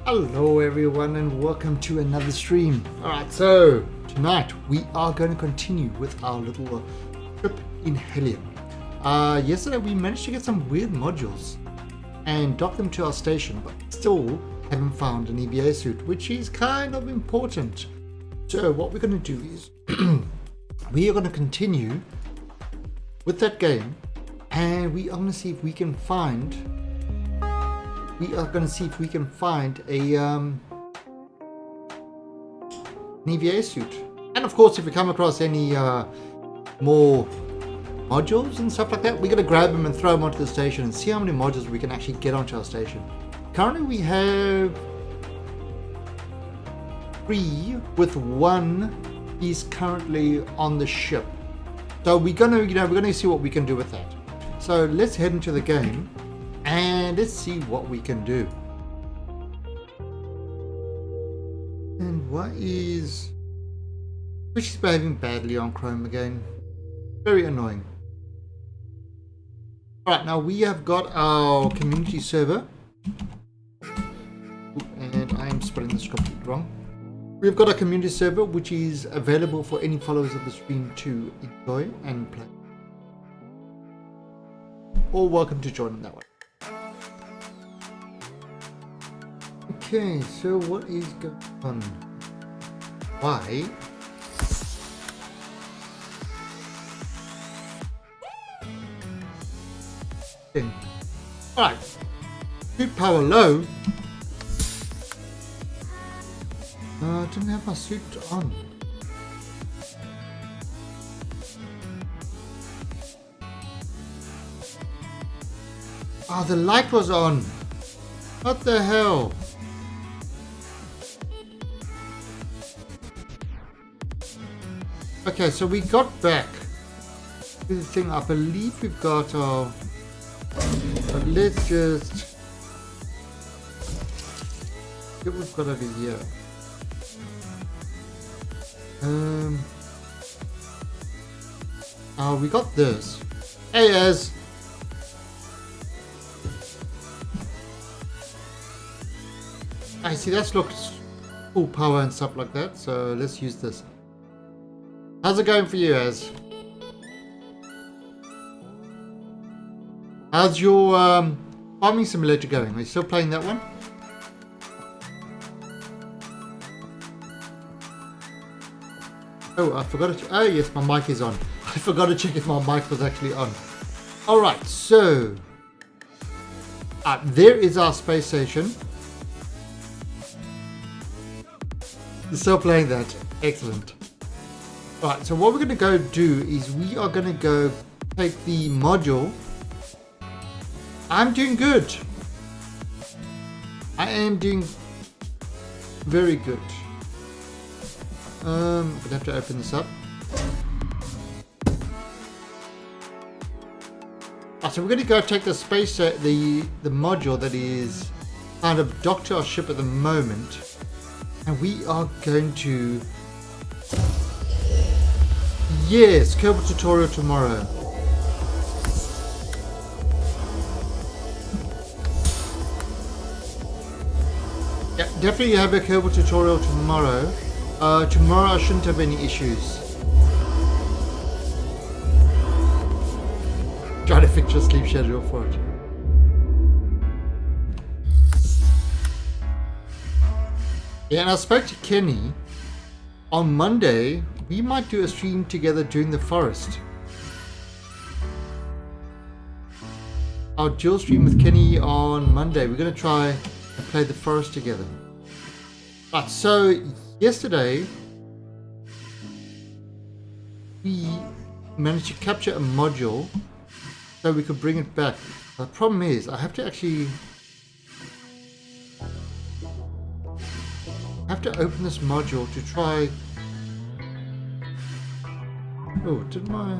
Hello everyone and welcome to another stream. Alright, so tonight we are going to continue with our little trip in Helium. Yesterday we managed to get some weird modules and dock them to our station, but still haven't found an EVA suit, which is kind of important. So what we're going to do is we are going to continue with that game, and we are going to see if we can find a an EVA suit. And of course, if we come across any more modules and stuff like that, we're going to grab them and throw them onto the station and see how many modules we can actually get onto our station. Currently we have 3, with 1 is currently on the ship. So we're gonna see what we can do with that. So let's head into the game and let's see what we can do. And which is behaving badly on Chrome again. Very annoying. Alright, now we have got our community server. And I am spelling this completely wrong. We've got a community server which is available for any followers of the stream to enjoy and play. Or welcome to join that one. Okay, so what is going on? Why? Okay. Alright. Suit power low. I didn't have my suit on. Oh, the light was on. What the hell? Okay, so we got back to the thing. I believe we've got our... But let's just... see what we've got over here. We got this. Hey, Ez. I see that looks full power and stuff like that, so let's use this. How's it going for you, Ez? How's your farming simulator going? Are you still playing that one? Oh, I forgot to... Oh, yes, my mic is on. I forgot to check if my mic was actually on. Alright, so... there is our space station. You're still playing that. Excellent. Alright, so what we're going to go do is we are going to go take the module. I'm doing good. I am doing very good. I'm going to have to open this up. So we're going to go take the space, the module that is kind of docked to our ship at the moment. And we are going to... Yes, Kerbal tutorial tomorrow. Yeah, definitely have a Kerbal tutorial tomorrow. Tomorrow I shouldn't have any issues. Try to fix your sleep schedule for it. Yeah, and I spoke to Kenny. On Monday, we might do a stream together during the forest. Our dual stream with Kenny on Monday. We're going to try and play the forest together. Right, so yesterday, we managed to capture a module so we could bring it back. The problem is, I have to actually... open this module to try... Oh, did my...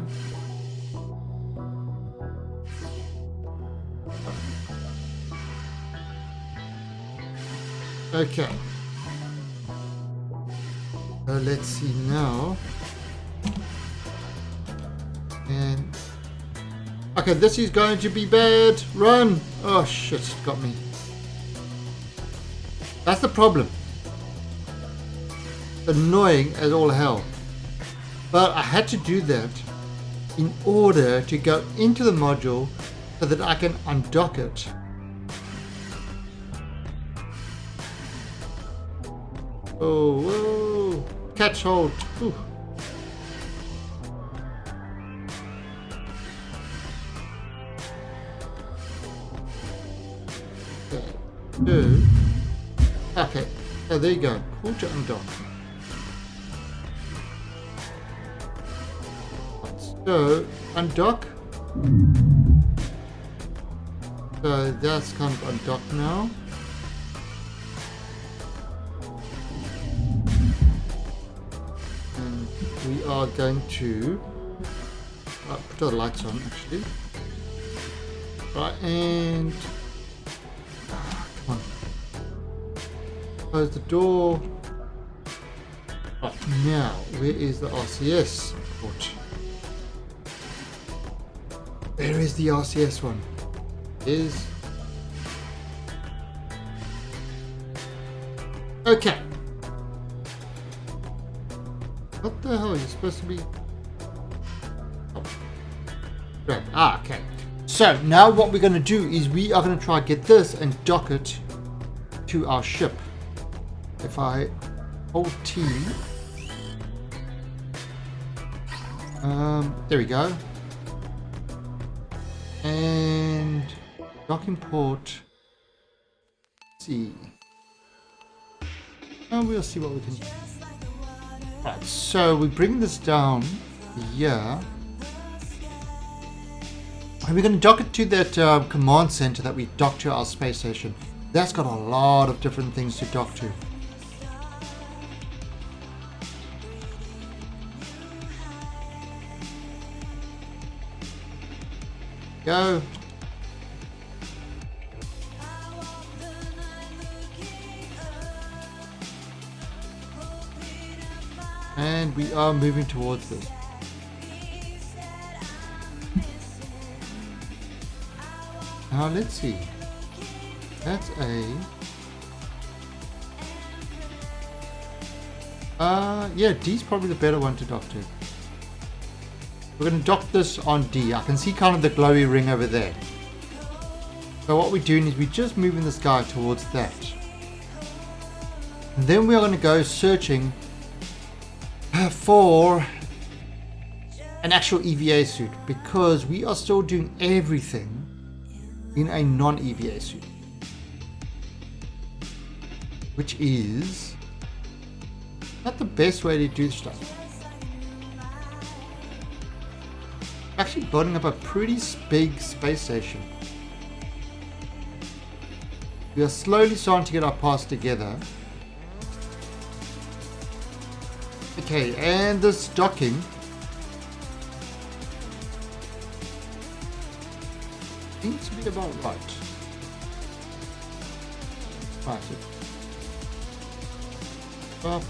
Okay. Let's see now. And... Okay, this is going to be bad. Run! Oh shit, got me. That's the problem. Annoying as all hell. But I had to do that in order to go into the module so that I can undock it. Oh, whoa. Catch hold. Ooh. Okay. Okay. So there you go. Pull to undock. So undock. So that's kind of undocked now. And we are going to put the lights on actually. Right, and come on. Close the door. Right, now where is the RCS port? Where is the RCS one? Okay. What the hell? You're supposed to be. Oh. Right. Ah, okay. So now what we're going to do is we are going to try to get this and dock it to our ship. If I hold T. There we go. And docking port C. And we'll see what we can do. Right, so we bring this down here. And we're going to dock it to that command center that we docked to our space station. That's got a lot of different things to dock to. Go. And we are moving towards this. Now let's see. That's a... yeah, D's probably the better one to dock to. We're going to dock this on D. I can see kind of the glowy ring over there. So what we're doing is we're just moving this guy towards that. And then we are going to go searching for an actual EVA suit, because we are still doing everything in a non-EVA suit, which is not the best way to do stuff. Actually building up a pretty big space station. We are slowly starting to get our parts together. Okay, and this docking seems to be about right. Right. Up.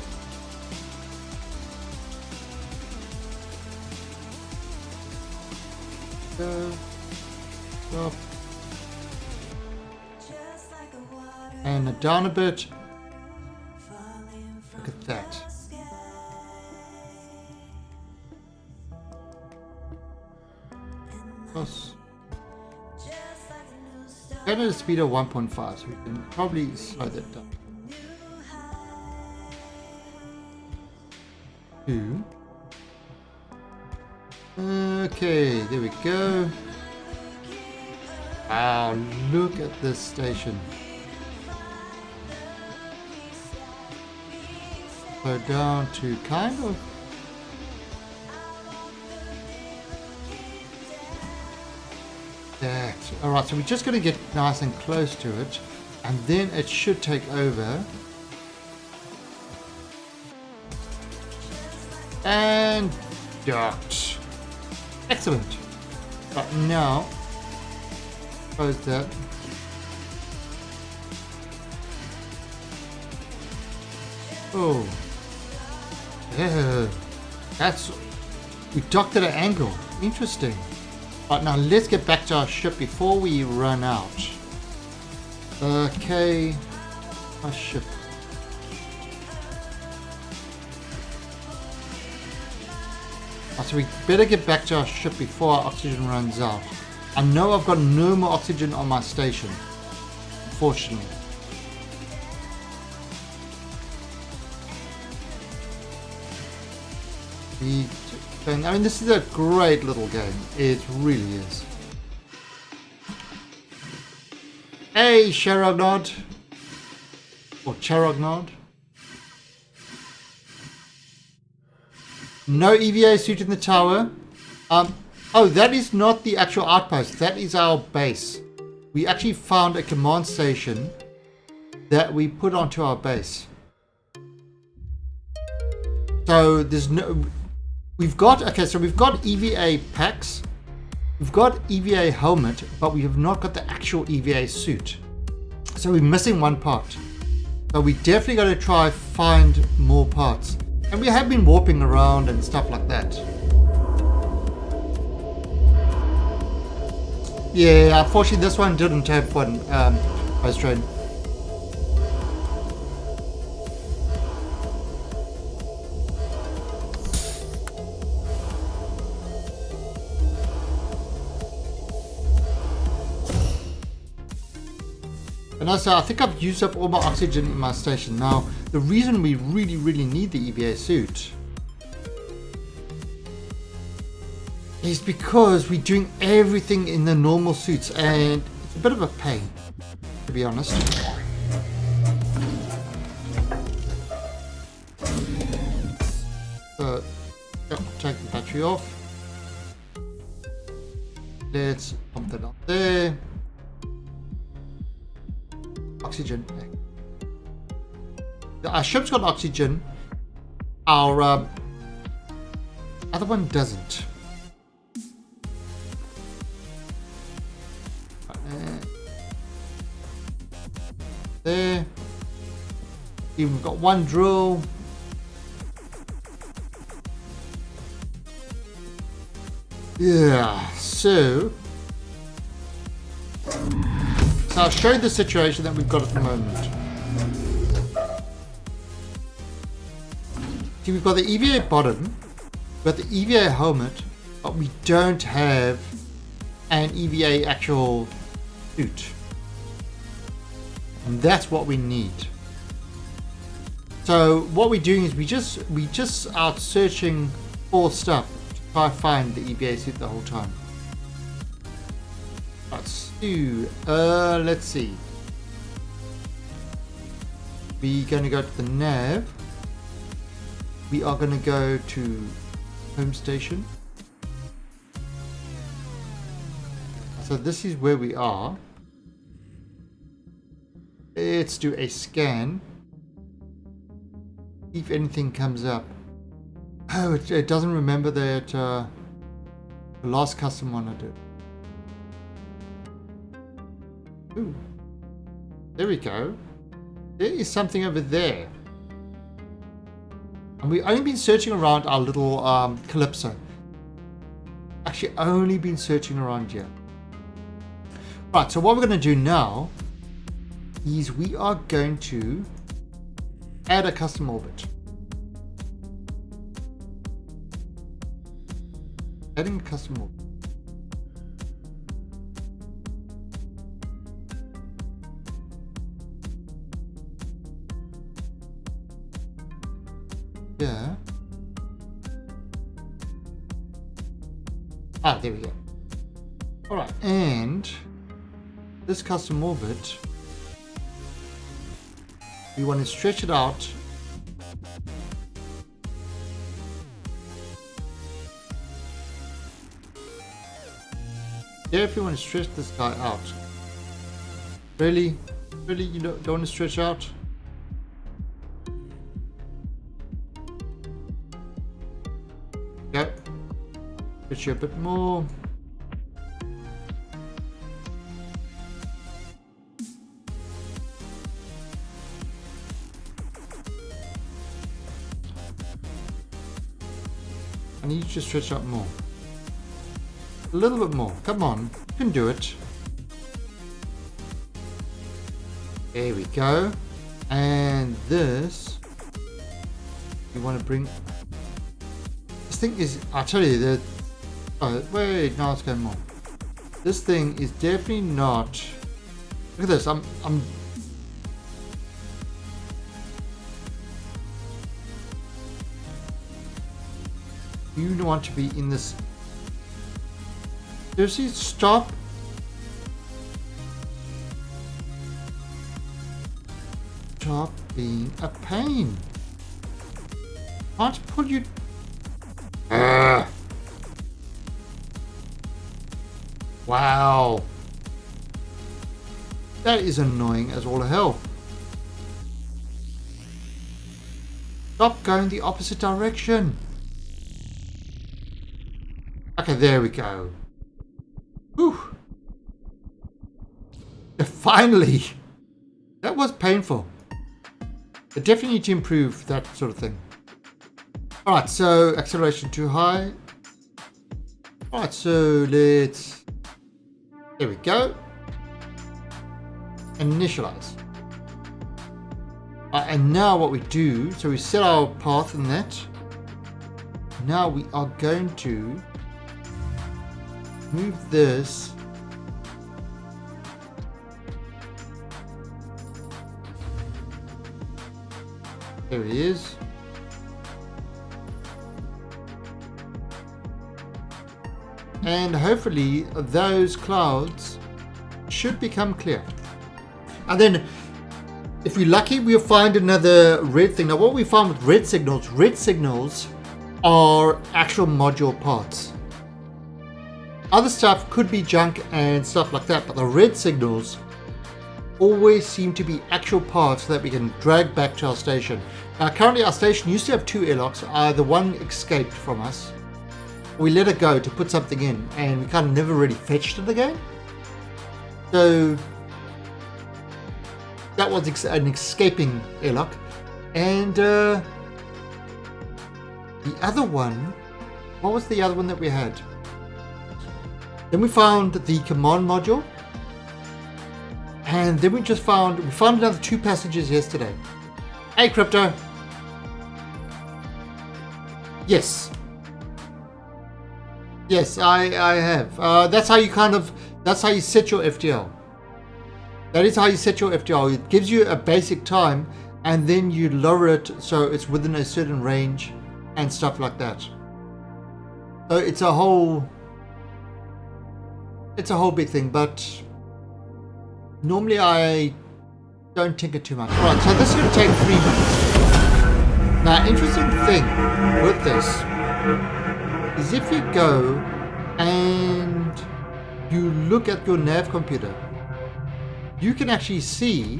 Go. Up. And down a bit. Look at that. At a speed of 1.5, so we can probably slow that down. 2. Okay, there we go. Wow, look at this station. So down to kind of that. Alright, so we're just going to get nice and close to it, and then it should take over. And docked. Excellent. But now, close that. Oh. Yeah. That's... we docked at an angle. Interesting. Right, now let's get back to our ship before we run out. Okay. My ship. So we better get back to our ship before our oxygen runs out. I know I've got no more oxygen on my station, unfortunately. I mean, this is a great little game. It really is. Hey, Sharagnod. Or Charagnod. No EVA suit in the tower. Oh, that is not the actual outpost. That is our base. We actually found a command station that we put onto our base. So there's no... We've got... Okay, so we've got EVA packs. We've got EVA helmet, but we have not got the actual EVA suit. So we're missing one part. So we definitely got to try find more parts. And we have been warping around and stuff like that. Yeah, unfortunately this one didn't have one post train. And also, I think I've used up all my oxygen in my station. Now, the reason we really need the EVA suit is because we're doing everything in the normal suits, and it's a bit of a pain, to be honest. So, take the battery off. Let's pump that up there. Oxygen. Our ship's got oxygen. Our other one doesn't. There. We've got one drill. Yeah, so I'll show you the situation that we've got at the moment. See, we've got the EVA bottom, we've got the EVA helmet, but we don't have an EVA actual suit. And that's what we need. So what we're doing is we just out searching for stuff to try to find the EVA suit the whole time. Let's see. We're going to go to the nav. We are going to go to home station. So this is where we are. Let's do a scan. If anything comes up. Oh, it doesn't remember that the last custom one I did. Ooh. There we go. There is something over there. And we've only been searching around our little Calypso. Actually, only been searching around here. Right, so what we're going to do now is we are going to add a custom orbit. Adding a custom orbit. Yeah. Ah, there we go. Alright, and this custom orbit, we want to stretch it out if you want to stretch this guy out. Really you don't want to stretch out? Yep. Stretch you a bit more. I need you to stretch out more. A little bit more. Come on. You can do it. There we go. And this, you want to bring. This thing is, I'll tell you that. Oh, wait, now it's going more. This thing is definitely not. Look at this. I'm. You want to be in this. Seriously, stop. Stop being a pain. Can't pull you. Wow. That is annoying as all hell. Stop going the opposite direction. Okay, there we go. Whew. Finally. That was painful. I definitely need to improve that sort of thing. Alright, so acceleration too high. Alright, so let's... There we go. Initialize. And now what we do, so we set our path in that. Now we are going to move this there he is. And hopefully those clouds should become clear. And then if we're lucky, we'll find another red thing. Now what we found with red signals are actual module parts. Other stuff could be junk and stuff like that, but the red signals always seem to be actual parts that we can drag back to our station. Now currently our station used to have 2 airlocks. The one escaped from us. We let it go to put something in and we kind of never really fetched it again. So that was an escaping airlock. And the other one, what was the other one that we had? Then we found the command module. And then we found another 2 passengers yesterday. Hey, Crypto. Yes. Yes, I have. That's how you set your FTL. That is how you set your FTL. It gives you a basic time and then you lower it so it's within a certain range and stuff like that. So it's a whole big thing, but normally I don't tinker too much. Alright, so this is going to take 3 minutes. Now, interesting thing with this is if you go and you look at your nav computer, you can actually see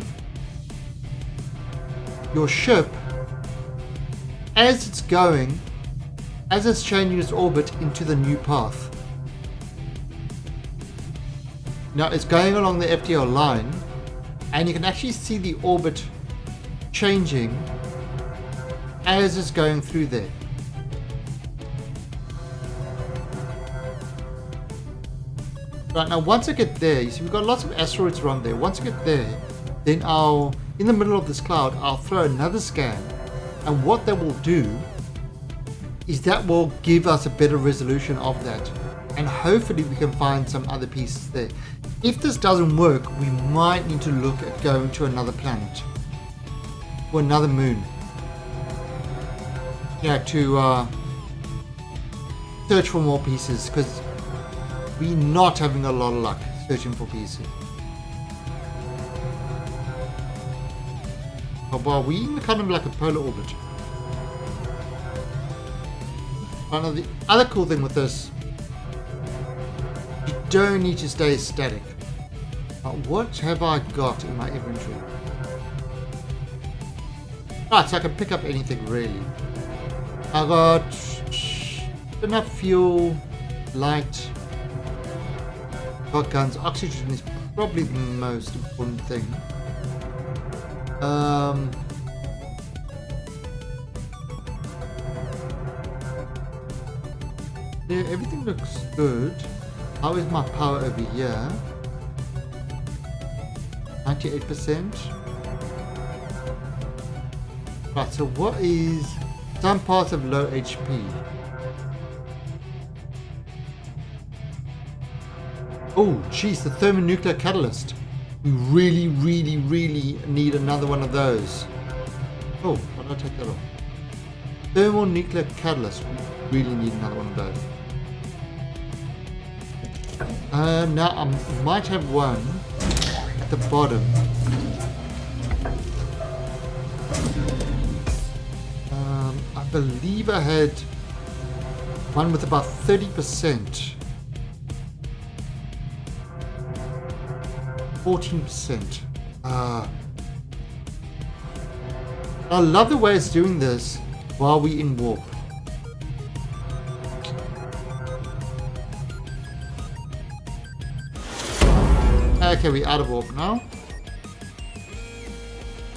your ship as it's going, as it's changing its orbit into the new path. Now it's going along the FTL line and you can actually see the orbit changing as it's going through there. Right, now once I get there, you see we've got lots of asteroids around there. Once I get there, then in the middle of this cloud, I'll throw another scan. And what that will do is that will give us a better resolution of that. And hopefully we can find some other pieces there. If this doesn't work, we might need to look at going to another planet. Or another moon. Yeah, to search for more pieces, because we're not having a lot of luck searching for pieces. Oh, well, we're in kind of like a polar orbit. Now, the other cool thing with this, you don't need to stay static. What have I got in my inventory? Right, so I can pick up anything really. I got enough fuel, light, got guns. Oxygen is probably the most important thing. Yeah, everything looks good. How is my power over here? 98%. Right, so what is some parts of low HP? Oh, geez, the thermonuclear catalyst. We really, really, really need another one of those. Oh, why did I take that off? Thermonuclear catalyst. We really need another one of those. Now I might have one at the bottom. I believe I had one with about 30%. 14%. I love the way it's doing this while we're in warp. Okay, we're out of warp now.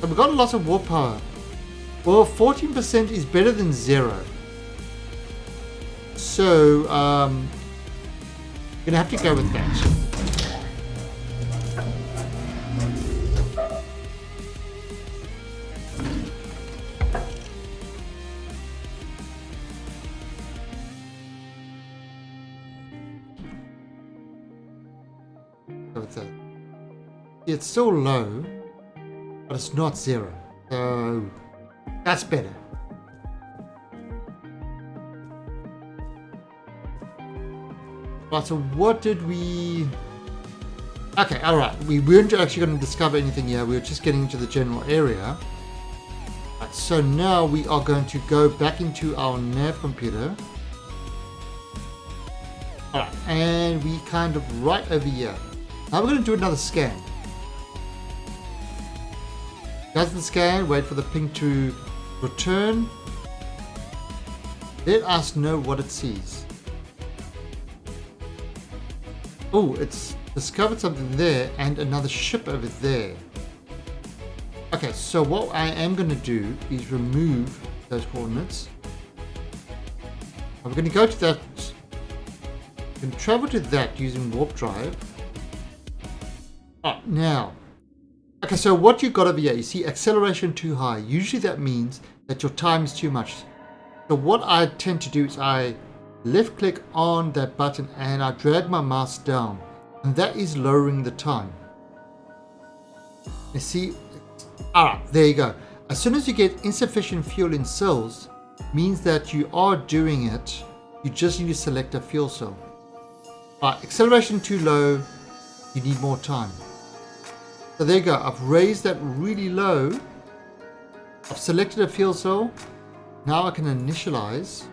And we've got lots of warp power. Well, 14% is better than 0. So, gonna have to go with that. It's still low, but it's not 0. So that's better. Right, so what did we... Okay, alright. We weren't actually going to discover anything here. We were just getting into the general area. Right, so now we are going to go back into our nav computer. Alright, and we kind of right over here. Now we're going to do another scan. Does the scan, wait for the ping to return. Let us know what it sees. Oh, it's discovered something there and another ship over there. Okay, so what I am going to do is remove those coordinates. We're going to go to that. We can travel to that using warp drive. Oh, now. Okay, so what you've got over here, you see acceleration too high. Usually that means that your time is too much. So what I tend to do is I left click on that button and I drag my mouse down. And that is lowering the time. You see, alright, there you go. As soon as you get insufficient fuel in cells, means that you are doing it. You just need to select a fuel cell. Alright, acceleration too low, you need more time. So there you go, I've raised that really low. I've selected a fuel cell. Now I can initialize.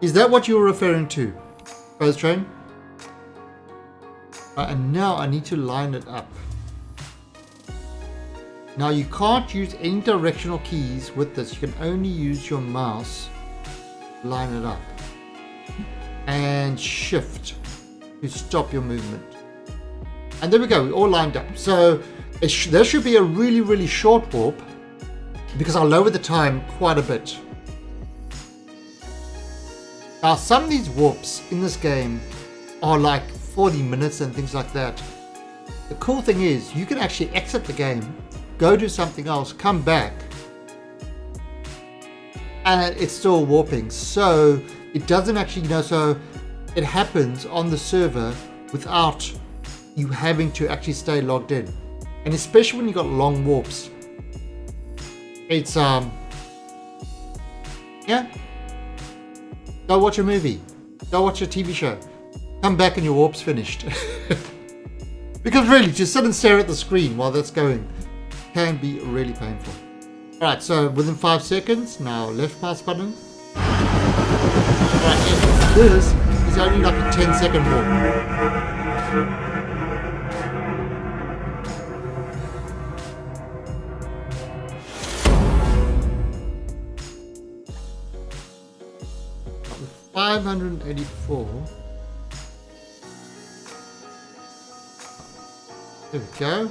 Is that what you were referring to, Buzz Train? And now I need to line it up. Now you can't use any directional keys with this. You can only use your mouse to line it up. And shift to stop your movement. And there we go, we're all lined up. So there should be a really, really short warp because I'll lower the time quite a bit. Now some of these warps in this game are like 40 minutes and things like that. The cool thing is you can actually exit the game, go do something else, come back, and it's still warping. So it doesn't actually, so it happens on the server without you having to actually stay logged in. And especially when you got long warps, it's yeah, go watch a movie, go watch a TV show, come back and your warp's finished. Because really, just sit and stare at the screen while that's going can be really painful. Alright, so within 5 seconds, now left mouse button. Alright, this is only like a 10-second warp. $584. There we go.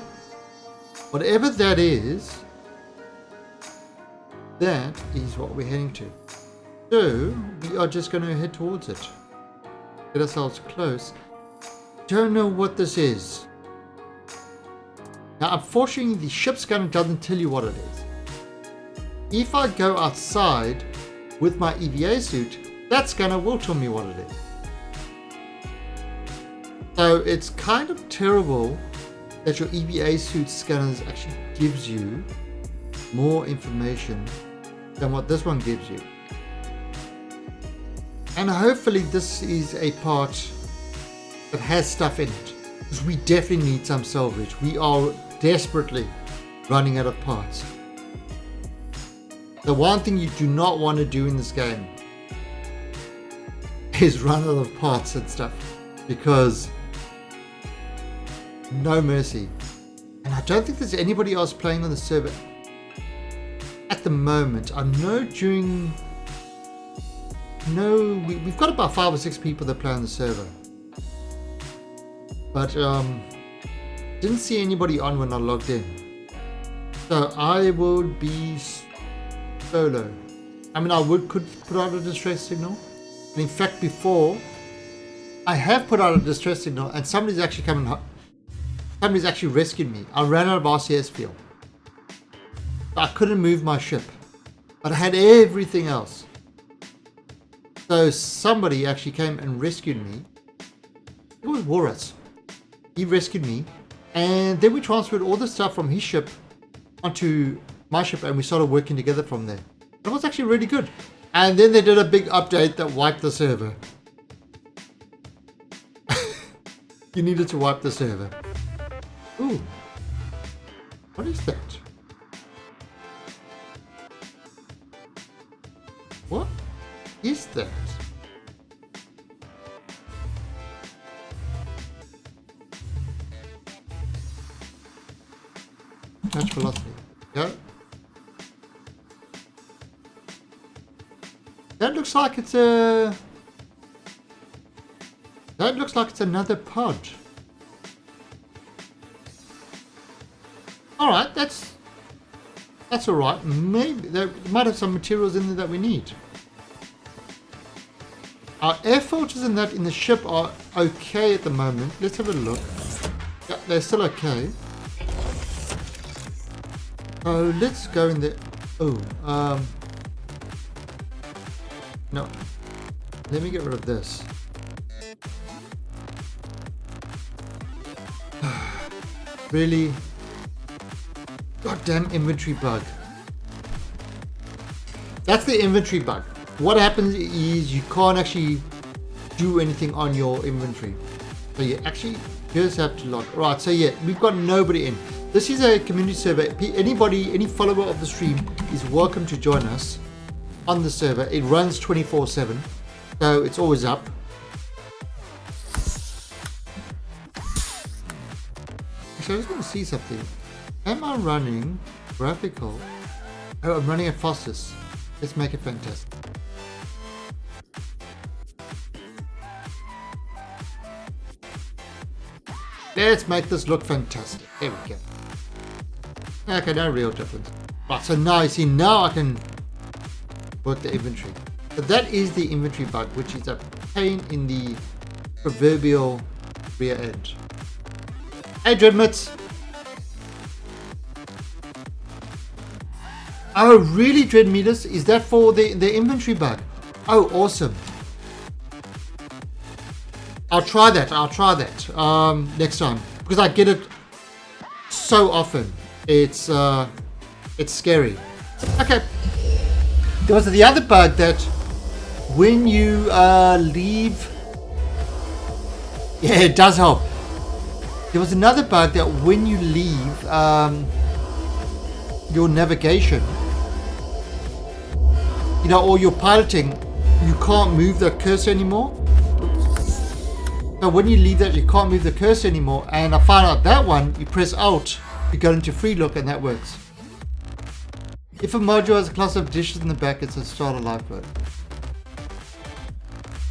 Whatever that is what we're heading to. So we are just going to head towards it. Get ourselves close. Don't know what this is. Now, unfortunately, the ship scanner doesn't tell you what it is. If I go outside with my EVA suit, that scanner will tell me what it is. So it's kind of terrible that your EVA suit scanners actually gives you more information than what this one gives you. And hopefully this is a part that has stuff in it, because we definitely need some salvage. We are desperately running out of parts. The one thing you do not want to do in this game is run out of parts and stuff, because no mercy. And I don't think there's anybody else playing on the server at the moment. I know we've got about 5 or 6 people that play on the server, but didn't see anybody on when I logged in. So I would be solo. I mean, could put out a distress signal. And in fact, before I have put out a distress signal, and somebody's actually rescued me. I ran out of RCS fuel. I couldn't move my ship, but I had everything else. So somebody actually came and rescued me. It was Walrus. He rescued me, and then we transferred all the stuff from his ship onto my ship, and we started working together from there. It was actually really good. And then they did a big update that wiped the server. You needed to wipe the server. Ooh, what is that? What is that? Touch velocity. Go. That looks like it's a. That looks like it's another pod. All right, that's all right. Maybe there might have some materials in there that we need. Our air filters and that in the ship are okay at the moment. Let's have a look. Yeah, they're still okay. Oh, let's go in there. Oh, no. Let me get rid of this. Really? Goddamn inventory bug. That's the inventory bug. What happens is you can't actually do anything on your inventory. So you actually just have to log. Right, so yeah, we've got nobody in. This is a community server. Anybody, any follower of the stream is welcome to join us on the server. It runs 24/7, so it's always up. Actually, I just want to see something. Am I running graphical? Oh, I'm running a Fossis. Let's make it fantastic. Let's make this look fantastic. There we go. Okay, no real difference. Right, so now you see, now I can work the inventory. So that is the inventory bug, which is a pain in the proverbial rear end. Hey, Dreadmits. Oh, really, Dreadmeters? Is that for the inventory bug? Oh, awesome. I'll try that next time, because I get it so often. It's scary. Okay. There was the other bug that when you leave, yeah, it does help. There was another bug that when you leave your navigation, you know, or your piloting, you can't move the cursor anymore. So when you leave that, you can't move the cursor anymore. And I found out that one, you press Alt, you go into free look, and that works. If a module has a cluster of dishes in the back, it's a starter lifeboat.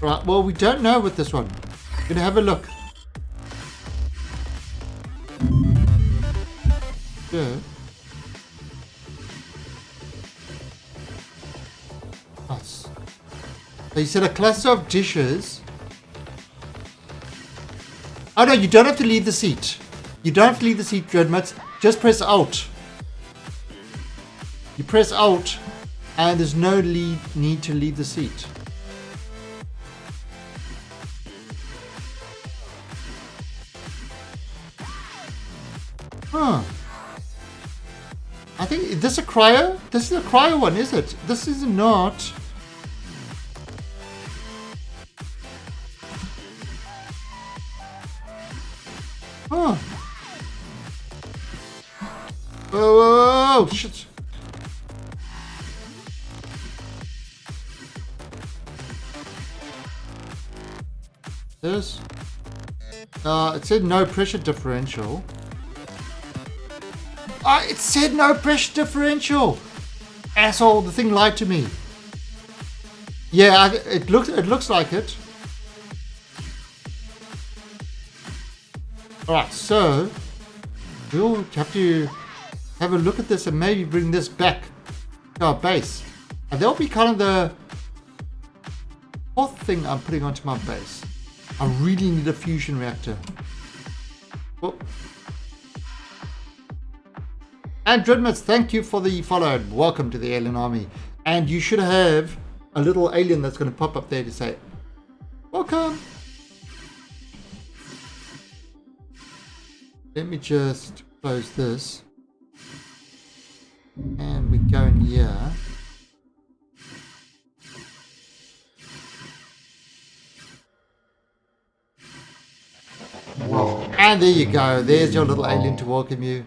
Right, well, we don't know with this one. We're gonna have a look. Yeah. Nice. So you said a cluster of dishes. Oh no, you don't have to leave the seat. You don't have to leave the seat, Dreadmuts. just press Alt. You press Alt, and there's no need to leave the seat. Huh. I think, is this a cryo? This is a cryo one, is it? This is not. Huh. Oh, shit. This. It said no pressure differential. It said no pressure differential. Asshole, the thing lied to me. Yeah, it looks like it. Alright, so we'll have to have a look at this and maybe bring this back to our base. And that'll be kind of the fourth thing I'm putting onto my base. I really need a fusion reactor. Oh. And Dreadmits, thank you for the follow. Welcome to the Alien Army. And you should have a little alien that's going to pop up there to say, welcome. Let me just close this. And we go in here. And there you go. There's your little alien to welcome you.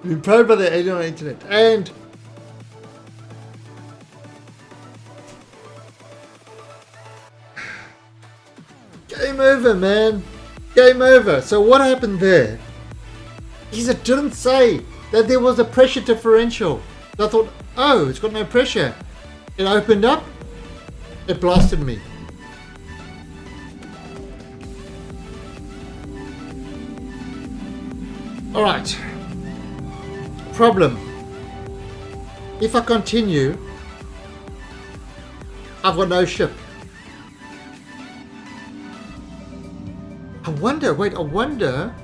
Been probed by the alien on the internet, and game over, man. Game over. So what happened there is it didn't say that there was a pressure differential. So I thought, oh, it's got no pressure. It opened up, it blasted me. Alright. Problem. If I continue, I've got no ship. I wonder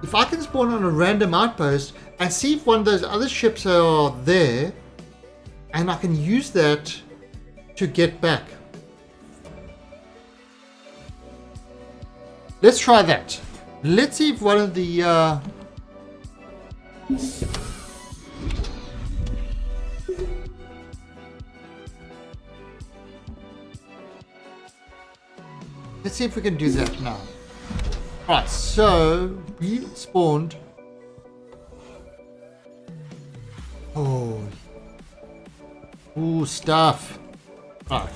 if I can spawn on a random outpost and see if one of those other ships are there, and I can use that to get back. Let's try that. Let's see if one of the let's see if we can do that now. Right, so we spawned. Oh, ooh, stuff. Right.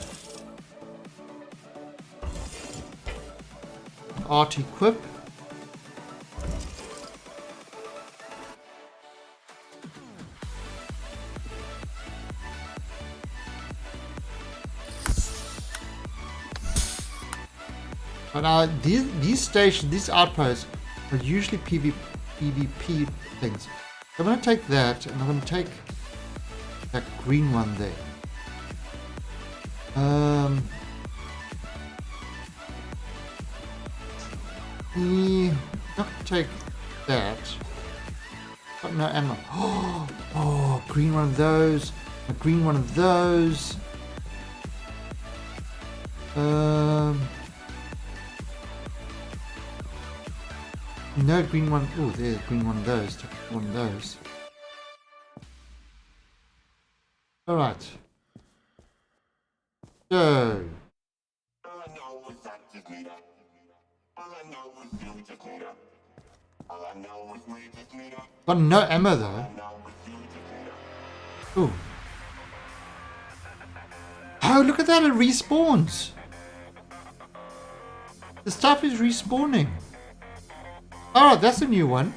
Art equip. But now these stations, these outposts are usually PvP things. I'm going to take that, and I'm going to take that green one there. Not take that. Got no ammo. Oh, green one of those. A green one of those. No green one. Oh, there's a green one of those. Take one of those. Alright. So. Got no ammo though. Ooh. Oh, look at that, it respawns. The stuff is respawning. Alright, that's a new one.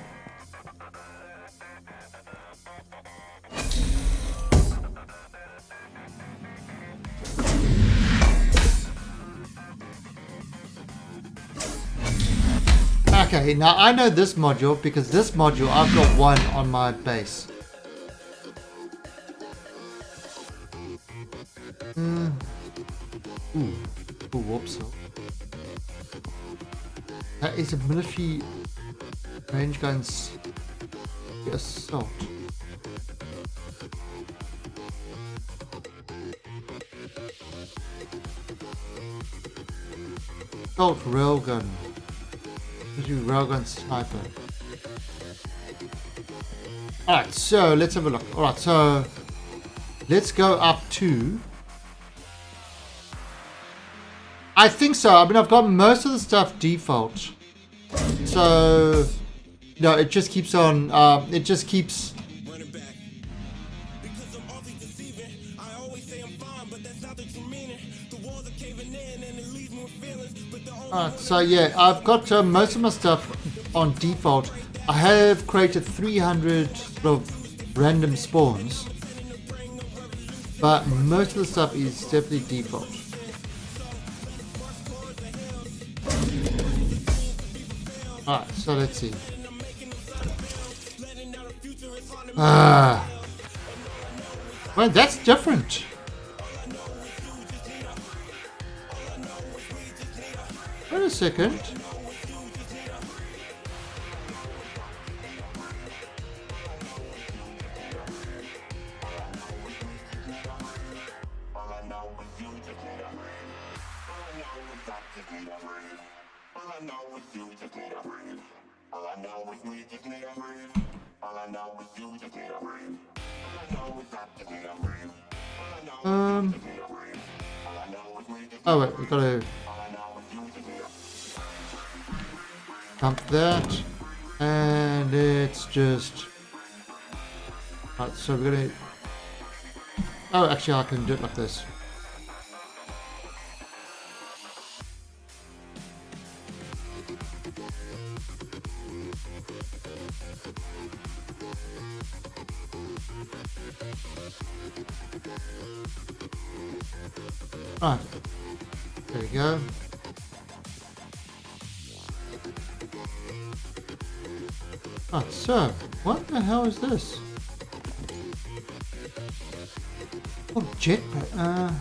Okay, now I know this module because this module I've got one on my base. Ooh, whoops. That is a military range guns assault. Assault railgun. Military railgun sniper. Alright, so let's have a look. Alright, so let's go up to... I think so. I mean, I've got most of the stuff default. So, no, it just keeps on, it just keeps... so yeah, I've got most of my stuff on default. I have created 300 sort of random spawns. But most of the stuff is definitely default. Alright, so let's see. Well, that's different. Wait a second. Oh wait, we gotta dump that, and it's just right. So we're gonna. Oh, actually, I can do it like this. Right. There we go. Right, so what the hell is this? Oh, jetpack.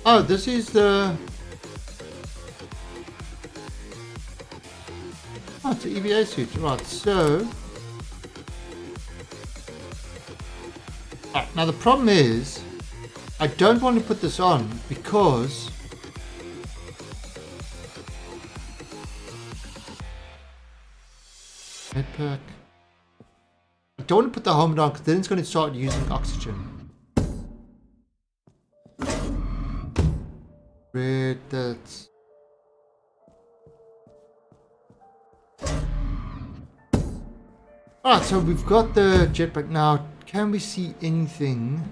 Oh, this is the... Oh, it's an EVA suit. Right, so... Right, now the problem is, I don't want to put this on because... Medpack. I don't want to put the helmet on because then it's going to start using oxygen. Red, that's... Alright, so we've got the jetpack now. Can we see anything?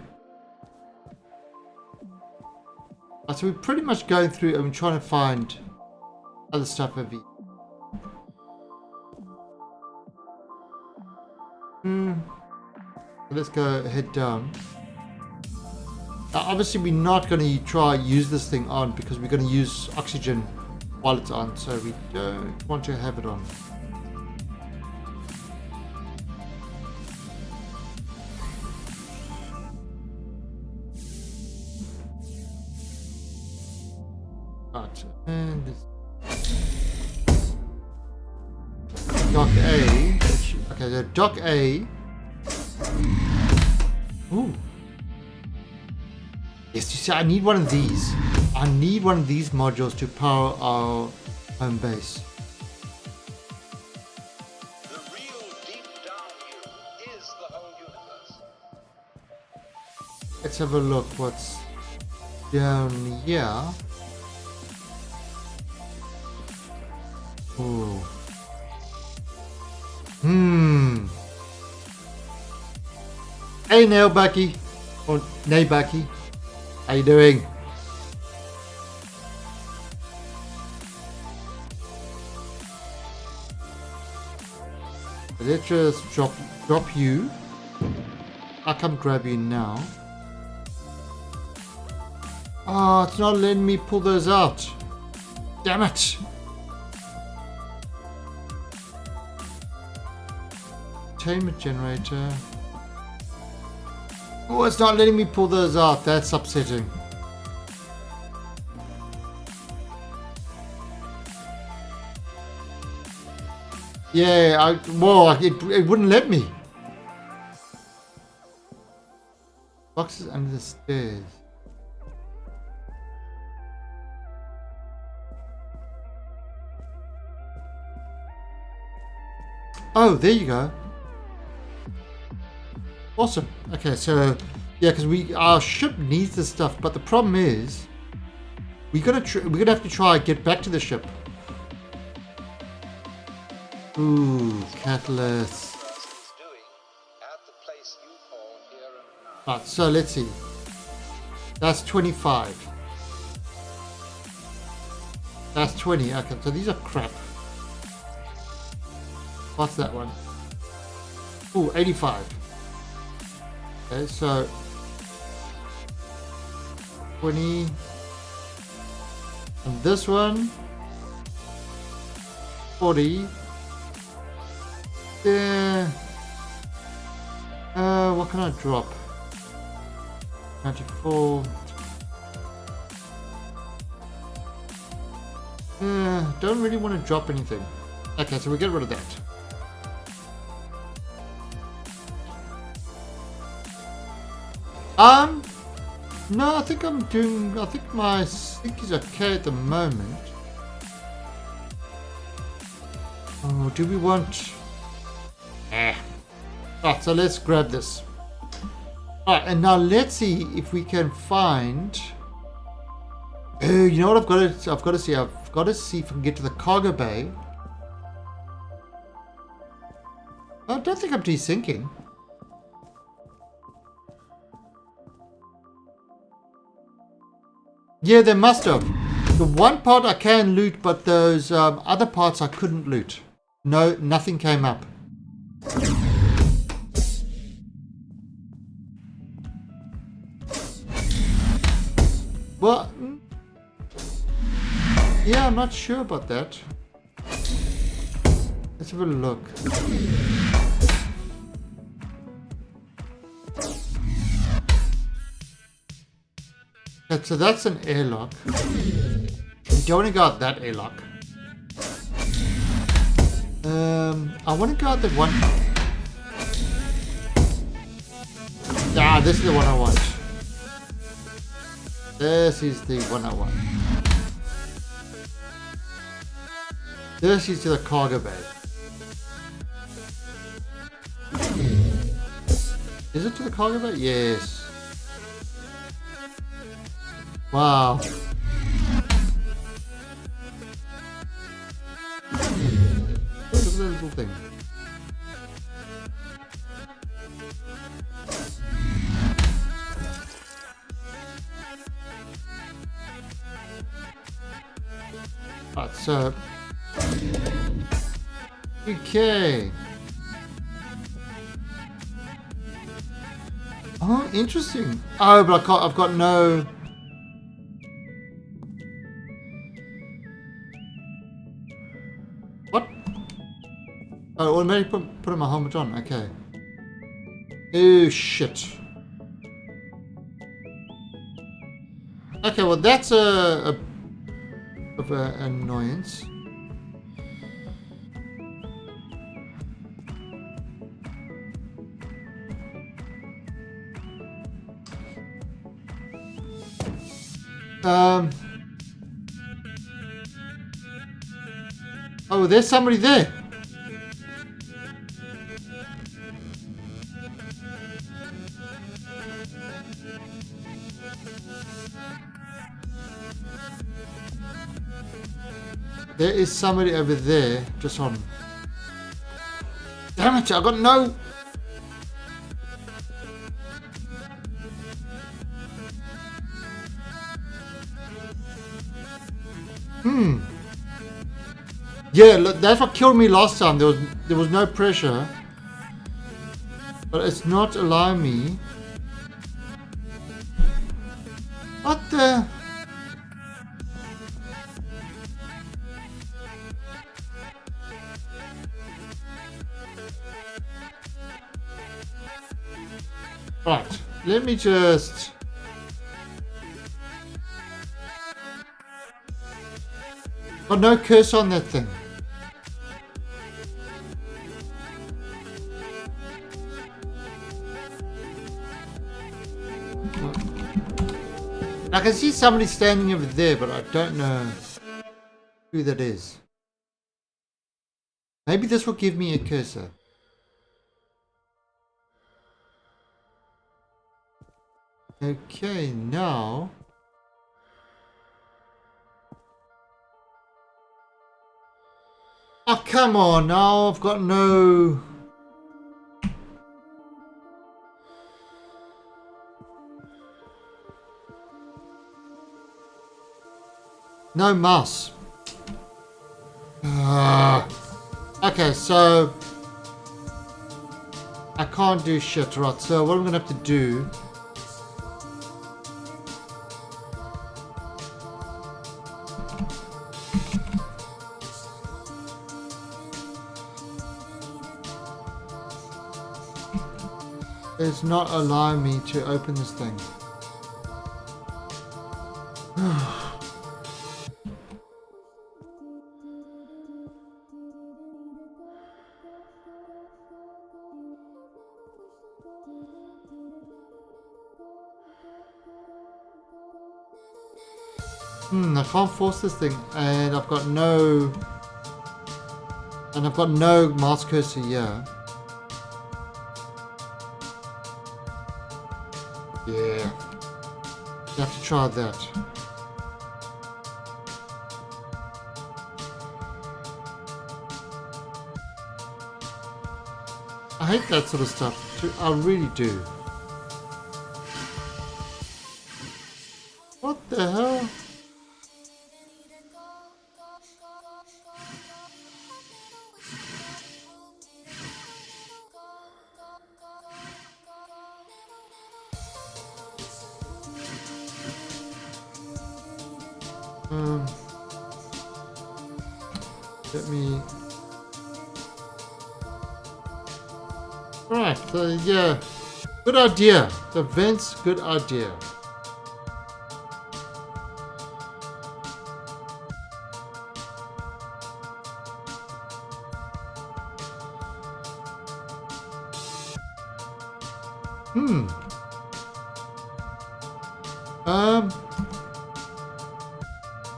Right, so we're pretty much going through and we're trying to find other stuff over here. Let's go head down. Now, obviously we're not going to try use this thing on because we're going to use oxygen while it's on, so we don't want to have it on. Right, and this dock A. Okay, so dock A. Ooh. Yes, you see, I need one of these. I need one of these modules to power our home base. The real deep down you is the whole universe. Let's have a look what's down here. Oh. Hey, Nail Bucky. Or Nay Bucky. How you doing? Let's just drop you. I'll come grab you now. Oh, it's not letting me pull those out. Damn it. Entertainment generator. Oh, it's not letting me pull those out. That's upsetting. Yeah, it wouldn't let me. Boxes under the stairs. Oh, there you go. Awesome. Okay, so yeah, because our ship needs this stuff, but the problem is we're gonna have to try and get back to the ship. Ooh, catalyst. Right, so let's see. That's 25. That's 20. Okay, so these are crap. What's that one? Ooh, 85. Okay, so 20. And this one 40. Yeah. What can I drop? 94. Don't really want to drop anything. Okay, so we get rid of that. No, I think my sync is okay at the moment. Oh, do we want... Right, so let's grab this. Alright, and now let's see if we can find... Oh, you know what I've got to see? I've got to see if I can get to the cargo bay. I don't think I'm desyncing. Yeah, they must have. The one part I can loot, but those other parts I couldn't loot. No, nothing came up. Well, yeah, I'm not sure about that. Let's have a look. Okay, so that's an airlock. We don't want to go out that airlock. I want to go out that one. Ah, this is the one I want. This is the one I want. This is to the cargo bay. Is it to the cargo bay? Yes. Wow. Oh, look at that little thing. Right, so okay. Oh, interesting. Oh, but I've got no. What? Oh, automatically put my helmet on. Okay. Oh shit. Okay, well that's a of an annoyance. Oh, there's somebody there. There is somebody over there. Just on. Damn it! I got no. Yeah, look, that's what killed me last time. There was no pressure, but it's not allowing me. What the? Right, let me just. Got no cursor on that thing. I can see somebody standing over there, but I don't know who that is. Maybe this will give me a cursor. Okay, now. Oh, come on, now I've got no. No mouse. Okay, so I can't do shit, right? So what I'm gonna have to do is not allowing me to open this thing. I can't force this thing, and I've got no mouse cursor here. Yeah, you have to try that. I hate that sort of stuff. I really do. What the hell? Let me. Right, so yeah, good idea. The vents, good idea.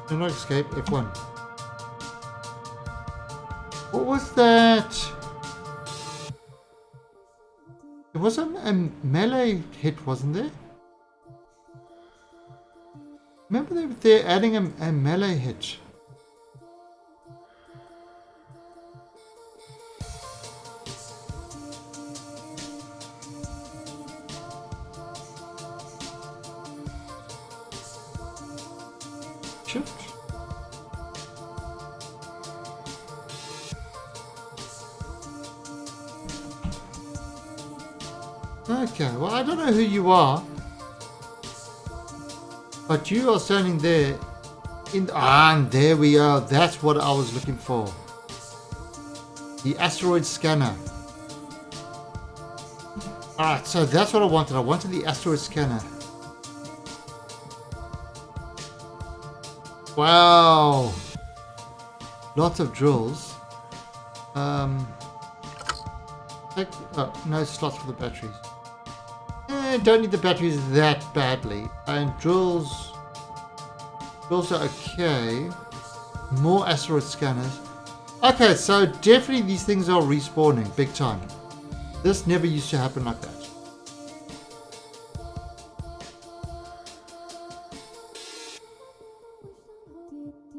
Do not escape, F1. What was that? There was a melee hit, wasn't there? Remember they're adding a melee hit. Shift. Okay, well I don't know who you are, but you are standing there and there we are. That's what I was looking for. The asteroid scanner. Alright, so that's what I wanted. I wanted the asteroid scanner. Wow. Lots of drills. No slots for the batteries. Don't need the batteries that badly. And drills are okay. More asteroid scanners. Okay, so definitely these things are respawning big time. This never used to happen like that.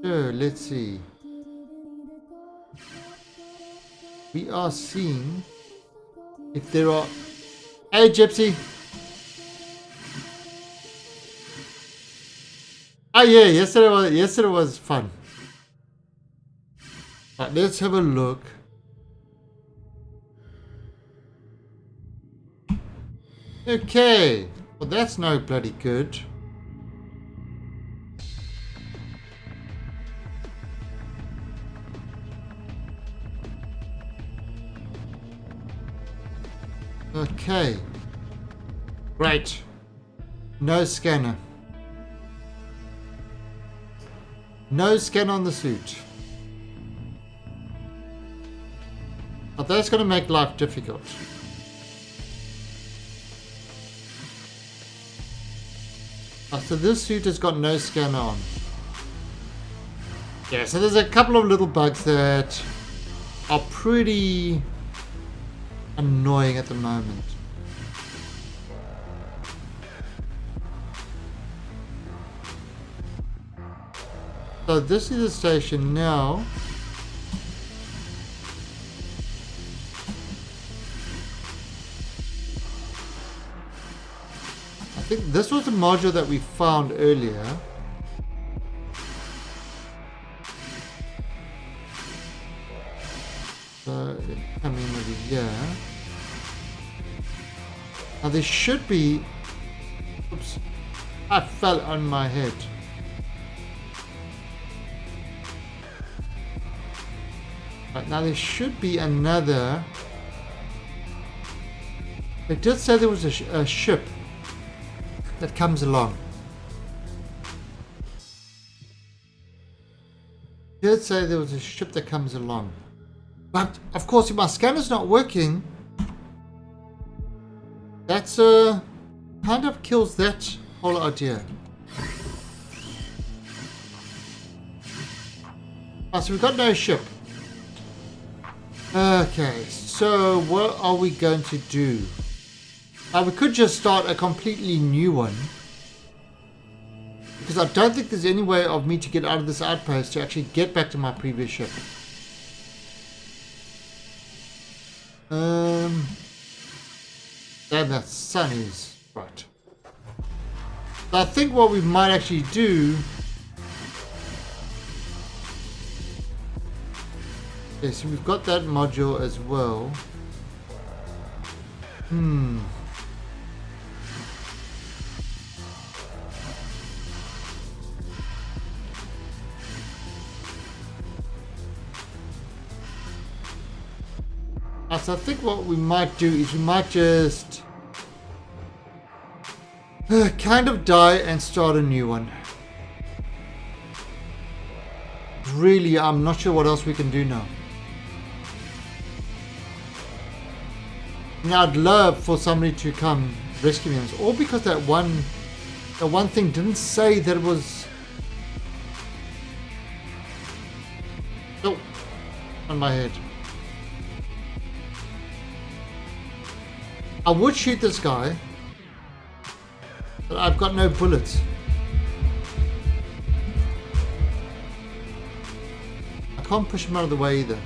So let's see. we are seeing if there are... Hey, Gypsy! Oh yeah, yesterday was fun. Right, let's have a look. Okay, well that's no bloody good. Okay, right, no scanner. No scan on the suit. But that's going to make life difficult. So this suit has got no scanner on. Yeah, so there's a couple of little bugs that are pretty annoying at the moment. So this is the station now. I think this was the module that we found earlier. So come in over here. Now there should be... Oops. I fell on my head. Right, now there should be another... They did say there was a ship that comes along. They did say there was a ship that comes along. But, of course, if my scanner's not working, that's kind of kills that whole idea. Ah, so we've got no ship. Okay, so what are we going to do? We could just start a completely new one. Because I don't think there's any way of me to get out of this outpost to actually get back to my previous ship. Damn, that sun is right. So I think what we might actually do... Okay, so we've got that module as well. So I think what we might do is we might just kind of die and start a new one. Really, I'm not sure what else we can do now. Now I'd love for somebody to come rescue me, all because that one thing didn't say that it was... Oh, on my head. I would shoot this guy, but I've got no bullets. I can't push him out of the way either.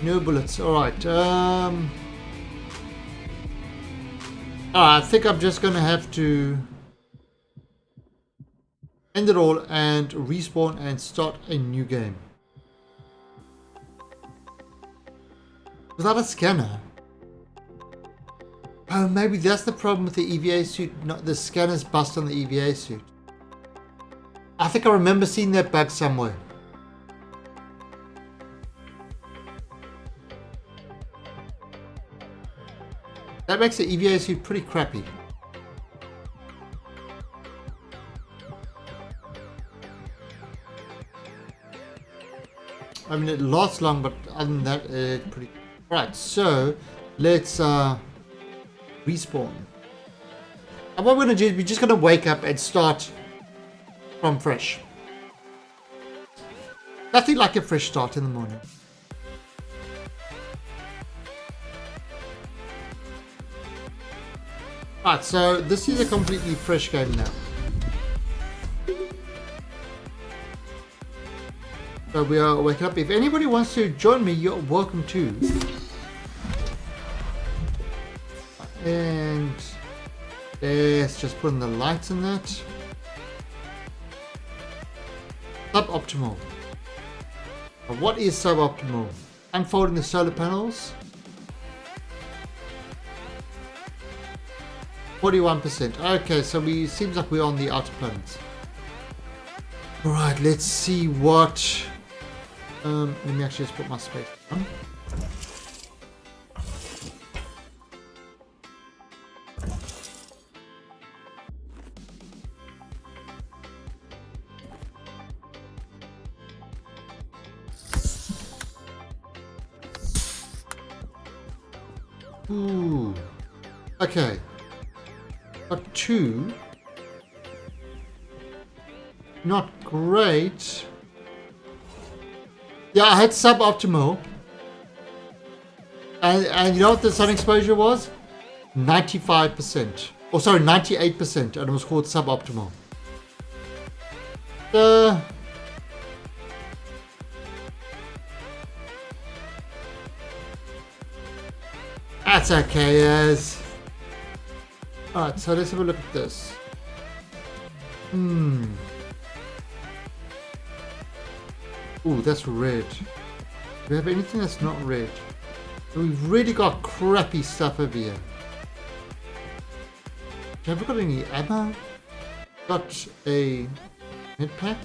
No bullets. Alright. I think I'm just going to have to end it all and respawn and start a new game. Without a scanner. Oh, maybe that's the problem with the EVA suit. Not the scanner's bust on the EVA suit. I think I remember seeing that bug somewhere. That makes the EVA suit pretty crappy. I mean, it lasts long, but other than that, it's pretty... Right, so let's respawn. And what we're going to do is we're just going to wake up and start from fresh. Nothing like a fresh start in the morning. Alright, so this is a completely fresh game now. So we are waking up. If anybody wants to join me, you're welcome to. And let's just put in the lights in that. Suboptimal. What is suboptimal? Unfolding the solar panels. 41%. Okay, so we seems like we're on the outer planets. Alright, let's see what... let me actually just put my space on. Ooh. Okay. Got 2. Not great. Yeah, I had suboptimal. And you know what the sun exposure was? 95%. Oh, sorry, 98%. And it was called suboptimal. That's okay, yes. Alright, so let's have a look at this. Ooh, that's red. Do we have anything that's not red? We've really got crappy stuff over here. Have we got any ammo? Got a med pack?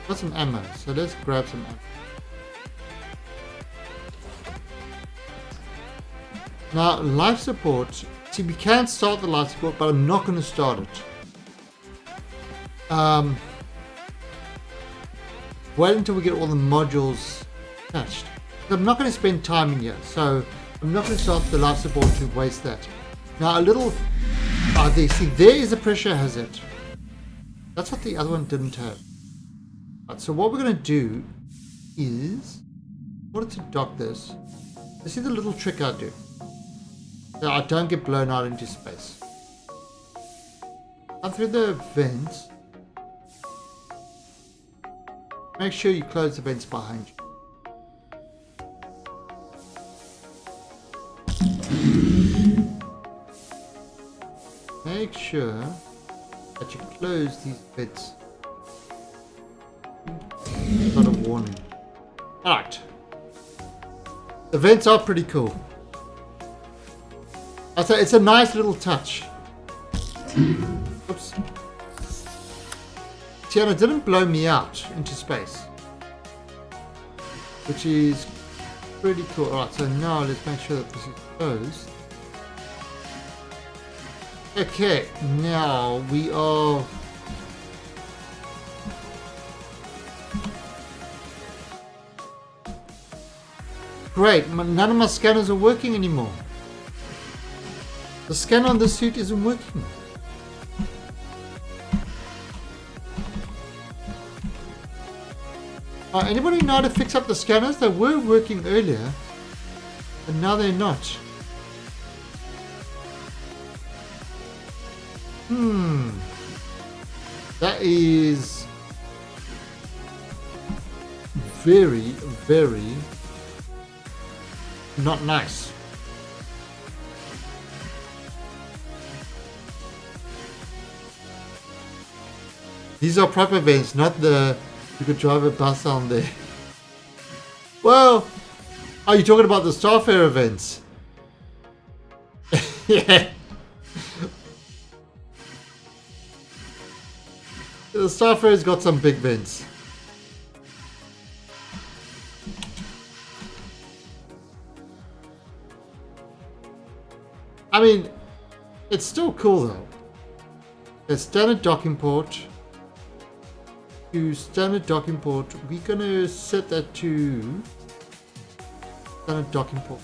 Got some ammo, so let's grab some ammo. Now, life support. See, we can start the life support, but I'm not going to start it. Wait until we get all the modules attached. I'm not going to spend time in here, so I'm not going to start the life support to waste that. Now, a little... there is a pressure hazard. That's what the other one didn't have. Right, so what we're going to do is... in order to dock this, this is the little trick I do. So I don't get blown out into space. Come through the vents. Make sure you close the vents behind you. Make sure that you close these vents. Got a warning. Alright. The vents are pretty cool. I'd say it's a nice little touch. Oops. Tiana didn't blow me out into space, which is pretty cool. Alright, so now let's make sure that this is closed. Okay, now we are... Great, none of my scanners are working anymore. The scanner on the suit isn't working. Anybody know how to fix up the scanners? They were working earlier, but now they're not. That is very, very not nice. These are proper vents, not the you could drive a bus on there. Well, are you talking about the Starfarer events? Yeah. The Starfarer's got some big vents. I mean, it's still cool though. There's standard docking port. To standard docking port, we're gonna set that to standard docking port.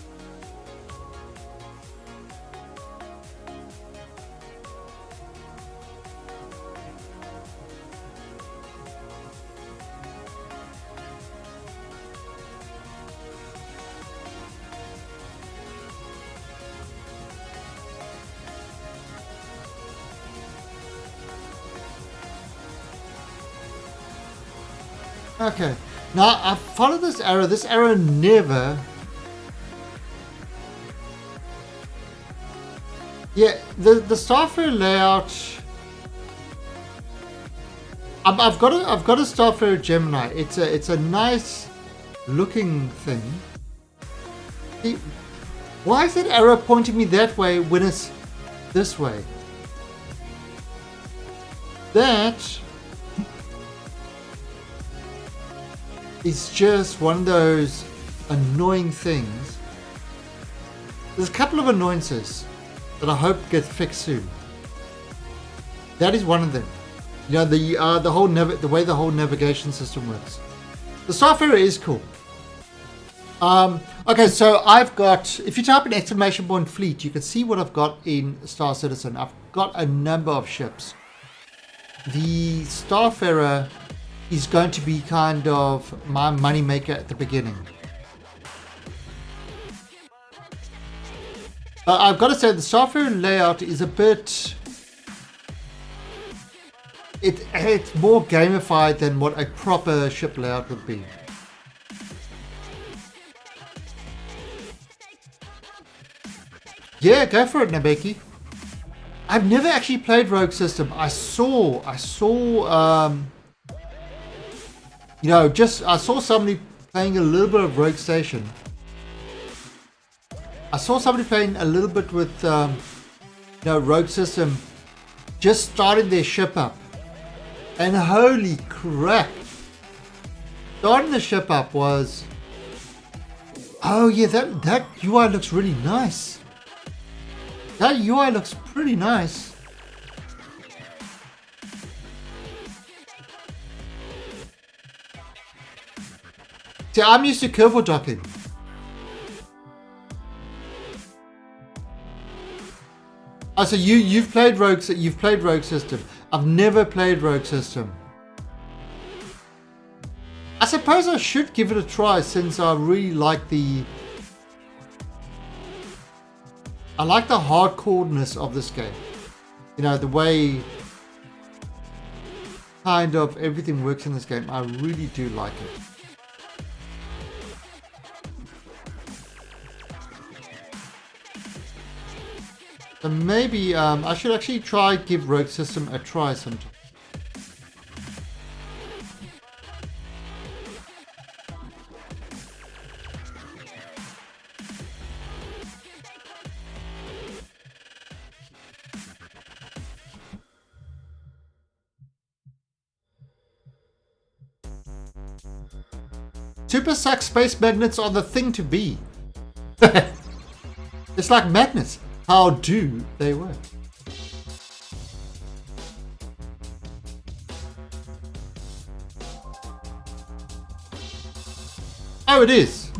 Okay. Now, I follow this arrow. This arrow never... Yeah, the Starfarer layout... I've got a Starfarer Gemini. It's a nice looking thing. See, why is that arrow pointing me that way when it's this way? That is just one of those annoying things. There's a couple of annoyances that I hope get fixed soon. That is one of them. You know, the way the whole navigation system works. The Starfarer is cool. Okay, so I've got, if you type in exclamation point fleet, you can see what I've got in Star Citizen. I've got a number of ships. The Starfarer is going to be kind of my money maker at the beginning. But I've got to say the Starfarer layout is a bit... It's more gamified than what a proper ship layout would be. Yeah, go for it, Nabeki. I've never actually played Rogue System. I saw, you know, I saw somebody playing a little bit of Rogue Station. I saw somebody playing a little bit with, you know, Rogue System, just starting their ship up. And holy crap, starting the ship up was, oh yeah, that UI looks really nice. That UI looks pretty nice. See, I'm used to Kerbal docking. Oh, so you've played Rogue System. I've never played Rogue System. I suppose I should give it a try since I really like the hardcoreness of this game. You know, the way kind of everything works in this game. I really do like it. So maybe I should actually give Rogue System a try sometime. Super Suck space magnets are the thing to be. It's like magnets. How do they work? Oh, it is.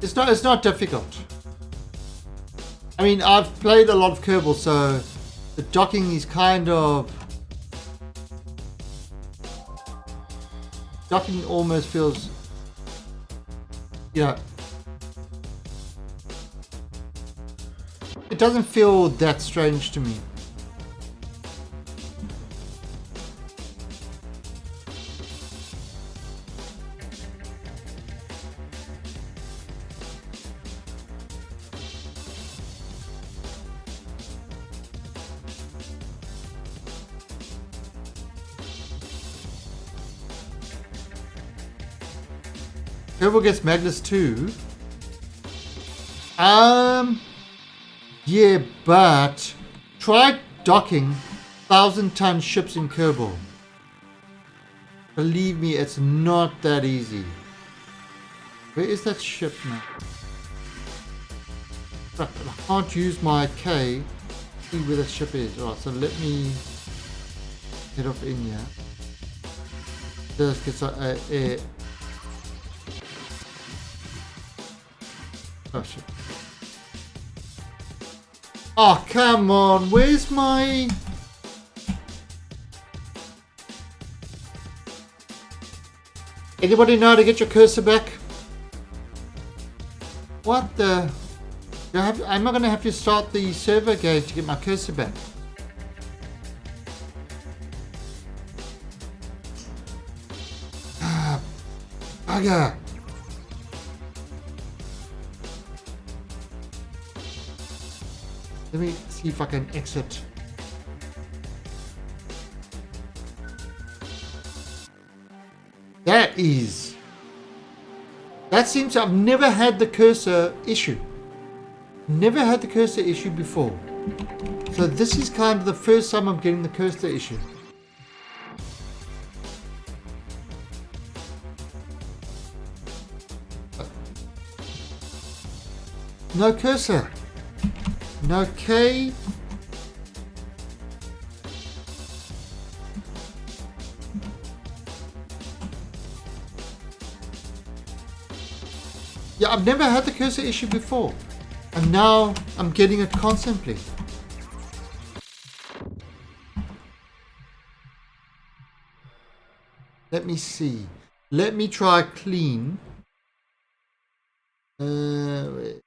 It's not difficult. I mean, I've played a lot of Kerbal, so the docking is kind of... Docking almost feels... You know... It doesn't feel that strange to me. Kerbal gets Magnus too. Yeah, but try docking 1,000-ton ships in Kerbal. Believe me, it's not that easy. Where is that ship now? I can't use my K to see where that ship is. Alright, so let me head off in here. Just get some air. Oh shit. Oh, come on, where's my... Anybody know how to get your cursor back? What the... Am I going to have to start the server again to get my cursor back? Bugger! Let me see if I can exit. That seems I've never had the cursor issue. Never had the cursor issue before. So this is kind of the first time I'm getting the cursor issue. No cursor. No K. Yeah, I've never had the cursor issue before. And now I'm getting it constantly. Let me see. Let me try clean. Wait.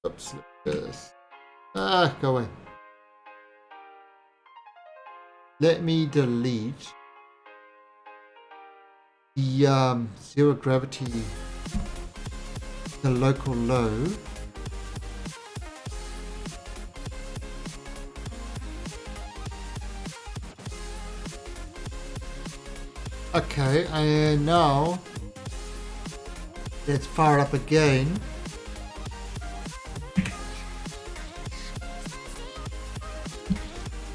Oops, this. Go away. Let me delete the zero gravity, the local low. Okay, and now let's fire it up again.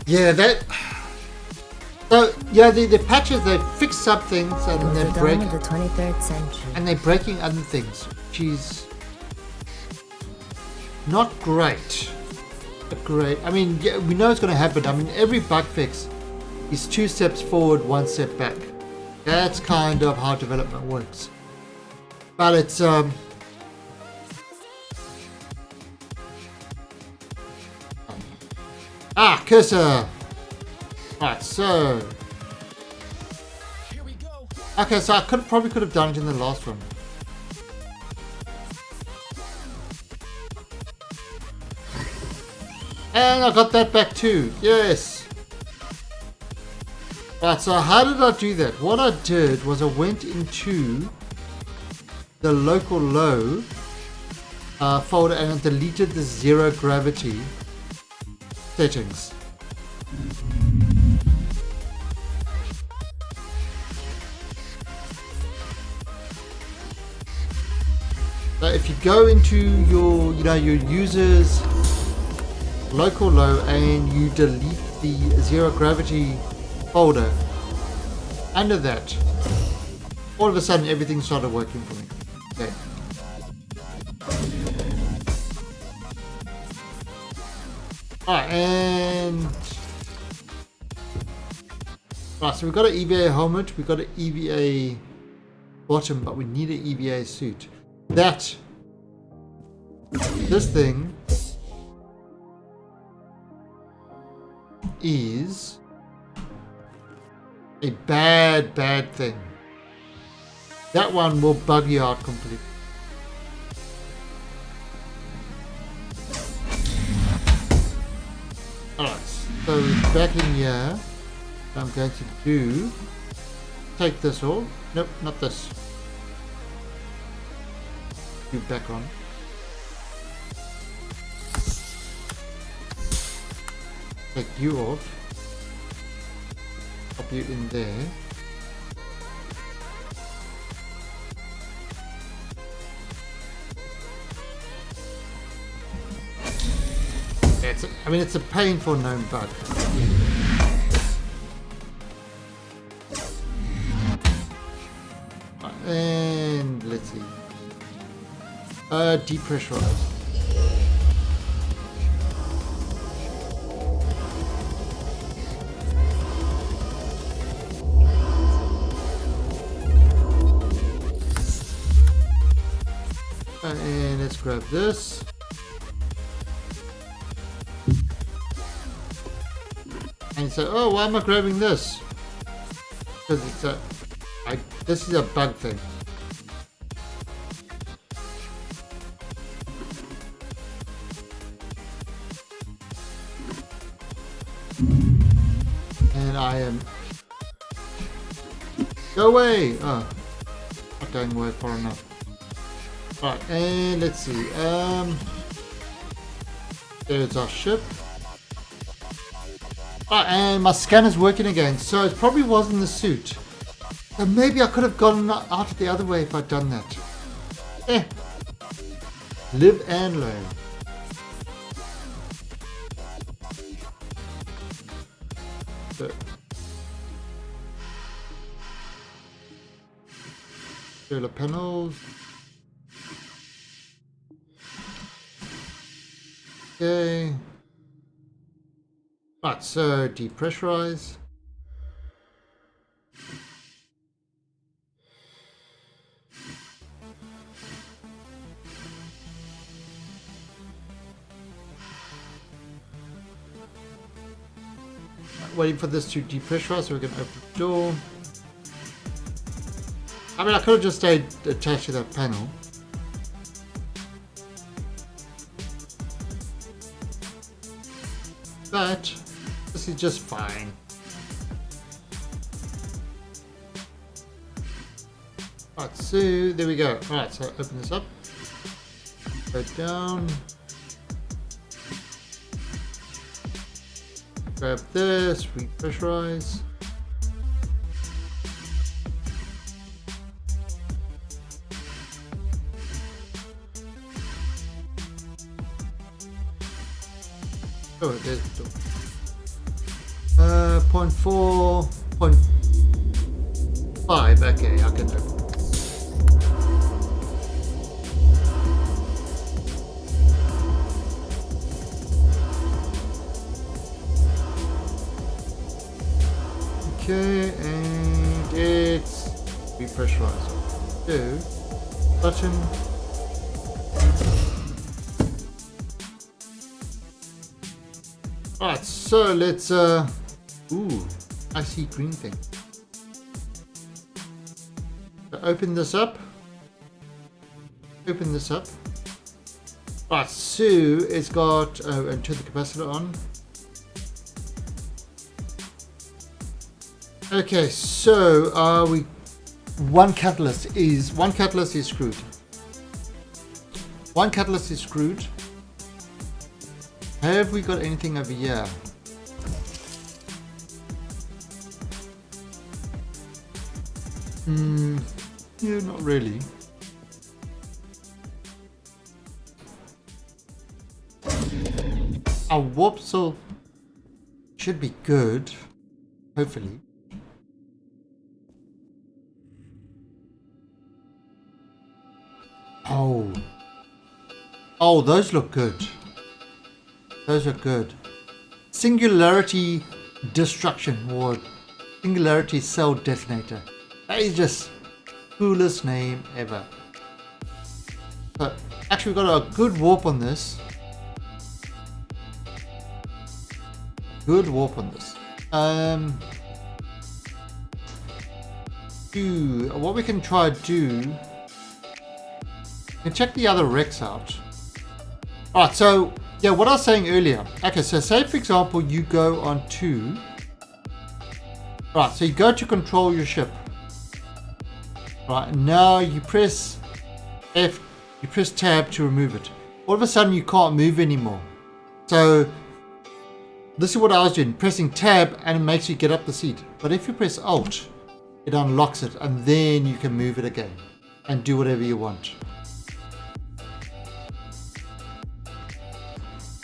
Yeah, that. So yeah, the patches, they fix some things and they're breaking. The 23rd century. And they're breaking other things, which is not great. Not great. I mean, yeah, we know it's going to happen. I mean, every bug fix is 2 steps forward, 1 step back. That's kind of how development works. But it's cursor. Right, so okay, so I probably could have done it in the last one. And I got that back too. Yes. Right, so how did I do that? What I did was I went into the local low folder and I deleted the zero gravity settings. So if you go into your, your users local low and you delete the zero gravity folder, under that, all of a sudden everything started working for me. Okay. Alright, and right, so we've got an EVA helmet, we've got an EVA bottom, but we need an EVA suit. This thing is a bad thing. That one will bug you out completely. Alright, so back in here, what I'm going to do, take this off. Nope, not this. You back on. Take you off. Pop you in there. It's a painful known bug. And let's see. Depressurize. And let's grab this. And say, oh, why am I grabbing this? Because it's this is a bug thing. And I am Go away! Oh, not going away far enough. Right, and let's see. There's our ship. Oh, and my scanner's working again, so it probably wasn't the suit. So maybe I could have gone out the other way if I'd done that. Eh. Live and learn. So. Solar panels. Okay. Right, so depressurize. Waiting for this to depressurize so we can open the door. I mean, I could have just stayed attached to that panel. But this is just fine. Right, so there we go. Alright, so open this up. Go down. Grab this, repressurize. Oh, there's the door. 0.4, 0.5. Okay, I can open. Okay, and it's repressurize. Do button. Alright, so let's ooh, I see green thing. So open this up. Open this up. Alright, so it's got and turn the capacitor on. Okay, so one catalyst is screwed. One catalyst is screwed. Have we got anything over here? Yeah, not really. Our warp cell should be good, hopefully. Oh, those look good. Those are good. Singularity Destruction or Singularity Cell Detonator. That is just coolest name ever. But actually we've got a good warp on this. Good warp on this. What we can try to do, we can check the other wrecks out. Alright, so yeah, what I was saying earlier. Okay, so say for example you go on to, right, so you go to control your ship. Right, now you press F, you press tab to remove it. All of a sudden you can't move anymore. So this is what I was doing, pressing tab and it makes you get up the seat. But if you press alt, it unlocks it and then you can move it again and do whatever you want.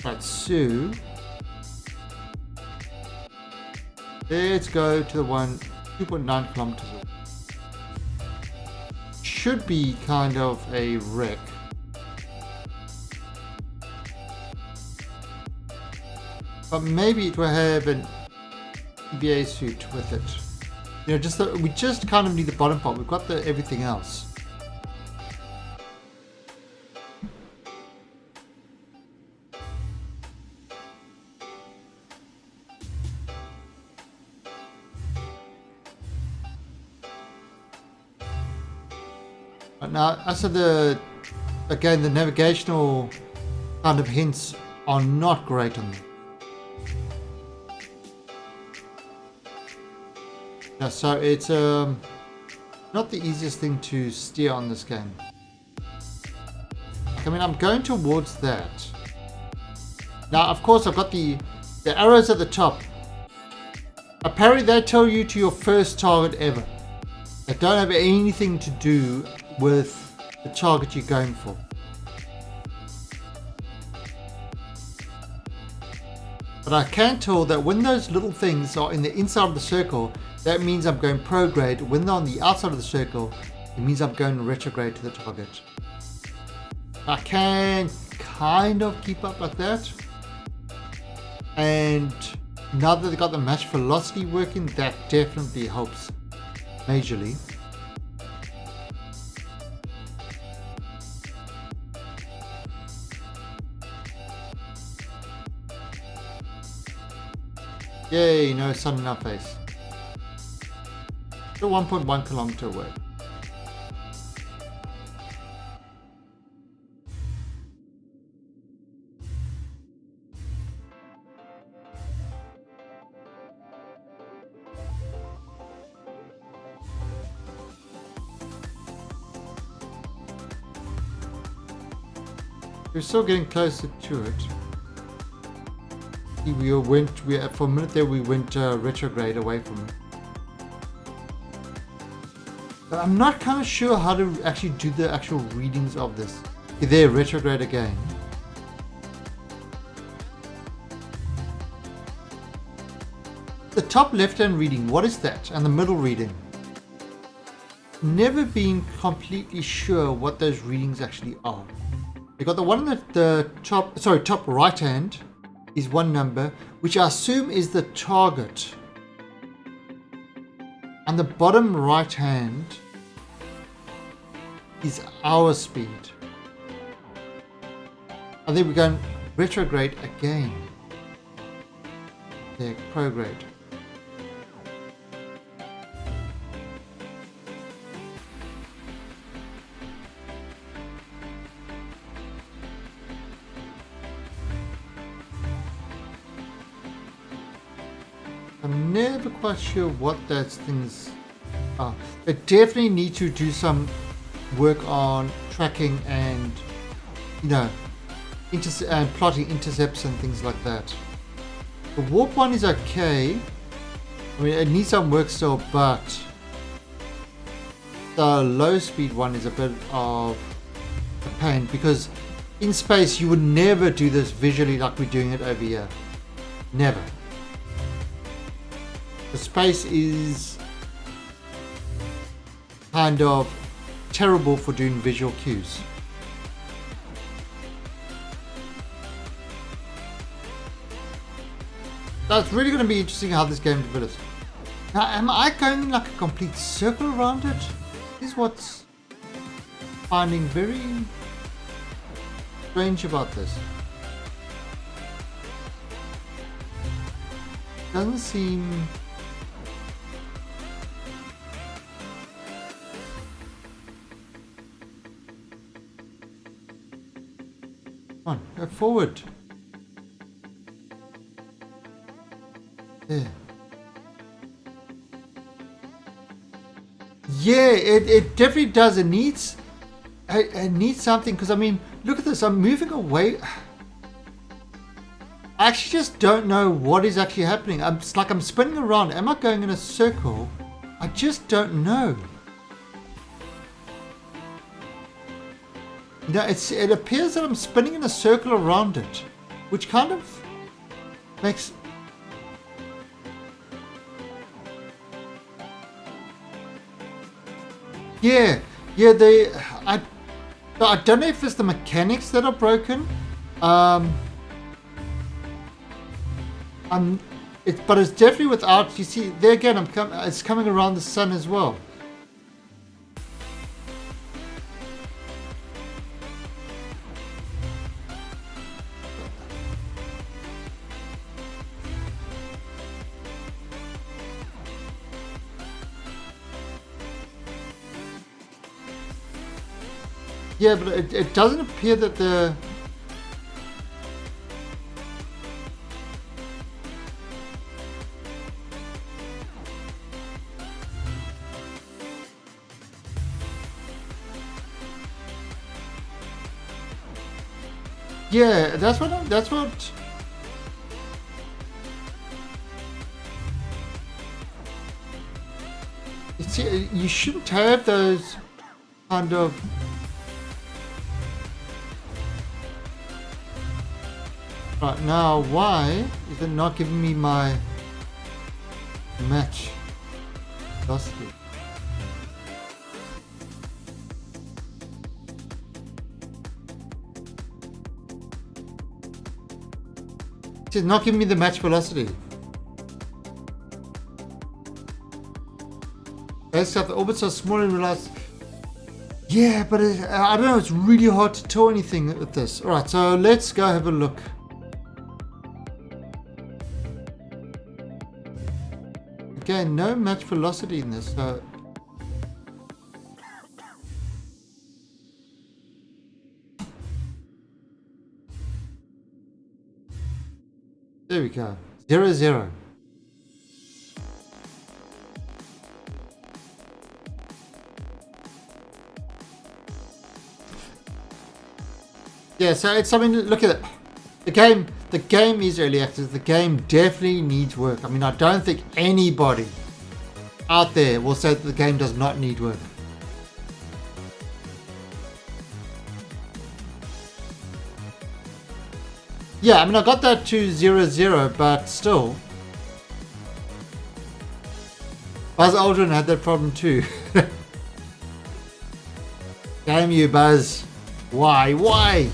Right, so let's go to the one 2.9 kilometers away. Should be kind of a wreck. But maybe it will have an EVA suit with it. You know, we just kind of need the bottom part. We've got the everything else. But now, as of the navigational kind of hints are not great on them. Yeah, so it's not the easiest thing to steer on this game. I mean, I'm going towards that. Now, of course, I've got the arrows at the top. Apparently, they tell you to your first target ever. They don't have anything to do with the target you're going for. But I can tell that when those little things are in the inside of the circle, that means I'm going prograde. When they're on the outside of the circle, it means I'm going retrograde to the target. I can kind of keep up like that. And now that they've got the match velocity working, that definitely helps majorly. Yay, no sun in our face. Still 1.1 kilometer away. We're still getting closer to it. For a minute there we went retrograde away from it. But I'm not kind of sure how to actually do the actual readings of this. There, retrograde again. The top left-hand reading, what is that? And the middle reading. Never been completely sure what those readings actually are. You got the one at the top right hand is one number, which I assume is the target. And the bottom right hand is our speed. And then we're going retrograde again. There, prograde. I'm never quite sure what those things are. They definitely need to do some work on tracking and, plotting intercepts and things like that. The warp one is okay. I mean, it needs some work still, but the low speed one is a bit of a pain because in space you would never do this visually like we're doing it over here. Never. The space is kind of terrible for doing visual cues. That's really going to be interesting how this game develops. Now, am I going like a complete circle around it? This is what's finding very strange about this. Doesn't seem... Come on, go forward. There. Yeah, it definitely does. It needs something, because I mean, look at this. I'm moving away. I actually just don't know what is actually happening. It's like I'm spinning around. Am I going in a circle? I just don't know. It appears that I'm spinning in a circle around it, which kind of makes... Yeah, I don't know if it's the mechanics that are broken. But it's definitely without, you see, there again, it's coming around the sun as well. Yeah, but it doesn't appear that the... Yeah, that's what. You shouldn't have those kind of. Right now, why is it not giving me my match velocity? It's not giving me the match velocity. Basically, the orbits are small and realize. Yeah, but I don't know. It's really hard to tell anything with this. All right, so let's go have a look. Again, no match velocity in this. So there we go. 0, 0. Yeah, so it's something. Look at it. The game is early access. The game definitely needs work. I mean, I don't think anybody out there will say that the game does not need work. Yeah, I mean, I got that to 0, 0, but still. Buzz Aldrin had that problem too. Damn you, Buzz. Why? Why?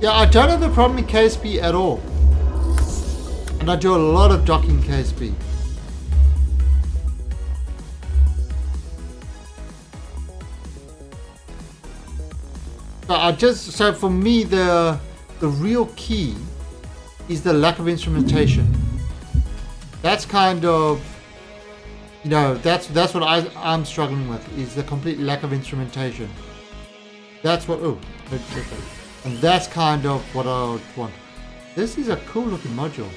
Yeah, I don't have a problem in KSP at all. And I do a lot of docking KSP. So for me, the real key is the lack of instrumentation. That's kind of, you know, that's what I'm struggling with, is the complete lack of instrumentation. That's what, and that's kind of what I would want. This is a cool looking module.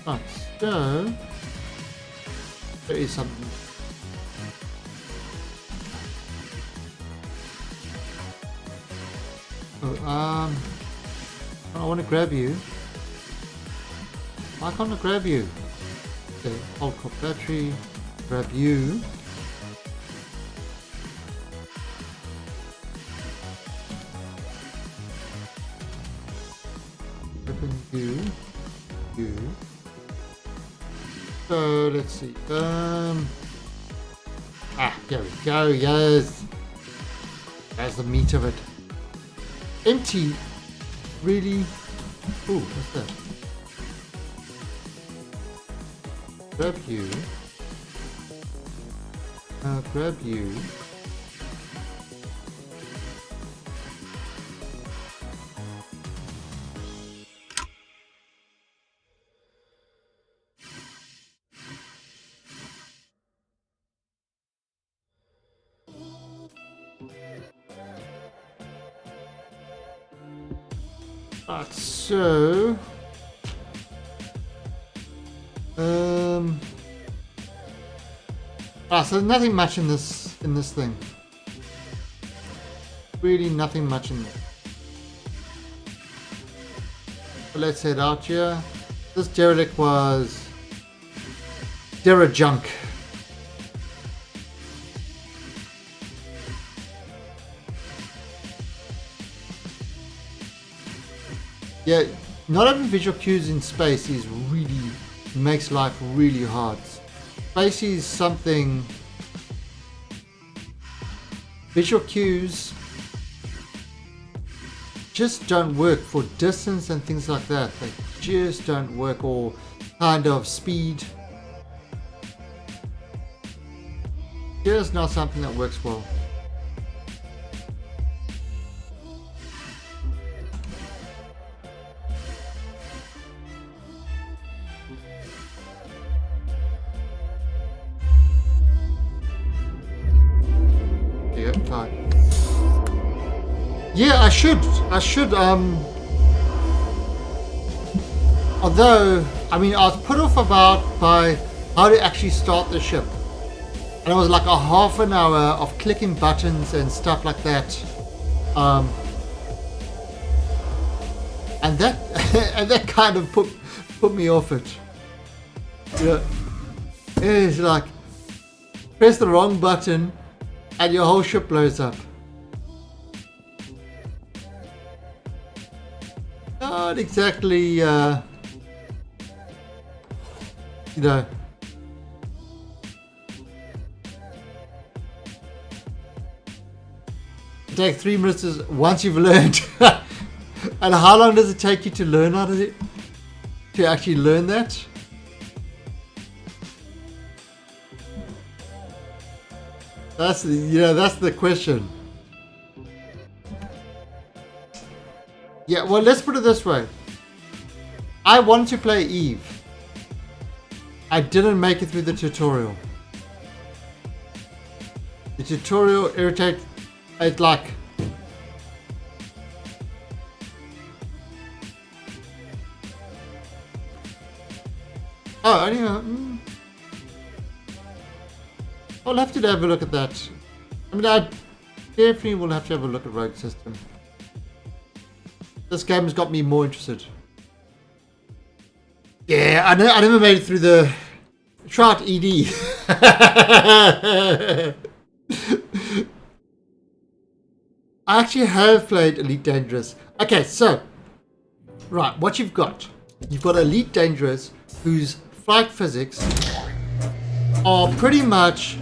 Right, so there is something. Oh, I want to grab you. Why can't I grab you? Okay, hold core battery, grab you. Open you. So let's see. There we go. Yes, that's the meat of it. Empty. Really? Ooh, what's that? Grab you. Grab you. Right, so so nothing much in this thing. Really nothing much in there. But let's head out here. This derelict was junk. Yeah, not having visual cues in space is really makes life really hard. Space is something. Visual cues just don't work for distance and things like that. They just don't work, or kind of speed. Just not something that works well. Yeah, fine. Yeah, I should. Although, I mean, I was put off by how to actually start the ship. And it was like a half an hour of clicking buttons and stuff like that. And that and that kind of put me off it. Yeah. It's like press the wrong button and your whole ship blows up. Not exactly, you know. It takes 3 minutes once you've learned. And how long does it take you to learn how to actually learn that? That's the question. Yeah, well, let's put it this way. I wanted to play Eve. I didn't make it through the tutorial. The tutorial irritates. It's like, oh, anyway, I'll have to have a look at that. I mean, I definitely will have to have a look at Rogue System. This game has got me more interested. Yeah, I never made it through the Trout ED. I actually have played Elite Dangerous. Okay, so, right, what you've got Elite Dangerous, whose flight physics are pretty much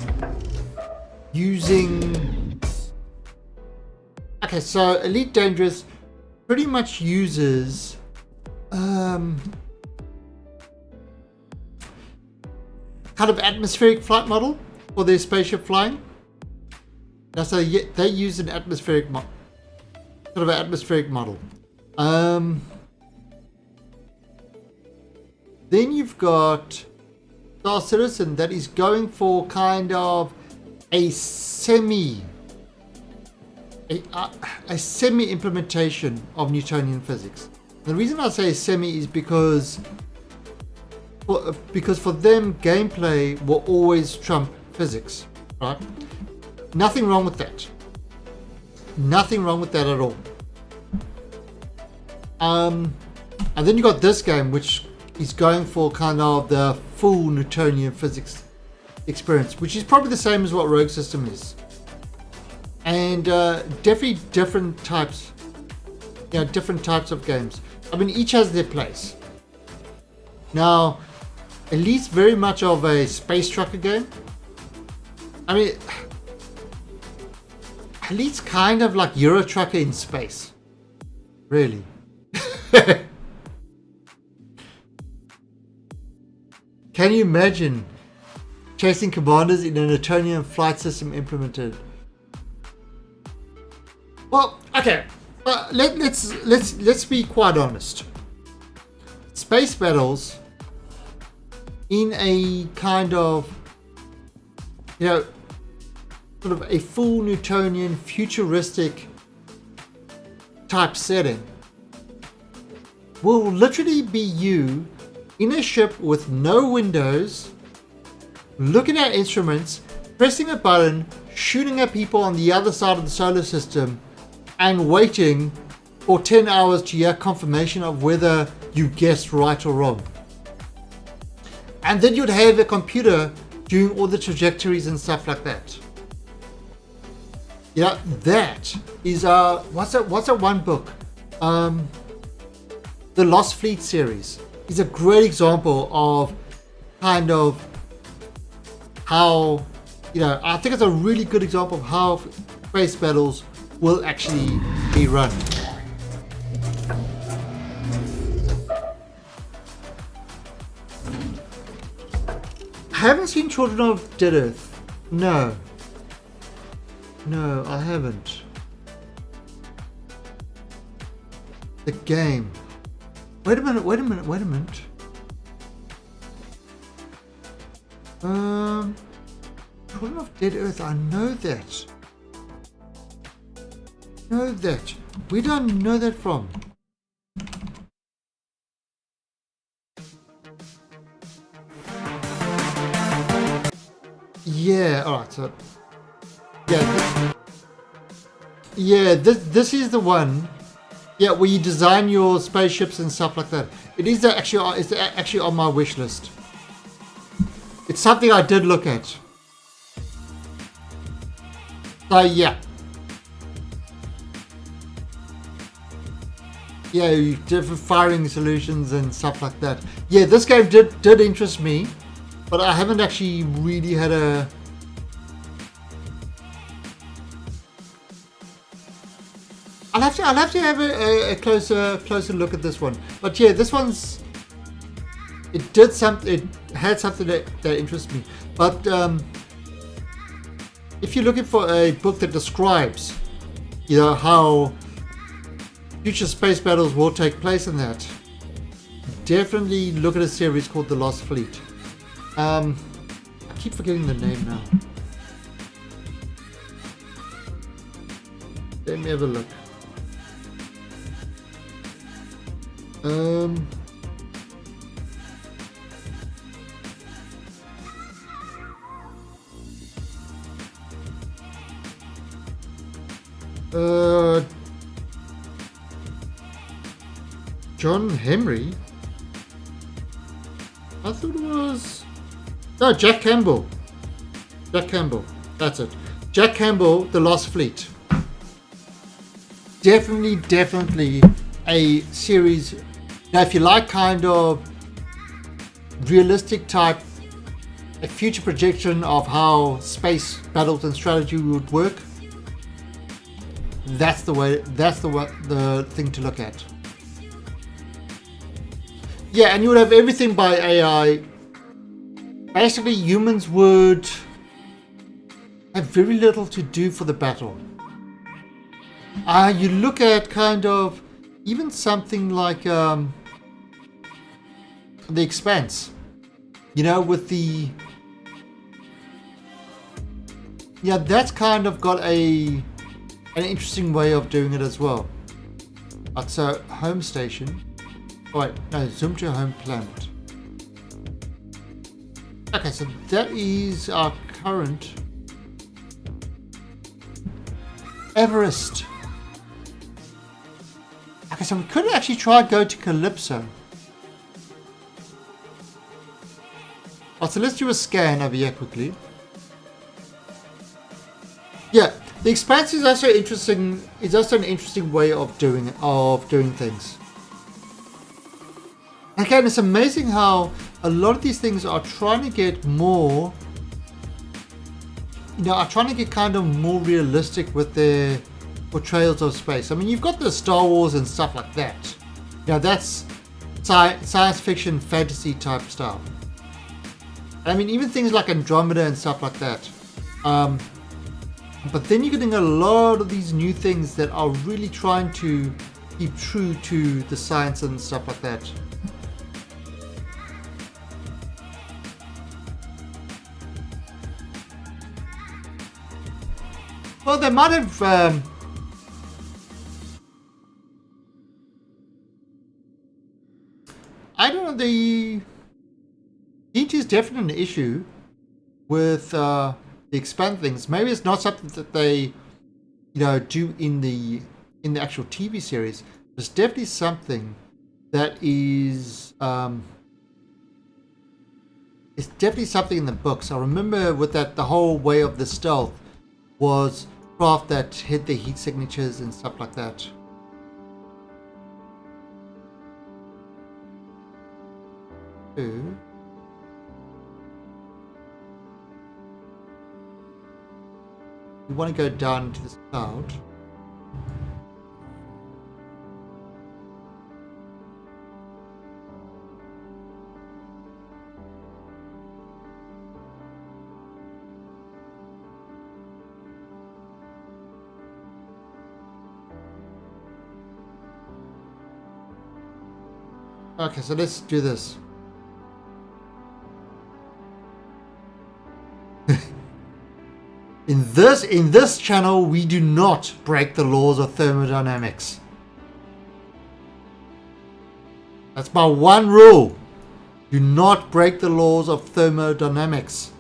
using... Okay, so Elite Dangerous pretty much uses kind of atmospheric flight model for their spaceship flying. Now, so they use an atmospheric sort of an atmospheric model. Then you've got Star Citizen that is going for kind of a semi implementation of Newtonian physics. The reason I say semi is because for them gameplay will always trump physics, right? Nothing wrong with that. Nothing wrong with that at all. And then you got this game, which is going for kind of the full Newtonian physics experience, which is probably the same as what Rogue System is. And definitely different types of games. I mean, each has their place. Now, Elite's very much of a space trucker game. I mean, Elite's kind of like Euro Trucker in space. Really. Can you imagine chasing commanders in a Newtonian flight system implemented? Well, okay, let's be quite honest. Space battles in a kind of, sort of a full Newtonian futuristic type setting will literally be you in a ship with no windows, looking at instruments, pressing a button, shooting at people on the other side of the solar system, and waiting for 10 hours to hear confirmation of whether you guessed right or wrong. And then you'd have a computer doing all the trajectories and stuff like that. Yeah, that is what's that one book? The Lost Fleet series is a great example of kind of how, I think it's a really good example of how space battles will actually be run. I haven't seen Children of Dead Earth. No. No, I haven't. The game. Wait a minute. Children of Dead Earth, I know that. Where do I know that from? Yeah, alright, so this is the one. Yeah, where you design your spaceships and stuff like that. It is actually on my wish list. It's something I did look at. So yeah. Yeah, different firing solutions and stuff like that. Yeah, this game did interest me, but I haven't actually really had a... I'll have to have a closer look at this one. But yeah, this one's... It had something that interests me. But if you're looking for a book that describes, you know, how future space battles will take place in that, definitely look at a series called The Lost Fleet. I keep forgetting the name now. Let me have a look. John Henry? I thought it was... No, Jack Campbell. That's it. Jack Campbell, The Lost Fleet. Definitely a series. Now, if you like kind of realistic type, a future projection of how space battles and strategy would work, that's the thing to look at. Yeah, and you would have everything by AI. Basically, humans would have very little to do for the battle. You look at kind of even something like The Expanse. You know, with the... Yeah, that's kind of got an interesting way of doing it as well. So, home station. Oh, wait, no, zoom to home planet. Okay, so that is our current Everest. Okay, so we could actually try go to Calypso. Oh, so let's do a scan over here quickly. Yeah, The Expanse is also interesting. It's also an interesting way of doing things. Again, it's amazing how a lot of these things are trying to get more, are trying to get kind of more realistic with their portrayals of space. I mean, you've got the Star Wars and stuff like that. That's science fiction, fantasy type stuff. I mean, even things like Andromeda and stuff like that. But then you're getting a lot of these new things that are really trying to keep true to the science and stuff like that. Well, they might have... I don't know, the heat is definitely an issue with the expand things. Maybe it's not something that they, do in the actual TV series. It's definitely something that is... it's definitely something in the books. I remember with that, the whole way of the stealth was craft that hid the heat signatures and stuff like that. You want to go down to this cloud. Okay, so let's do this. In this channel, we do not break the laws of thermodynamics. That's my one rule. Do not break the laws of thermodynamics.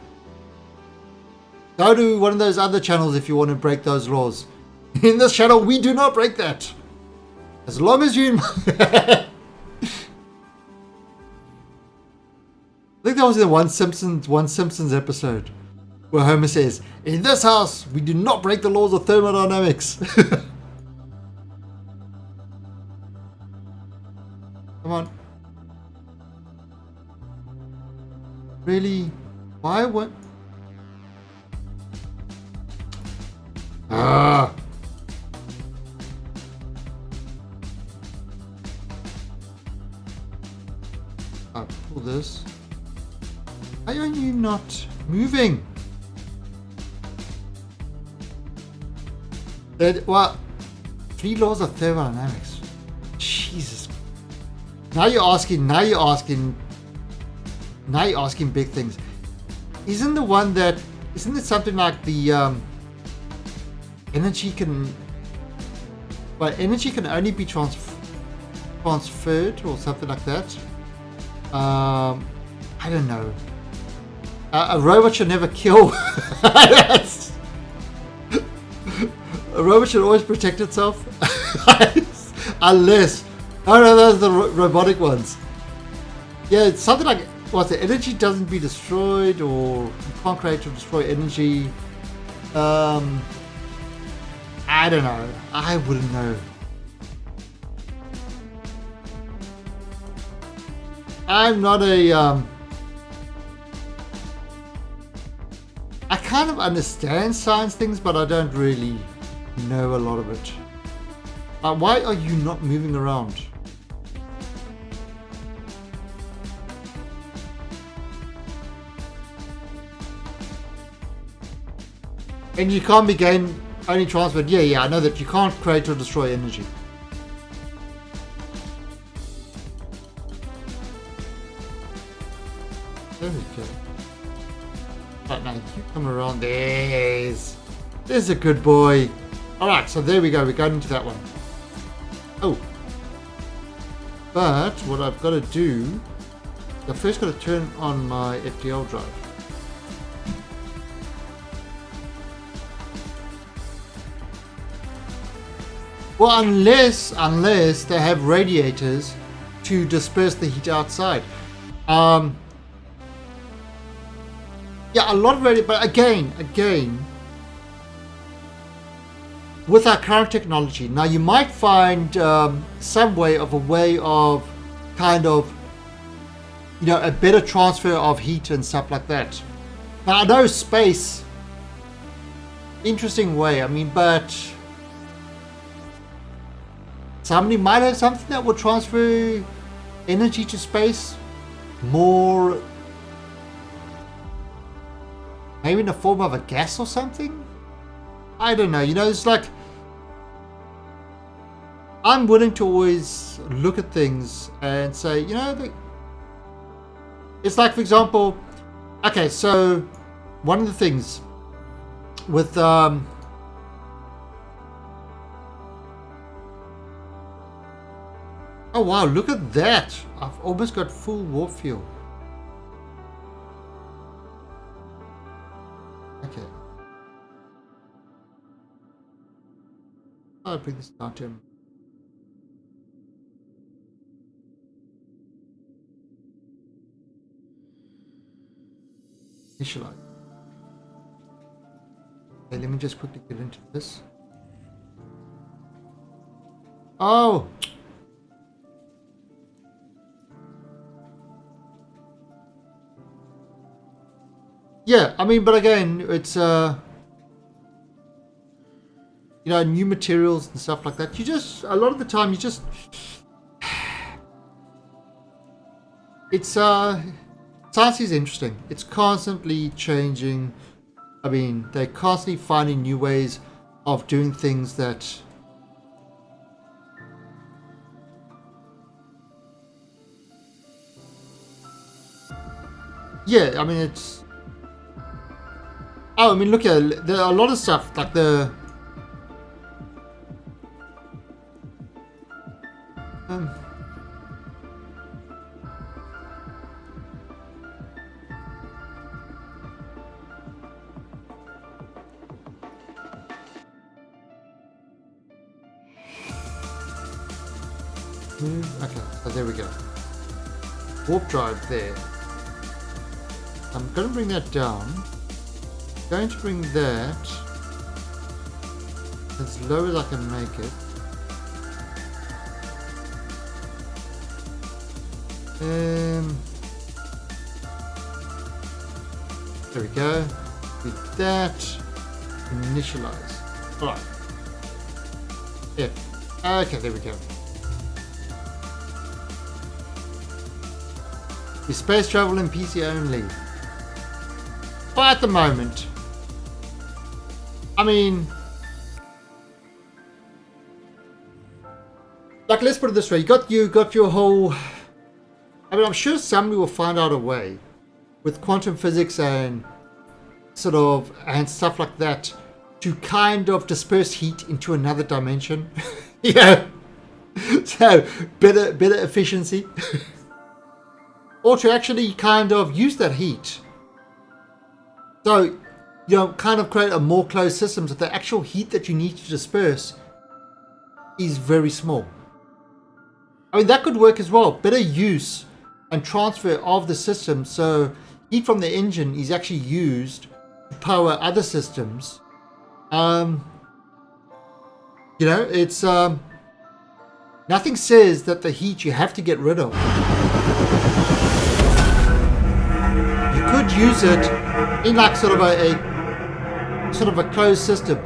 Go to one of those other channels if you want to break those laws. In this channel, we do not break that. As long as you... I think that was in one Simpsons episode where Homer says, "In this house, we do not break the laws of thermodynamics." Come on. Really? Why? What? Ah. I'll pull this. Why are you not moving? Well, 3 laws of thermodynamics. Jesus. Now you're asking big things. Isn't it something like the energy can only be transferred or something like that? I don't know. A robot should never kill. A robot should always protect itself. Unless... Oh no, those are the robotic ones. Yeah, it's something like... What, the energy doesn't be destroyed, or you can't create or destroy energy. I don't know. I wouldn't know. I'm not a... I kind of understand science things, but I don't really know a lot of it. Why are you not moving around? And you can't be gained, only transferred. Yeah, I know that you can't create or destroy energy. There we go. Right, now you come around. There's a good boy. Alright, so there we go. We're going into that one. Oh. But what I've got to do, I've first got to turn on my FTL drive. Well, unless they have radiators to disperse the heat outside. Yeah, a lot of radiators, but again, with our current technology, now you might find some way of kind of, you know, a better transfer of heat and stuff like that. Now I know space, interesting way, I mean, but somebody might have something that will transfer energy to space more, maybe in the form of a gas or something. I don't know, you know, it's like, I'm willing to always look at things and say, you know, it's like, for example, okay, so one of the things with oh wow, look at that, I've almost got full warp fuel. Okay, I'll bring this down to him. Initialize. Okay, let me just quickly get into this. Oh! Yeah, I mean, but again, it's, you know, new materials and stuff like that. You just, a lot of the time, you just, it's, science is interesting. It's constantly changing. I mean, they're constantly finding new ways of doing things that Yeah, I mean, it's... Oh, I mean, look here. There are a lot of stuff, like the... Okay, so there we go. Warp drive there. I'm going to bring that down. Going to bring that as low as I can make it. There we go. With that, initialize. Alright. F. Okay, there we go. Your space travel and PC only. But at the moment, I mean, like, let's put it this way: you got your whole. I mean, I'm sure somebody will find out a way with quantum physics and sort of and stuff like that to kind of disperse heat into another dimension. Yeah. So better efficiency. Or to actually kind of use that heat. So, you know, kind of create a more closed system so the actual heat that you need to disperse is very small. I mean, that could work as well. Better use and transfer of the system so heat from the engine is actually used to power other systems. You know, it's nothing says that the heat you have to get rid of. Could use it in like sort of a closed system,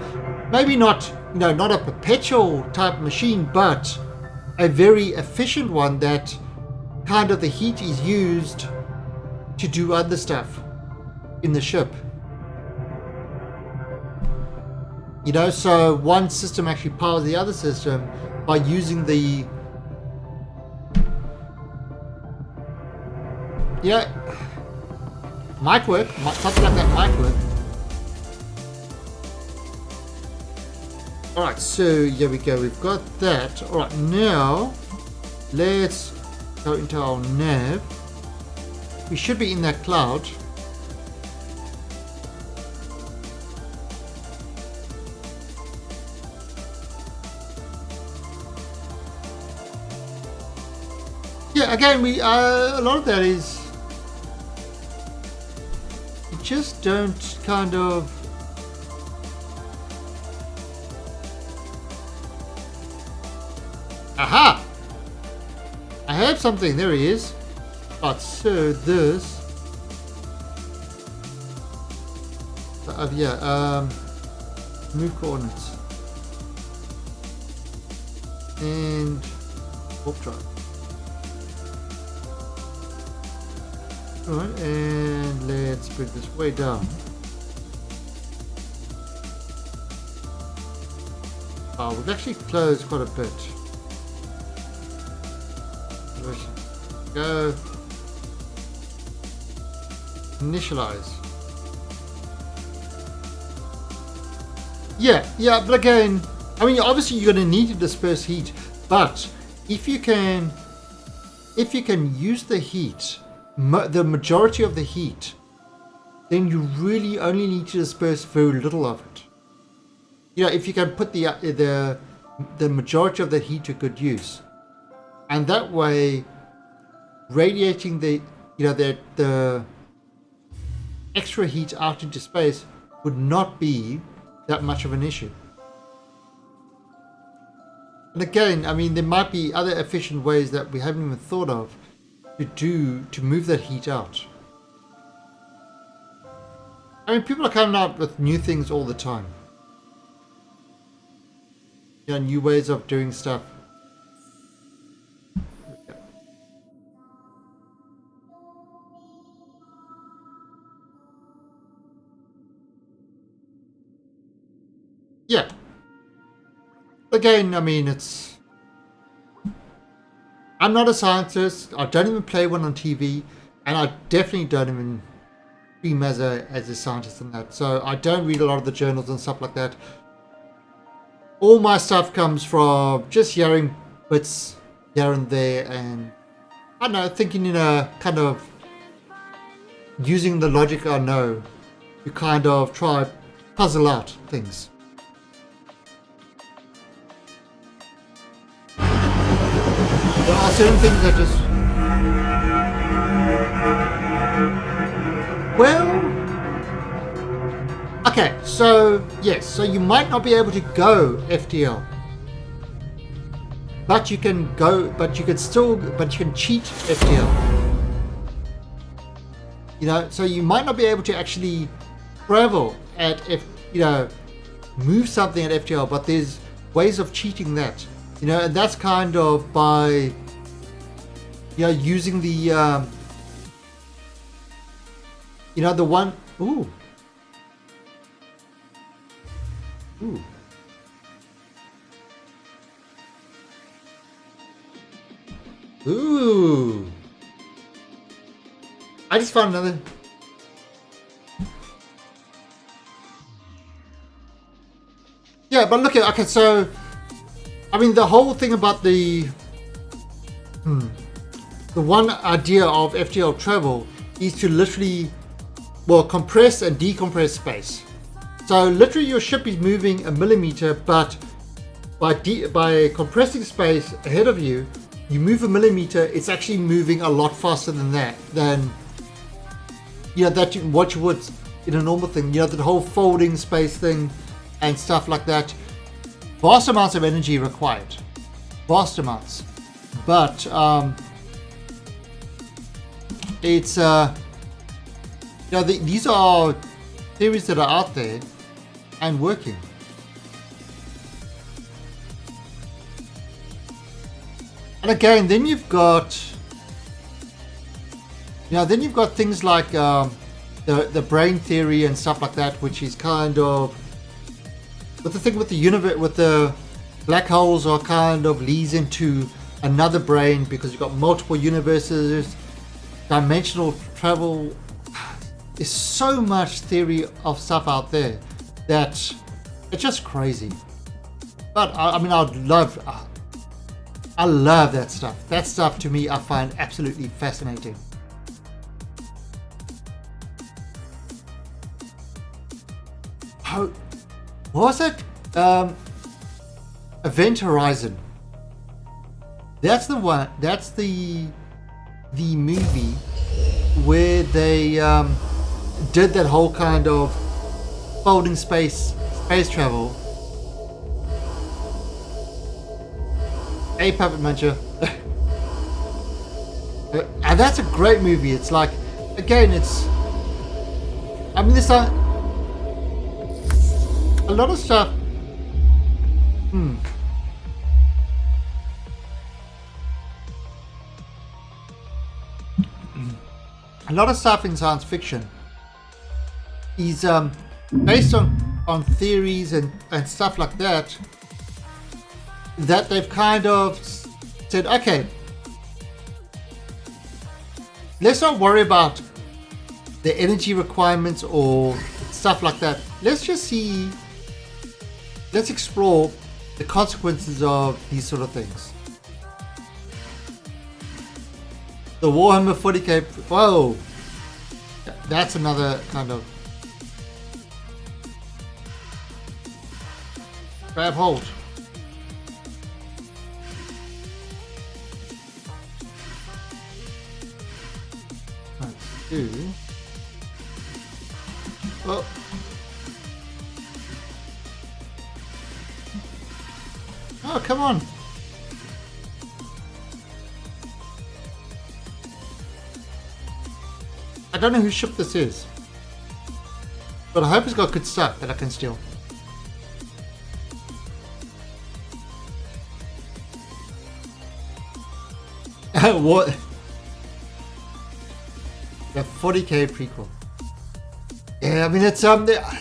maybe not, you know, not a perpetual type machine, but a very efficient one that kind of the heat is used to do other stuff in the ship, you know. So one system actually powers the other system by using the, yeah. Might work. Something like that might work. Alright, so here we go. We've got that. Alright, now let's go into our nav. We should be in that cloud. Yeah, again, we a lot of that is just don't kind of aha! I have something. There he is. But so this yeah, move coordinates and warp drive. Alright, and let's bring this way down. Oh, we've actually closed quite a bit. Go. Initialize. Yeah, but again, I mean, obviously you're going to need to disperse heat, but if you can use the heat, the majority of the heat, then you really only need to disperse very little of it. You know, if you can put the majority of the heat to good use, and that way, radiating the extra heat out into space would not be that much of an issue. And again, I mean, there might be other efficient ways that we haven't even thought of to move that heat out. I mean, people are coming out with new things all the time. You know, new ways of doing stuff. Yeah. Again, I mean, I'm not a scientist. I don't even play one on TV. and I definitely don't even stream as a scientist in that. So I don't read a lot of the journals and stuff like that. All my stuff comes from just hearing bits here and there, and I don't know, thinking in a kind of using the logic I know to kind of try puzzle out things. There are certain things that just... Well... Okay, so yes, so you might not be able to go FTL. But you can go, but you can cheat FTL. You know, so you might not be able to actually travel at move something at FTL, but there's ways of cheating that. You know, and that's kind of by, using the, the one, ooh. Ooh. I just found another. Yeah, but look at, okay, so I mean the whole thing about the one idea of FTL travel is to literally, well, compress and decompress space. So literally your ship is moving a millimeter, but by compressing space ahead of you, you move a millimeter, it's actually moving a lot faster than that, what you would in a normal thing. You know, the whole folding space thing and stuff like that. Vast amounts of energy required. Vast amounts. But it's these are theories that are out there and working. And again, then you've got things like the brain theory and stuff like that, which is kind of, but the thing with the universe, with the black holes, are kind of leads into another brain because you've got multiple universes, dimensional travel. There's so much theory of stuff out there that it's just crazy. But I mean, I love that stuff. That stuff to me I find absolutely fascinating. What was it? Event Horizon. That's the one. That's the movie where they did that whole kind of folding space travel. A Puppet Muncher. And that's a great movie. It's like, again, it's, I mean, there's a lot of stuff. A lot of stuff in science fiction is based on theories and stuff like that, that they've kind of said, okay, let's not worry about the energy requirements or stuff like that. Let's explore the consequences of these sort of things. The Warhammer 40k, whoa, that's another kind of grab hold. Let's do. Oh. Oh, come on. I don't know whose ship this is, but I hope it's got good stuff that I can steal. What? The 40k prequel. Yeah, I mean, it's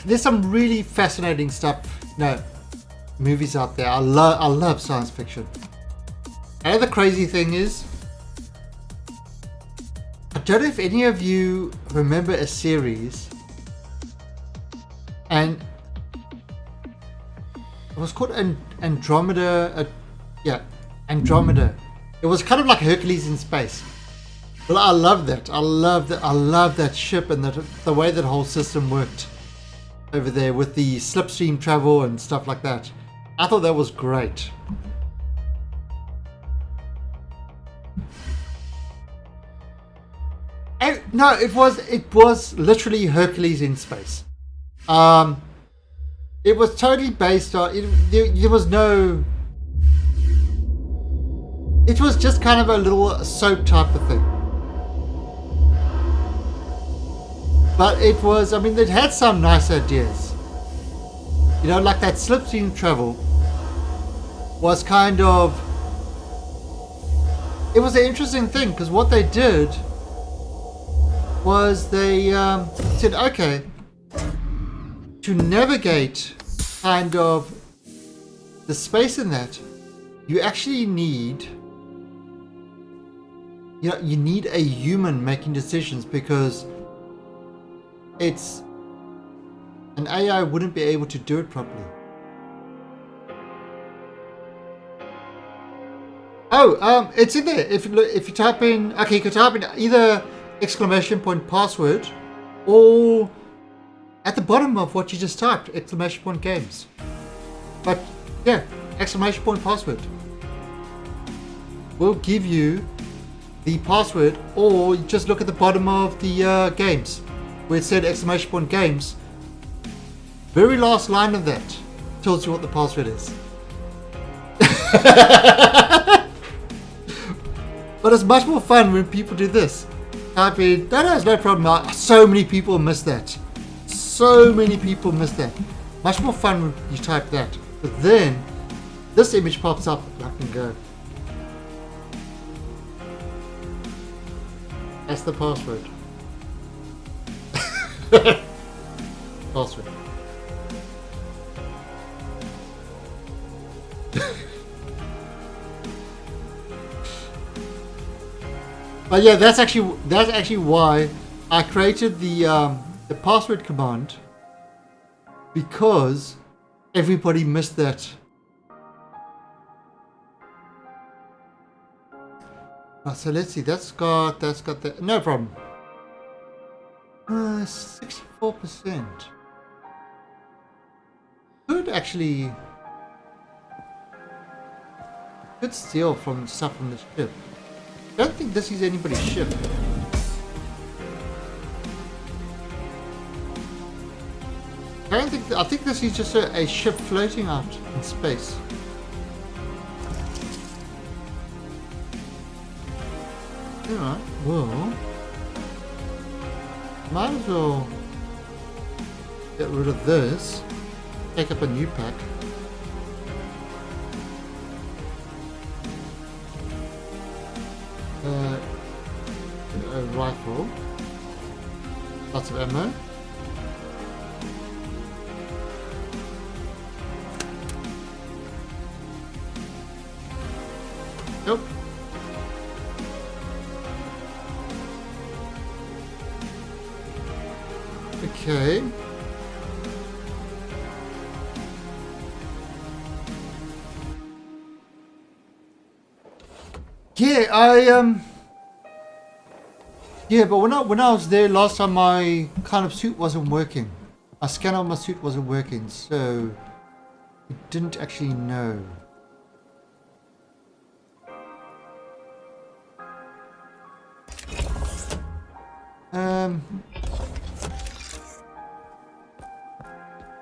there's some really fascinating stuff. No, movies out there. I love science fiction. And the crazy thing is, I don't know if any of you remember a series, and it was called Andromeda. Andromeda. It was kind of like Hercules in space. Well, I love that. I love that ship and the way that whole system worked over there with the slipstream travel and stuff like that. I thought that was great. And, no, it was literally Hercules in space. It was totally based on there was no. It was just kind of a little soap type of thing. But it was, I mean, it had some nice ideas. You know, like that slipstream travel was kind of. It was an interesting thing because what they did was they said, okay, to navigate kind of the space in that, you actually need, you need a human making decisions because it's an AI wouldn't be able to do it properly. Oh, it's in there. If you type in, okay, you can type in either exclamation point password or at the bottom of what you just typed, exclamation point games. But yeah, exclamation point password will give you the password, or just look at the bottom of the games where it said exclamation point games. Very last line of that tells you what the password is. But it's much more fun when people do this. Type in, no, it's no problem. So many people miss that. So many people miss that. Much more fun when you type that. But then, this image pops up and I can go. That's the password. Password. But yeah, that's actually why I created the password command, because everybody missed that. So let's see. That's got that. No problem. 64%. Could steal from stuff from the ship. I don't think this is anybody's ship. I think this is just a ship floating out in space. Alright, well, might as well get rid of this, take up a new pack. A rifle, lots of ammo. Nope. Okay. Yeah, yeah, but when I was there last time, my kind of suit wasn't working. My scanner on my suit wasn't working, so it didn't actually know.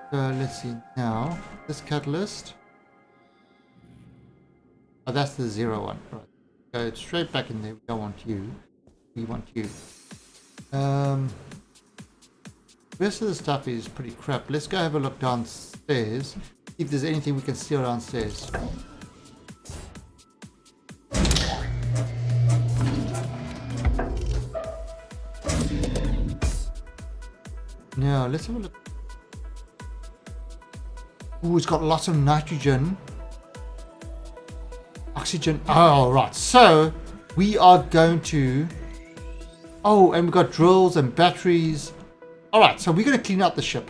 So let's see now. This catalyst. Oh, that's the 0 one. Right. Go straight back in there. We don't want you. We want you. The rest of the stuff is pretty crap. Let's go have a look downstairs. See if there's anything we can steal downstairs. Now, let's have a look. Ooh, it's got lots of nitrogen. Oxygen. Oh, right. So, we are going to Oh, and we've got drills and batteries. Alright, so we're going to clean out the ship.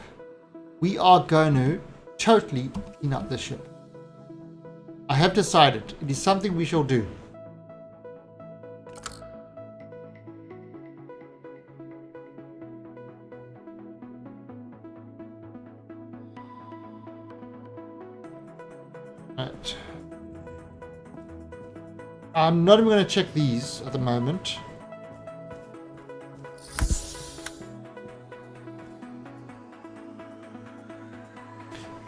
We are going to totally clean out the ship. I have decided it is something we shall do. Right. I'm not even going to check these at the moment.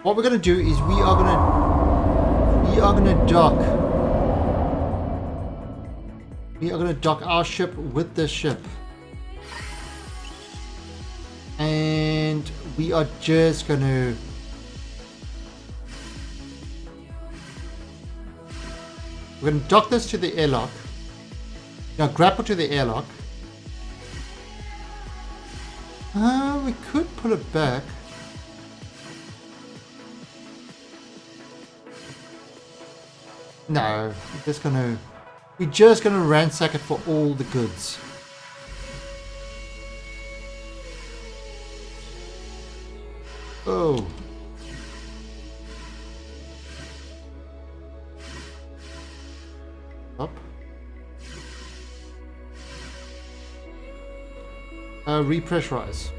What we're going to do is we are going to dock our ship with this ship. And we are just going to we're going to dock this to the airlock. Now grapple to the airlock. We could pull it back. No, we're just gonna ransack it for all the goods. Oh. Up. Repressurize.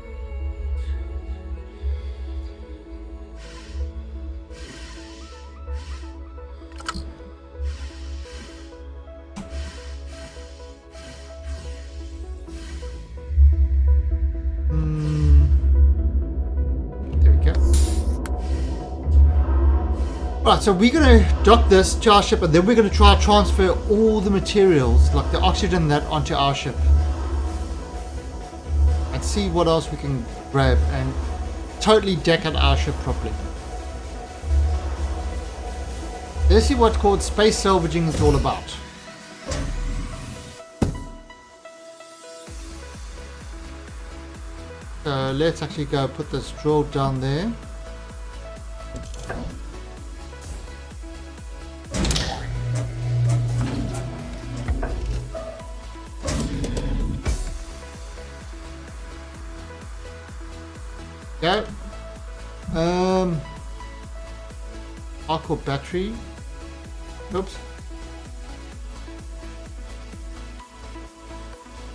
Right, so we're going to dock this to our ship and then we're going to try to transfer all the materials, like the oxygen and that, onto our ship. And see what else we can grab and totally deck out our ship properly. Let's see what's called space salvaging is all about. So let's actually go put this drill down there. Go. Aqua battery. Oops.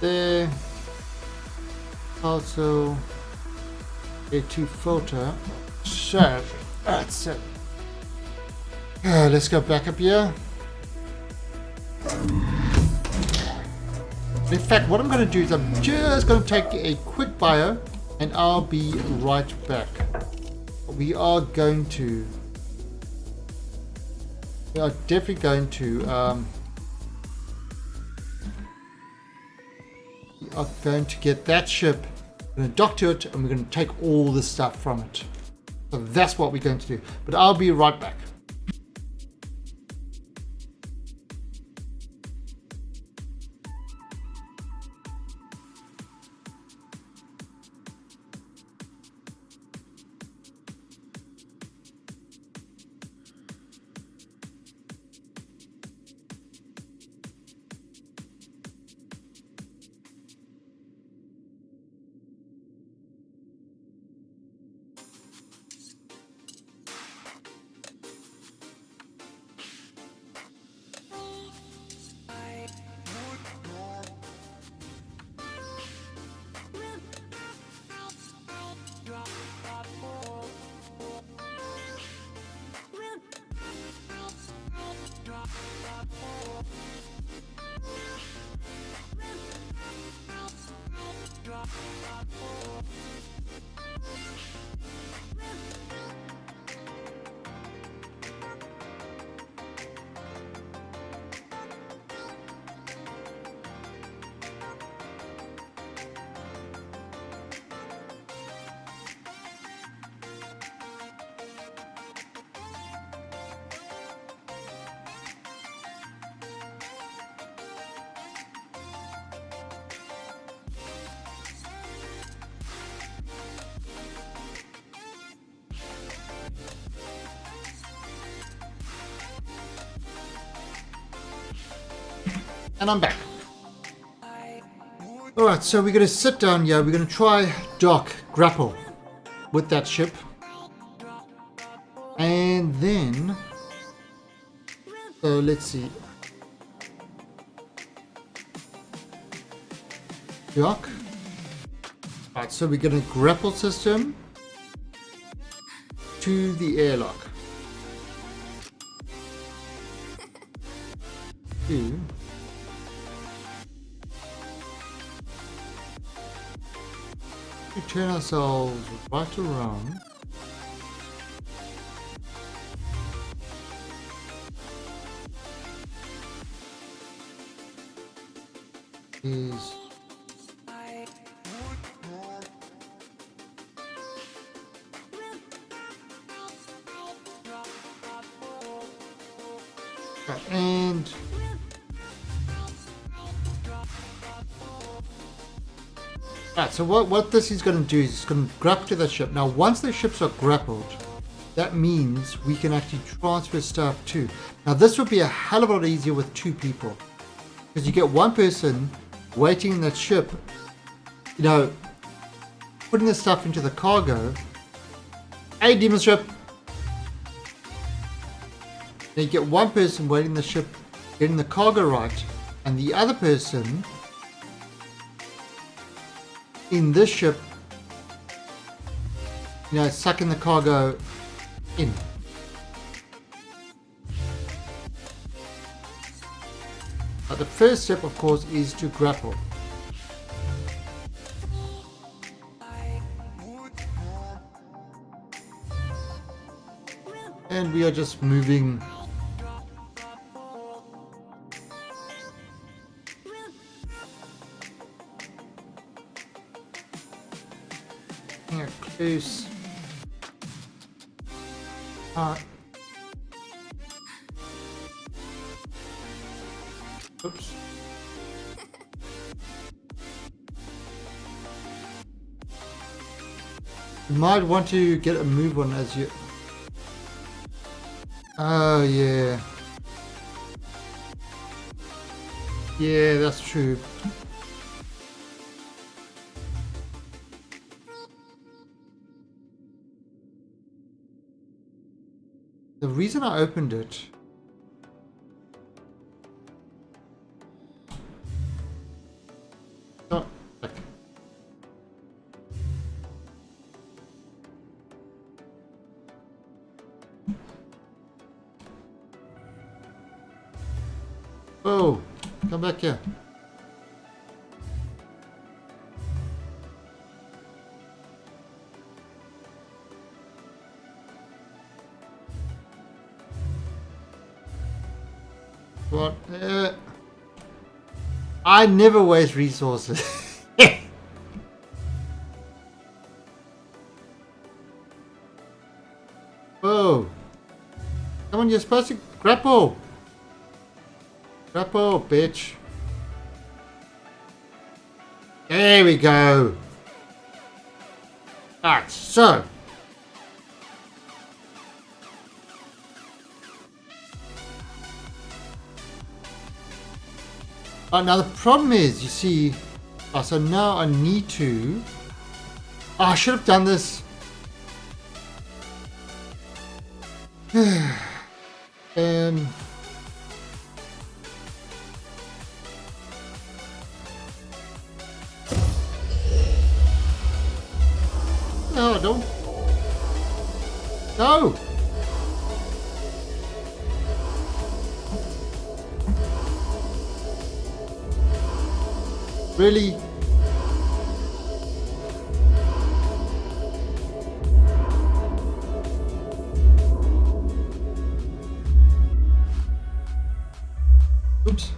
There. Also a 2 filter. So that's it. Let's go back up here. In fact, what I'm going to do is I'm just going to take a quick bio and I'll be right back. We are definitely going to get that ship, we're going to dock to it and we're going to take all the stuff from it. So that's what we're going to do, but I'll be right back. And I'm back. Alright, so we're going to sit down here. We're going to try dock, grapple with that ship. And then, so let's see. Dock. Alright, so we're going to grapple system to the airlock. 2. We turn ourselves right around. Is and right, so what this is going to do is it's going to grapple to the ship. Now, once the ships are grappled, that means we can actually transfer stuff too. Now, this would be a hell of a lot easier with 2 people, because you get one person waiting in that ship, you know, putting the stuff into the cargo. Hey, demon ship. Then you get one person waiting in the ship, getting the cargo right, and the other person in this ship, you know, sucking the cargo in. But the first step, of course, is to grapple. And we are just moving. Here, close. Oops. You might want to get a move on as you... Oh, yeah. Yeah, that's true. The reason I opened it... Oh, okay. Oh, come back here. What? I never waste resources. Whoa. Come on, you're supposed to grapple. Grapple, bitch. There we go. Alright, so. Now the problem is, you see, so now I need to... I should have done this. No, don't. No. Really? Oops.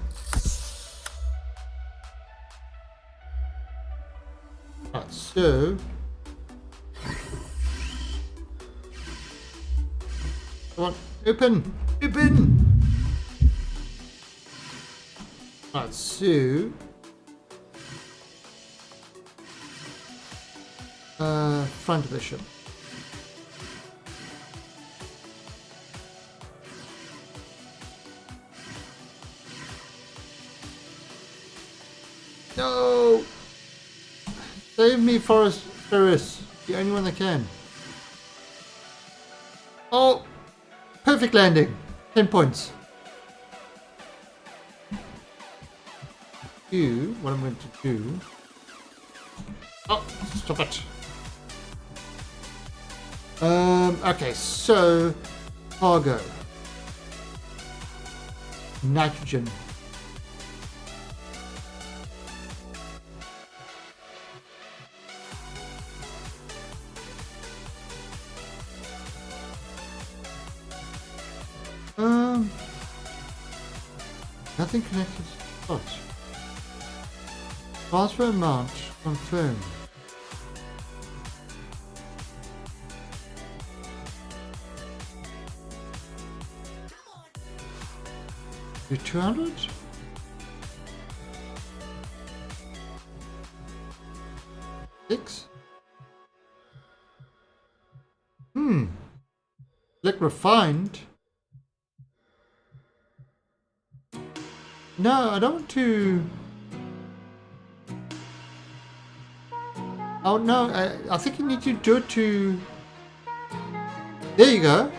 Right, so come on, open, open. Right, so front of the ship. No. Save me, Forrest Ferris. The only one that can. Oh! Perfect landing. 10 points. What I'm going to do... Oh! Stop it. Okay, so... Cargo. Nitrogen. Nothing connected to spot. Transfer amount confirmed. You 200? Six? Look refined. No, I don't want to. Oh no, I think you need to do it to. There you go.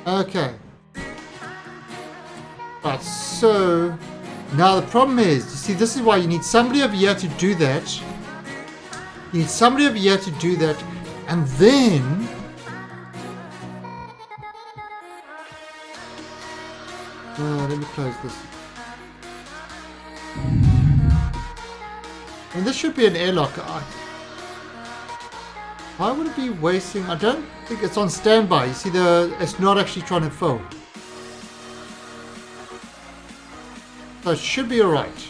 Okay. Right, so now the problem is, you see, this is why you need somebody over here to do that. You need somebody over here to do that, and then let me close this. And this should be an airlock. Why would it be wasting? I don't think it's on standby. You see, it's not actually trying to fill. So it should be alright.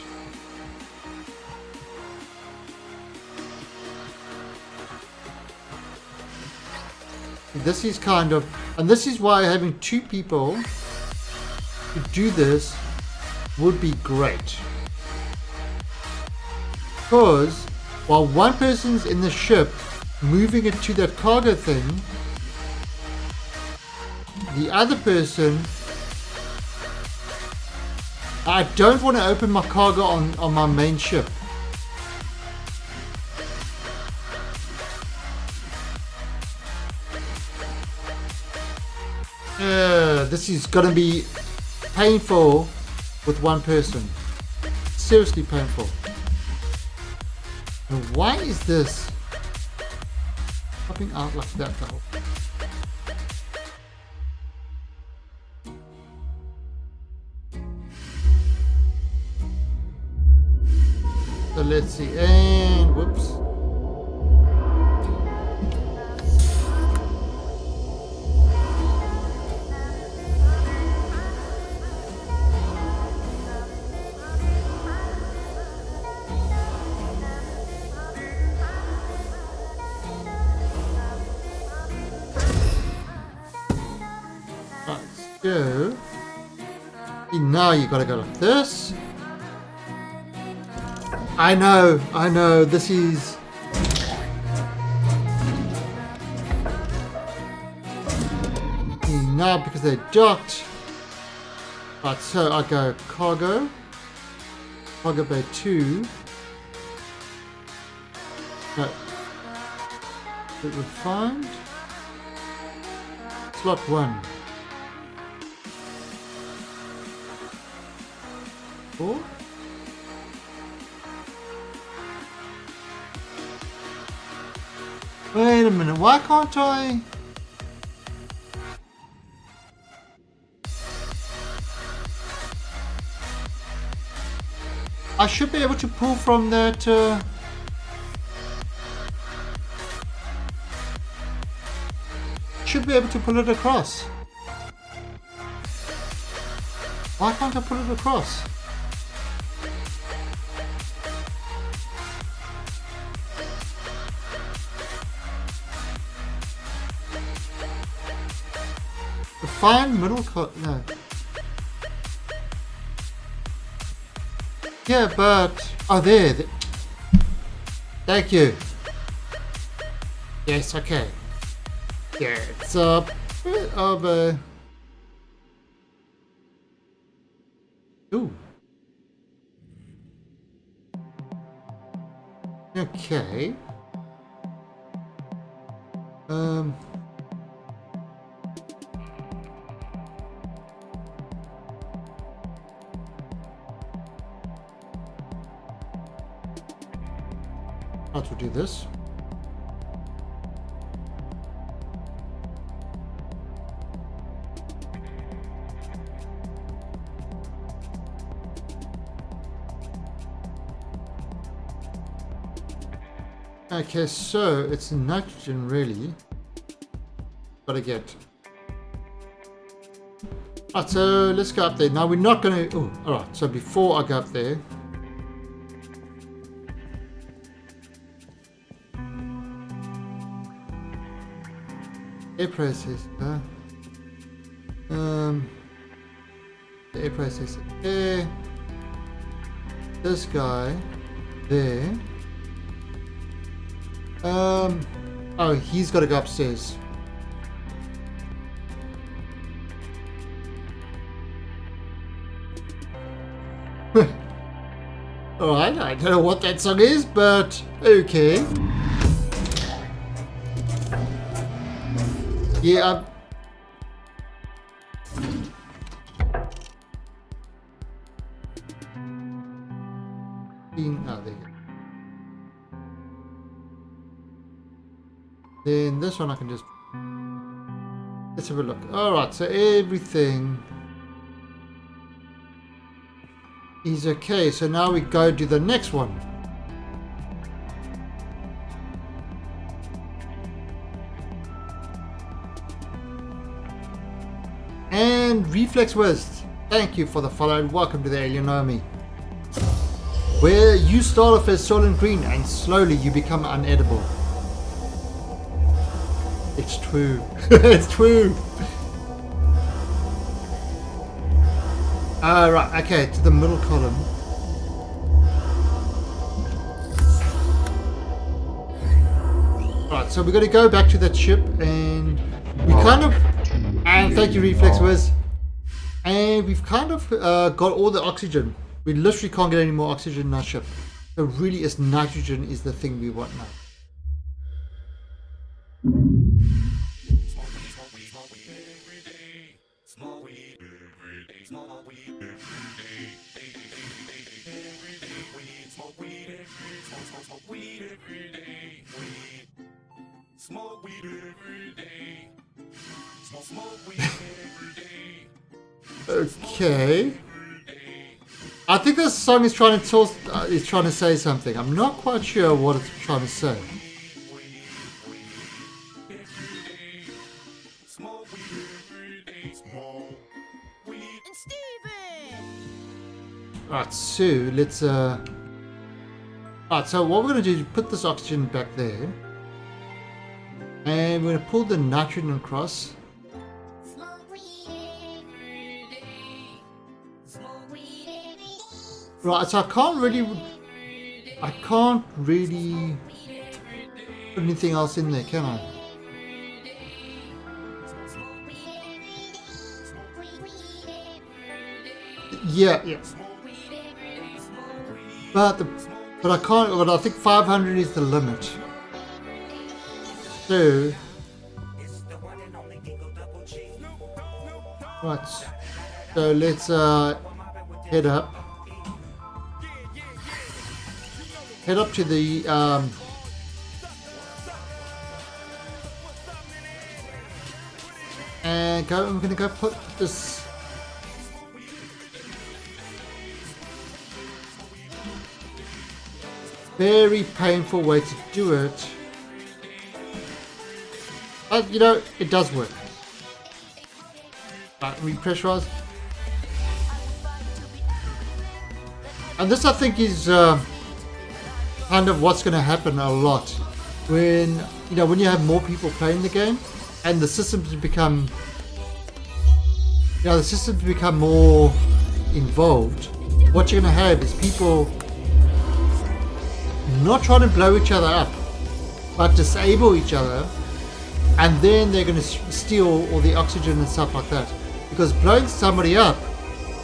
This is kind of, and this is why having two people to do this would be great. Because while one person's in the ship moving it to that cargo thing, the other person, I don't want to open my cargo on my main ship. This is gonna be painful with one person. Seriously painful. And why is this popping out like that though? So let's see, and whoops. Go. Now you gotta go like this. I know, this is. Now because they're docked. Right, so I go cargo bay 2. No. It refined. Slot 1. 4. Wait a minute, why can't I? I should be able to pull from that. Should be able to pull it across. Why can't I pull it across? Define middle no. Yeah, but oh, there. Thank you. Yes, okay. Yeah, it's a bit of a. Ooh. Okay. How to do this? Okay, so it's nitrogen really. Gotta get. Alright, so let's go up there. Now we're not gonna. Oh, alright, so before I go up there. Air processor. The air processor there. This guy there. Oh, he's got to go upstairs. Alright, I don't know what that song is, but okay. Yeah, oh, there you go. Then this one I can just... Let's have a look. Alright, so everything is okay. So now we go do the next one. And Reflex West, thank you for the follow and welcome to the Alien Army, where you start off as Soylent Green and slowly you become unedible. It's true. It's true. Right, okay, to the middle column. Right, so we're going to go back to that ship and we kind of... And thank you, Reflex Wiz. And we've kind of got all the oxygen. We literally can't get any more oxygen in our ship. So really, is nitrogen is the thing we want now. Okay. I think this song is trying to say something. I'm not quite sure what it's trying to say. Alright, so let's alright, so what we're gonna do is put this oxygen back there. And we're gonna pull the nitrogen across. Right, so I can't really put anything else in there, can I? Yeah. But I can't. But I think 500 is the limit. So, right. So let's head up. Head up to the and go. I'm gonna go put this. Very painful way to do it, but you know it does work. Right, repressurize, and this I think is kind of what's going to happen a lot when you have more people playing the game and the systems become more involved. What you're going to have is people not trying to blow each other up, but disable each other, and then they're going to steal all the oxygen and stuff like that. Because blowing somebody up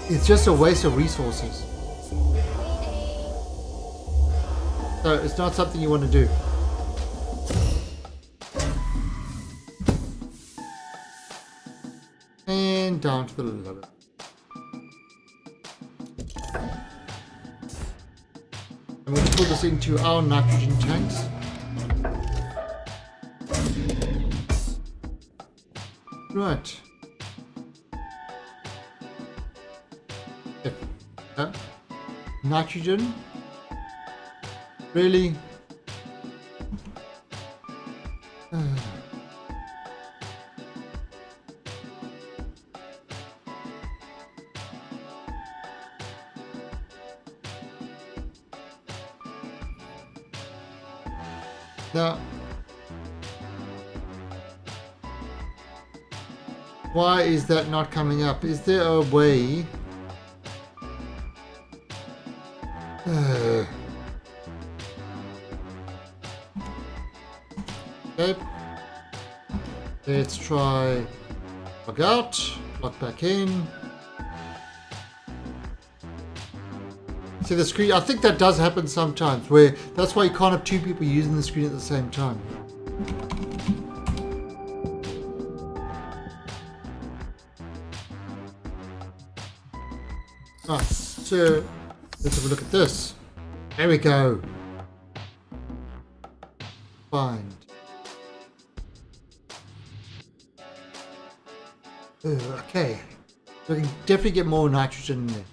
is just a waste of resources. So it's not something you want to do. And down to the lower. I'm going to put this into our nitrogen tanks. Right. Nitrogen. Really? Now, why is that not coming up? Is there a way? Okay. Let's try log out, log back in. See the screen, I think that does happen sometimes, where that's why you can't have two people using the screen at the same time. Right, so let's have a look at this. There we go. Find. Okay, we can definitely get more nitrogen in there.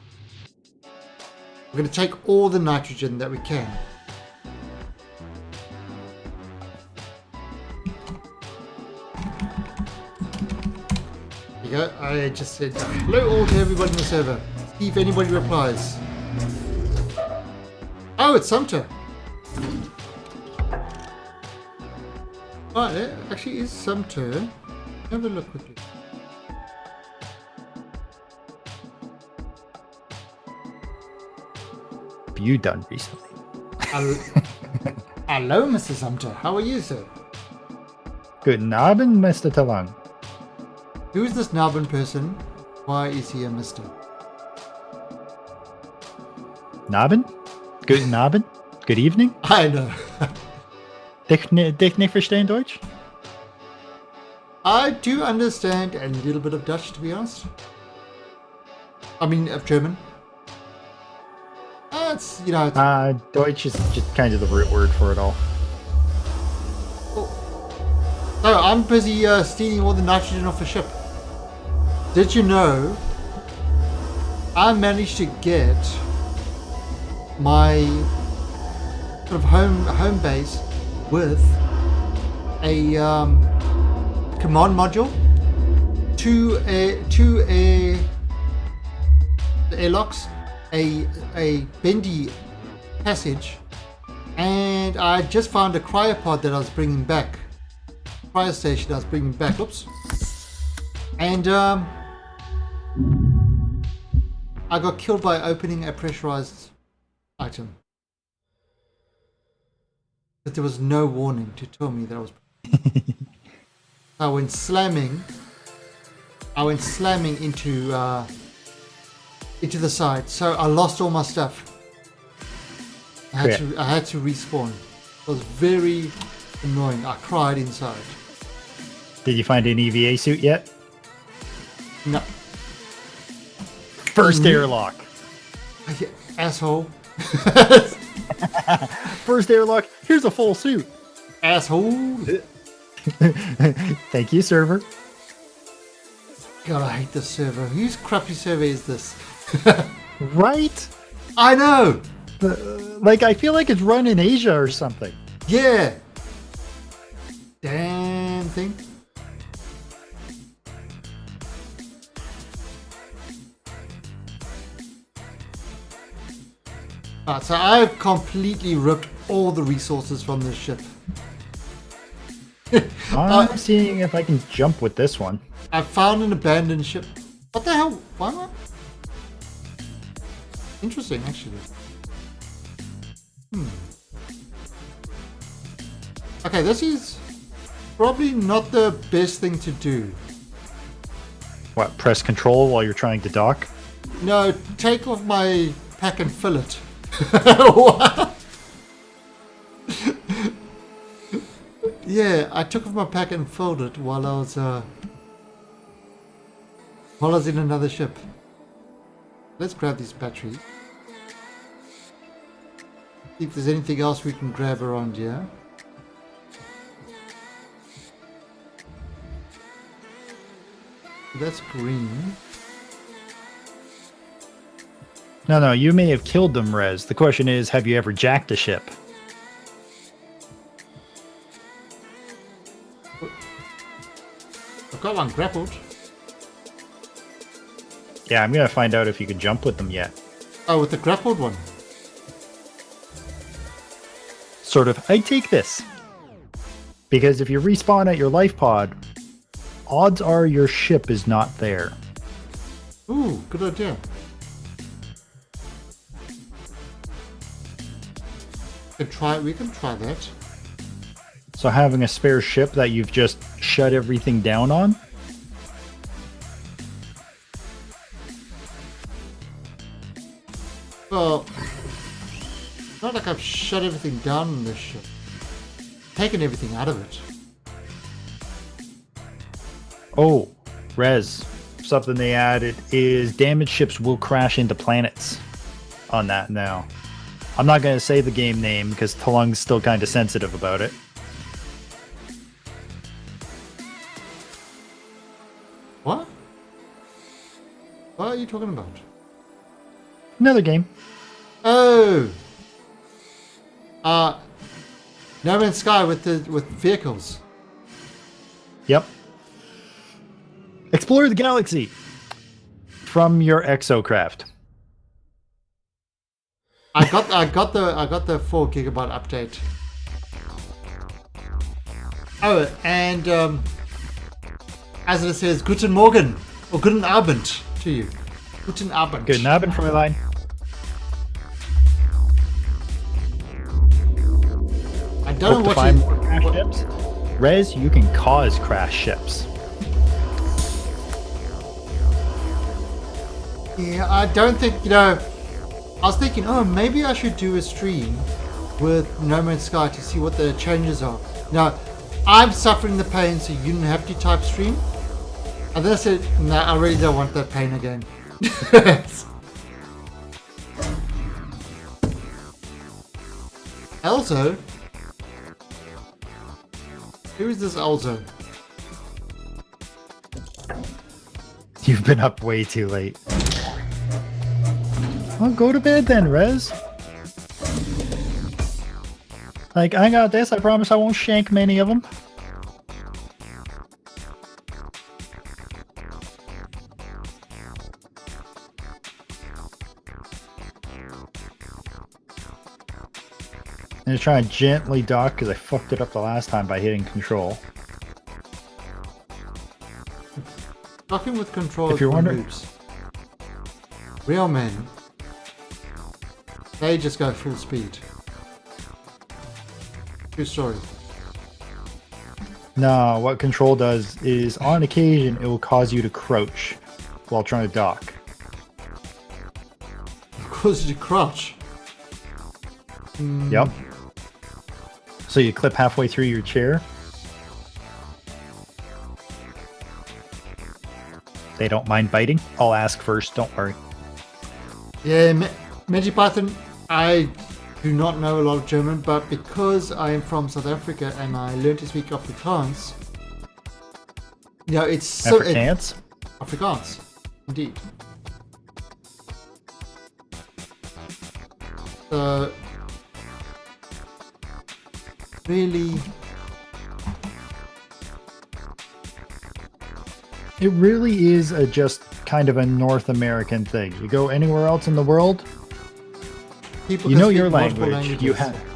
We're going to take all the nitrogen that we can. There you go. I just said hello all to everybody in the server. See if anybody replies. Oh, it's Sumter. Oh, it actually is Sumter. Have a look quickly. You done recently? Hello, Mr. Sumter. How are you, sir? Guten Abend, Mr. Talang. Who is this Narbon person? Why is he a Mr.? Abend? Guten Abend? Good evening? I know. Dich nicht verstehen Deutsch? I do understand a little bit of Dutch, to be honest. I mean, of German. It's, you know... It's, Deutsch is just kind of the root word for it all. So, I'm busy stealing all the nitrogen off the ship. Did you know I managed to get my sort of home base with a command module, two airlocks, a bendy passage, and I just found a cryopod that I was bringing back, cryo station I was bringing back. Oops. And I got killed by opening a pressurized item. But there was no warning to tell me that I was. I went slamming into the side, so I lost all my stuff. I had to respawn. It was very annoying. I cried inside. Did you find an EVA suit yet? No. First airlock. Asshole. First airlock. Here's a full suit. Asshole. Thank you, server. God, I hate this server. Whose crappy server is this? Right? I know. Like, I feel like it's run in Asia or something. Yeah. Damn thing. Alright, so I've completely ripped all the resources from this ship. I'm seeing if I can jump with this one. I found an abandoned ship. What the hell? Why not? Interesting, actually. Okay, this is probably not the best thing to do. What, press control while you're trying to dock? No, take off my pack and fill it. What? Yeah, I took off my pack and filled it while I was in another ship. Let's grab these batteries. See if there's anything else we can grab around here. That's green. No, you may have killed them, Rez. The question is, have you ever jacked a ship? I've got one grappled. Yeah, I'm gonna find out if you can jump with them yet. Oh, with the grappled one. Sort of, I take this. Because if you respawn at your life pod, odds are your ship is not there. Ooh, good idea. We can try that. So having a spare ship that you've just shut everything down on? Well, not like I've shut everything down on this ship. Taken everything out of it. Oh, Rez. Something they added is damaged ships will crash into planets on that now. I'm not going to say the game name because Talung's still kind of sensitive about it. What? What are you talking about? Another game. Oh! No Man's Sky with vehicles. Yep. Explore the galaxy from your exocraft. I got the 4 gigabyte update. Oh, and as it says, Guten Morgen or Guten Abend to you. Guten Abend. Good Abend from my line. I don't know Hope to what find you. more crash ships. Rez, you can cause crash ships. Yeah, I don't think I was thinking, oh, maybe I should do a stream with No Man's Sky to see what the changes are. Now, I'm suffering the pain, so you didn't have to type stream. And then I said, no, I really don't want that pain again. Elzo? Who is this Elzo? You've been up way too late. Well, go to bed then, Rez. Like, I got this. I promise I won't shank many of them. I'm just trying to gently dock because I fucked it up the last time by hitting control. Docking with control If you're for wondering- noobs. Real men, they just go full speed. True story. No, what control does is on occasion it will cause you to crouch while trying to dock. Causes you to crouch. Yep. So you clip halfway through your chair. They don't mind biting. I'll ask first, don't worry. Yeah, Magic Python, I do not know a lot of German, but because I am from South Africa and I learned to speak Afrikaans, it's so... Afrikaans? Afrikaans, indeed. So, really... It really is just kind of a North American thing. You go anywhere else in the world, People you can know speak your multiple language. You languages.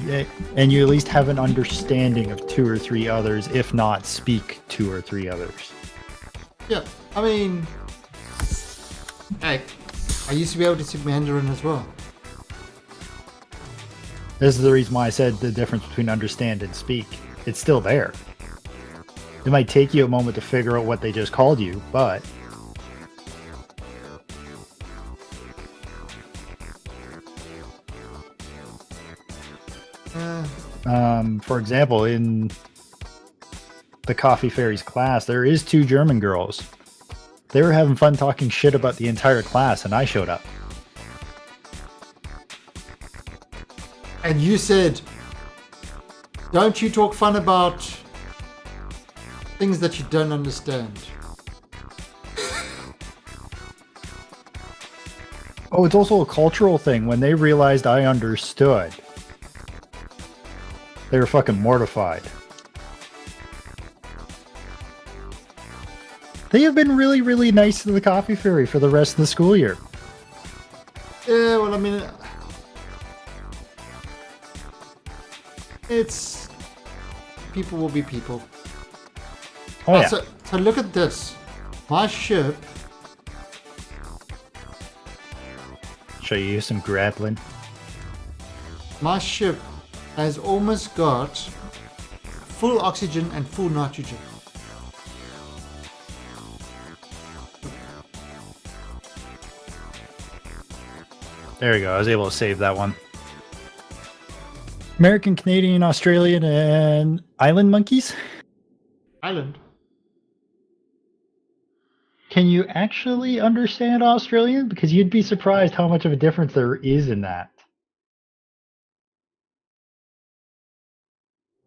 have, and you at least have an understanding of 2 or 3 others, if not speak 2 or 3 others. Yeah, I mean... Hey, I used to be able to speak Mandarin as well. This is the reason why I said the difference between understand and speak. It's still there. It might take you a moment to figure out what they just called you, but For example, in the Coffee Fairies class, there is 2 German girls. They were having fun talking shit about the entire class, and I showed up. And you said, don't you talk fun about things that you don't understand. Oh, it's also a cultural thing. When they realized I understood, they were fucking mortified. They have been really, really nice to the Coffee Fairy for the rest of the school year. Yeah, well, I mean, it's people will be people. Oh yeah. So look at this. My ship. Show you some grappling. My ship has almost got full oxygen and full nitrogen. There we go. I was able to save that one. American, Canadian, Australian, and island monkeys. Island. Can you actually understand Australian? Because you'd be surprised how much of a difference there is in that.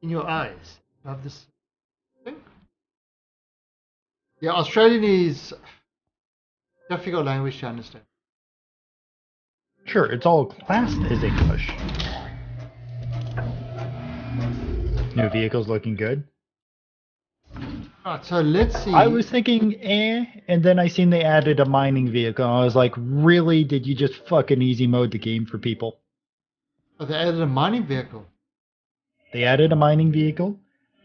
In your eyes. You have this thing? Yeah, Australian is a difficult language to understand. Sure, it's all classed as English. New vehicle's looking good. Alright, so let's see. I was thinking, and then I seen they added a mining vehicle. I was like, really? Did you just fucking easy mode the game for people? Oh, they added a mining vehicle. They added a mining vehicle.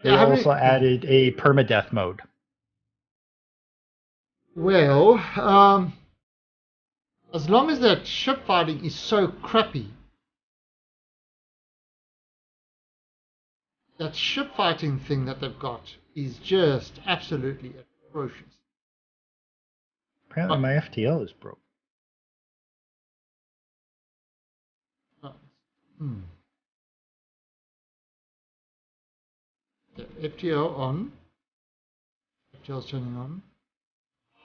They Yeah, also added a permadeath mode. Well, as long as that ship fighting is so crappy, that ship fighting thing that they've got is just absolutely atrocious. Apparently my FTL is broke. Yeah, FTL on. FTL's turning on.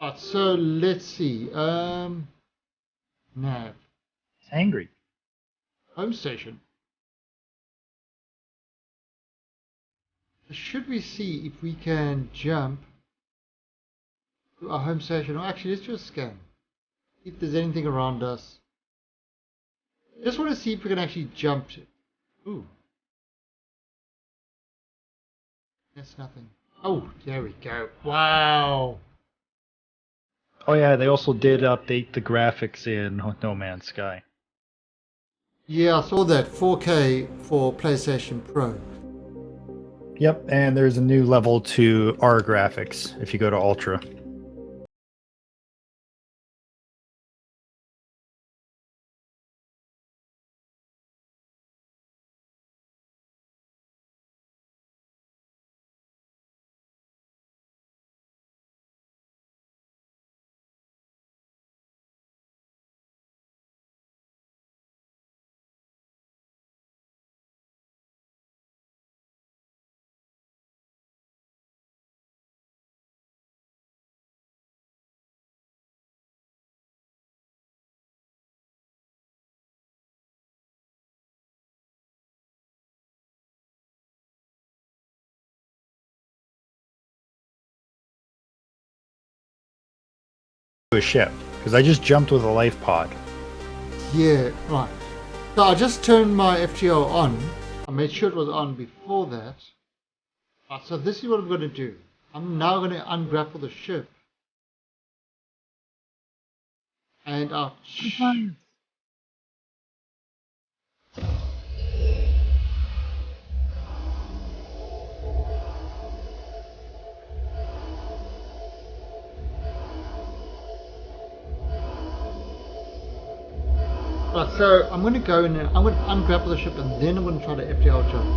Alright, so let's see. Nav. It's angry. Home station. Should we see if we can jump to our home station? Or actually, let's just scan. If there's anything around us. Just want to see if we can actually jump to. Ooh. That's nothing. Oh, there we go. Wow. Oh yeah, they also did update the graphics in No Man's Sky. Yeah, I saw that. 4K for PlayStation Pro. Yep, and there's a new level to R graphics if you go to Ultra. A ship, because I just jumped with a life pod. Yeah, right. So I just turned my FTL on. I made sure it was on before that. Right, so this is what I'm going to do. I'm now going to ungrapple the ship. And I'll... Right, so I'm going to go in and I'm going to ungrapple the ship and then I'm going to try the FTL jump.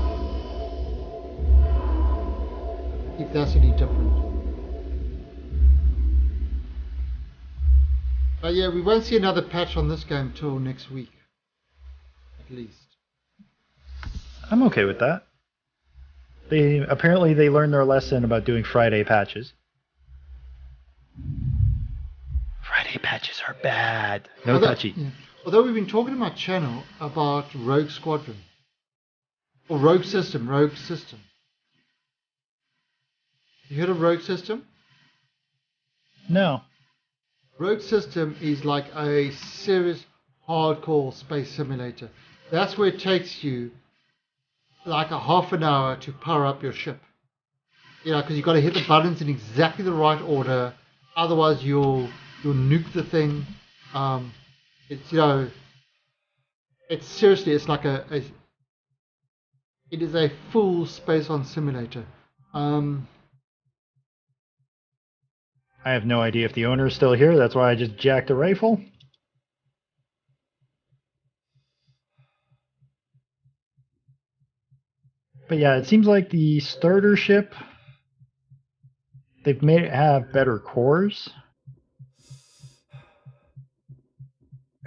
If that's any different. But yeah, we won't see another patch on this game till next week. At least. I'm okay with that. They apparently they learned their lesson about doing Friday patches. Friday patches are bad. No Although, touchy. yeah. Although we've been talking on my channel about Rogue Squadron. Or Rogue System. You heard of Rogue System? No. Rogue System is like a serious hardcore space simulator. That's where it takes you like a half an hour to power up your ship. You know, because you've got to hit the buttons in exactly the right order. Otherwise, you'll nuke the thing. It's, you know, it's seriously, it's like it is a full space-on simulator. I have no idea if the owner is still here. That's why I just jacked a rifle. But yeah, it seems like the starter ship, they've made it have better cores.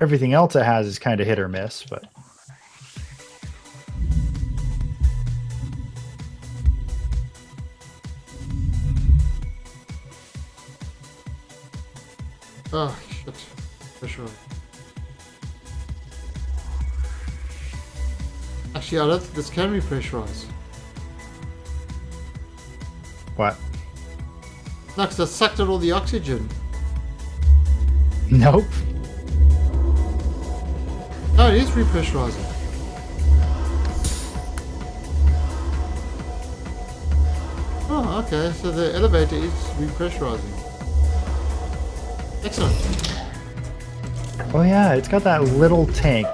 Everything else it has is kind of hit or miss, but oh, shit. For sure. Actually, I don't think this can be pressurized. what? No, because I sucked out all the oxygen. Nope. No, it is repressurizing. Oh, okay. So the elevator is repressurizing. Excellent. Oh yeah, it's got that little tank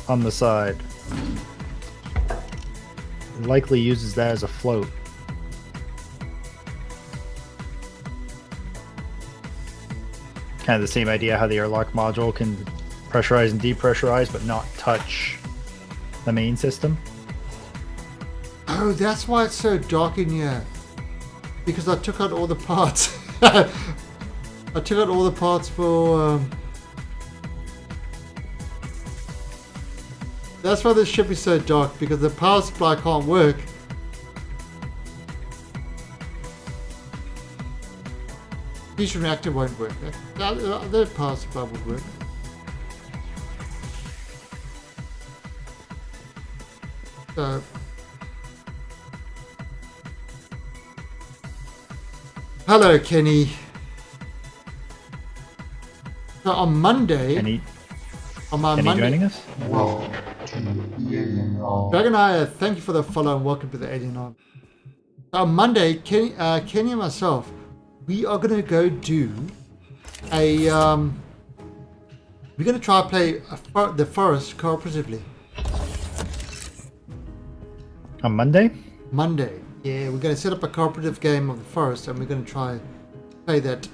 on the side. It likely uses that as a float. Kind of the same idea how the airlock module can pressurize and depressurize but not touch the main system. Oh, that's why it's so dark in here. Because I took out all the parts. I took out all the parts for... That's why this ship is so dark, because the power supply can't work. Fusion reactor won't work. The power supply would work. So... Hello, Kenny. So on Monday... Kenny Monday, joining us? Dragon Eye, thank you for the follow and welcome to the Alien Army. On Monday, Kenny and myself, we are going to go do a... we're going to try to play the Forest cooperatively. On Monday? Monday. Yeah, we're going to set up a cooperative game of the Forest and we're going to try play that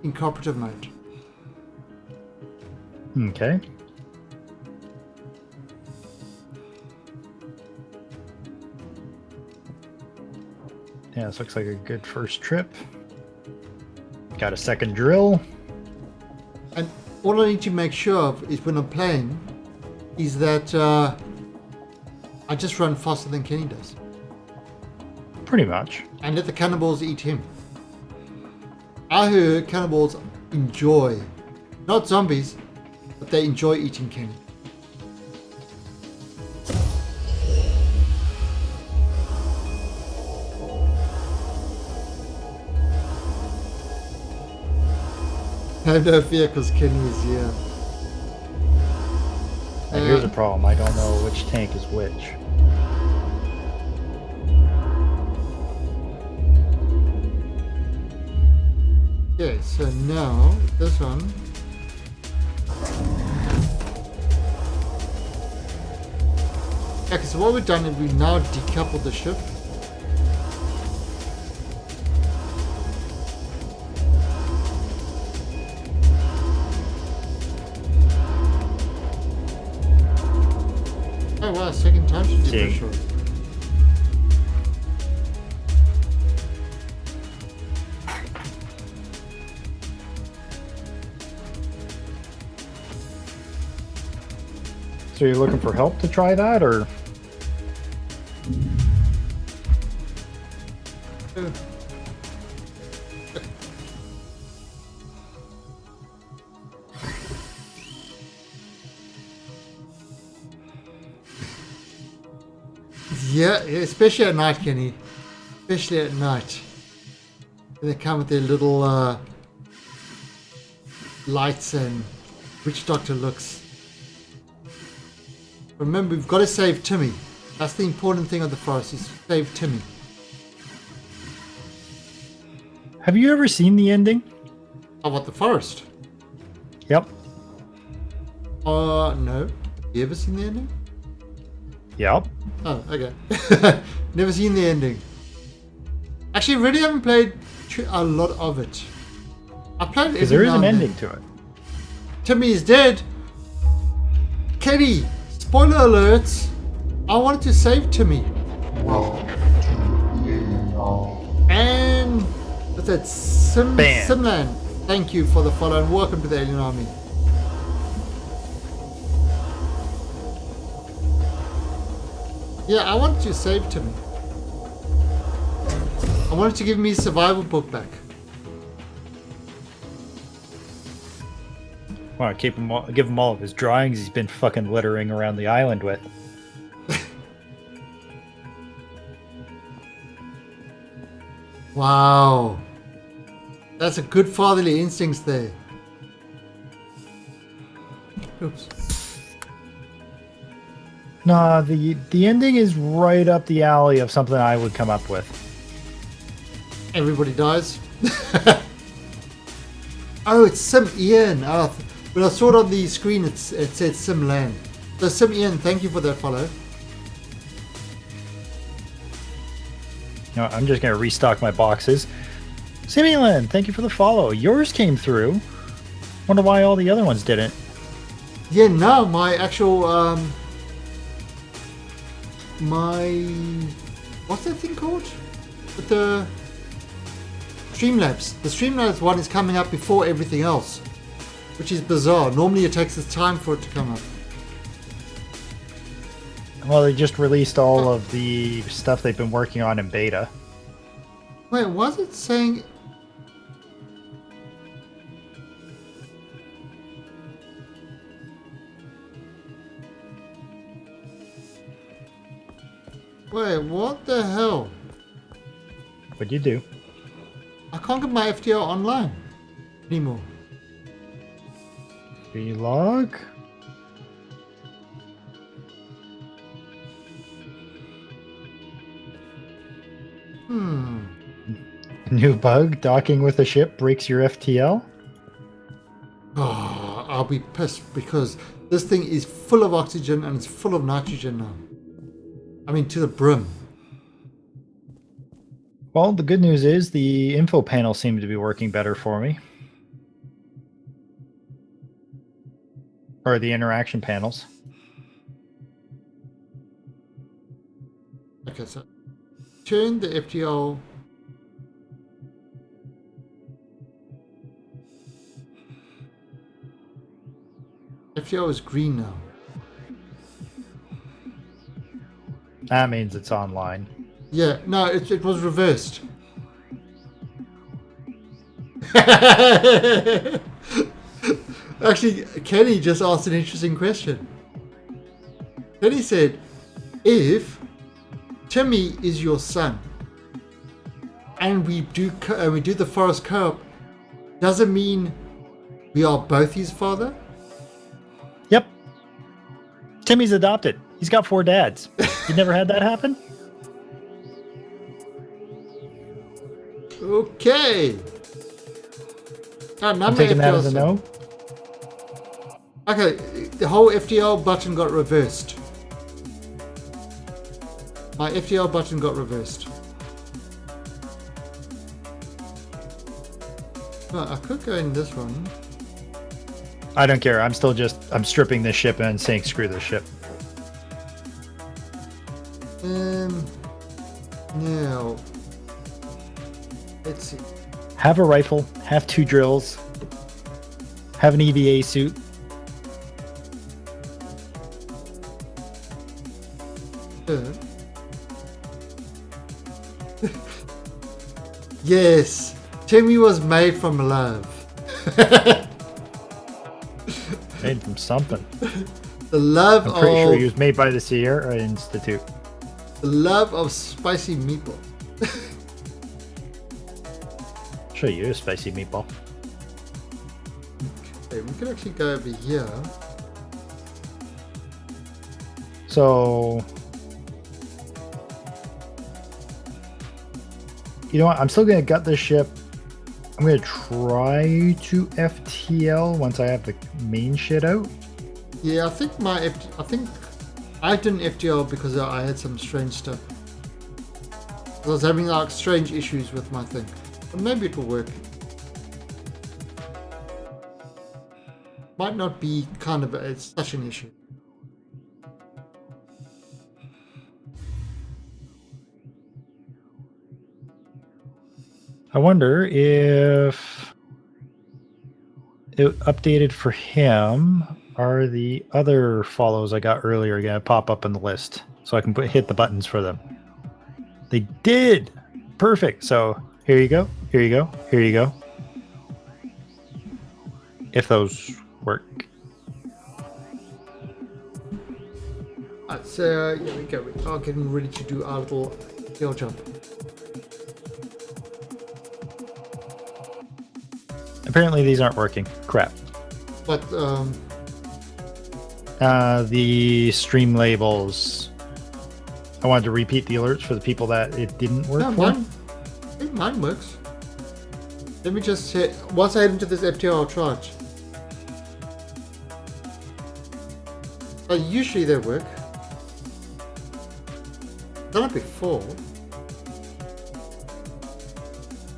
in cooperative mode. Okay. Yeah, this looks like a good first trip. Got a second drill. And all I need to make sure of is when I'm playing is that I just run faster than Kenny does. Pretty much. And let the cannibals eat him. I heard cannibals enjoy, not zombies, but they enjoy eating Kenny. I have no fear because Kenny is here. And here's a problem. I don't know which tank is which. Okay, so now this one. Okay, so what we've done is we've now decoupled the ship. Oh wow, second time she did that short. So you're looking for help to try that, or? Yeah, especially at night, Kenny. Especially at night. They come with their little lights and witch doctor looks. Remember, we've got to save Timmy. That's the important thing of the forest, is to save Timmy. Have you ever seen the ending? Oh, what, the forest? Yep. No. You ever seen the ending? Yep. Oh, okay. Never seen the ending. Actually, really haven't played a lot of it. I played it Because every there is now an and ending then. to it. Timmy is dead. Kenny, spoiler alerts. I wanted to save Timmy. And what's that? Bam. Simland. Thank you for the follow and welcome to the Alien Army. Yeah, I wanted to save Timmy. I wanted to give me his survival book back. Want to give him all of his drawings he's been fucking littering around the island with. Wow. That's a good fatherly instincts there. Oops. Nah, the ending is right up the alley of something I would come up with. Everybody dies. Oh, it's Sim Ian. Oh, when I saw it on the screen, it said Sim Land. So Sim Ian, thank you for that follow. You know, I'm just gonna restock my boxes. Simulan, thank you for the follow. Yours came through. Wonder why all the other ones didn't. Yeah, no, my actual what's that thing called? With the Streamlabs. The Streamlabs one is coming up before everything else, which is bizarre. Normally it takes its time for it to come up. Well, they just released all of the stuff they've been working on in beta. Wait, was it saying? Wait, what the hell? What'd you do? I can't get my FTL online anymore. Relog? New bug, docking with a ship breaks your FTL? Oh, I'll be pissed because this thing is full of oxygen and it's full of nitrogen now. I mean, to the brim. Well, the good news is the info panel seemed to be working better for me. Or the interaction panels. Okay, so turn the FTL. FTL is green now. That means it's online. Yeah, no, it was reversed. Actually, Kenny just asked an interesting question. Kenny said, if Timmy is your son and we do the forest co-op, does it mean we are both his father? Yep. Timmy's adopted. He's got 4 dads. You never had that happen? Okay. I'm taking that as a no. Okay, the whole FTL button got reversed. My FTL button got reversed. Well, I could go in this one. I don't care. I'm stripping this ship and saying screw this ship. Now, let's see. Have a rifle, have 2 drills, have an EVA suit. Yes, Timmy was made from love. Made from something. The love I'm pretty of... sure he was made by the Sierra Institute. The love of spicy meatballs. Show you a spicy meatball. Okay, we can actually go over here. So, you know what? I'm still gonna gut this ship. I'm gonna try to FTL once I have the main shit out. Yeah, I think I didn't FTL because I had some strange stuff. I was having like strange issues with my thing. But maybe it will work. Might not be kind of it's such an issue. I wonder if it updated for him. Are the other follows I got earlier going to pop up in the list so I can hit the buttons for them? They did! Perfect. So here you go. Here you go. Here you go. If those work. Alright, so here we go. We are getting ready to do our little hill jump. Apparently these aren't working. Crap. But The stream labels. I wanted to repeat the alerts for the people that it didn't work no, for. I think mine works. Let me just hit once I head into this FTL I'll charge. Usually they work. Done it before.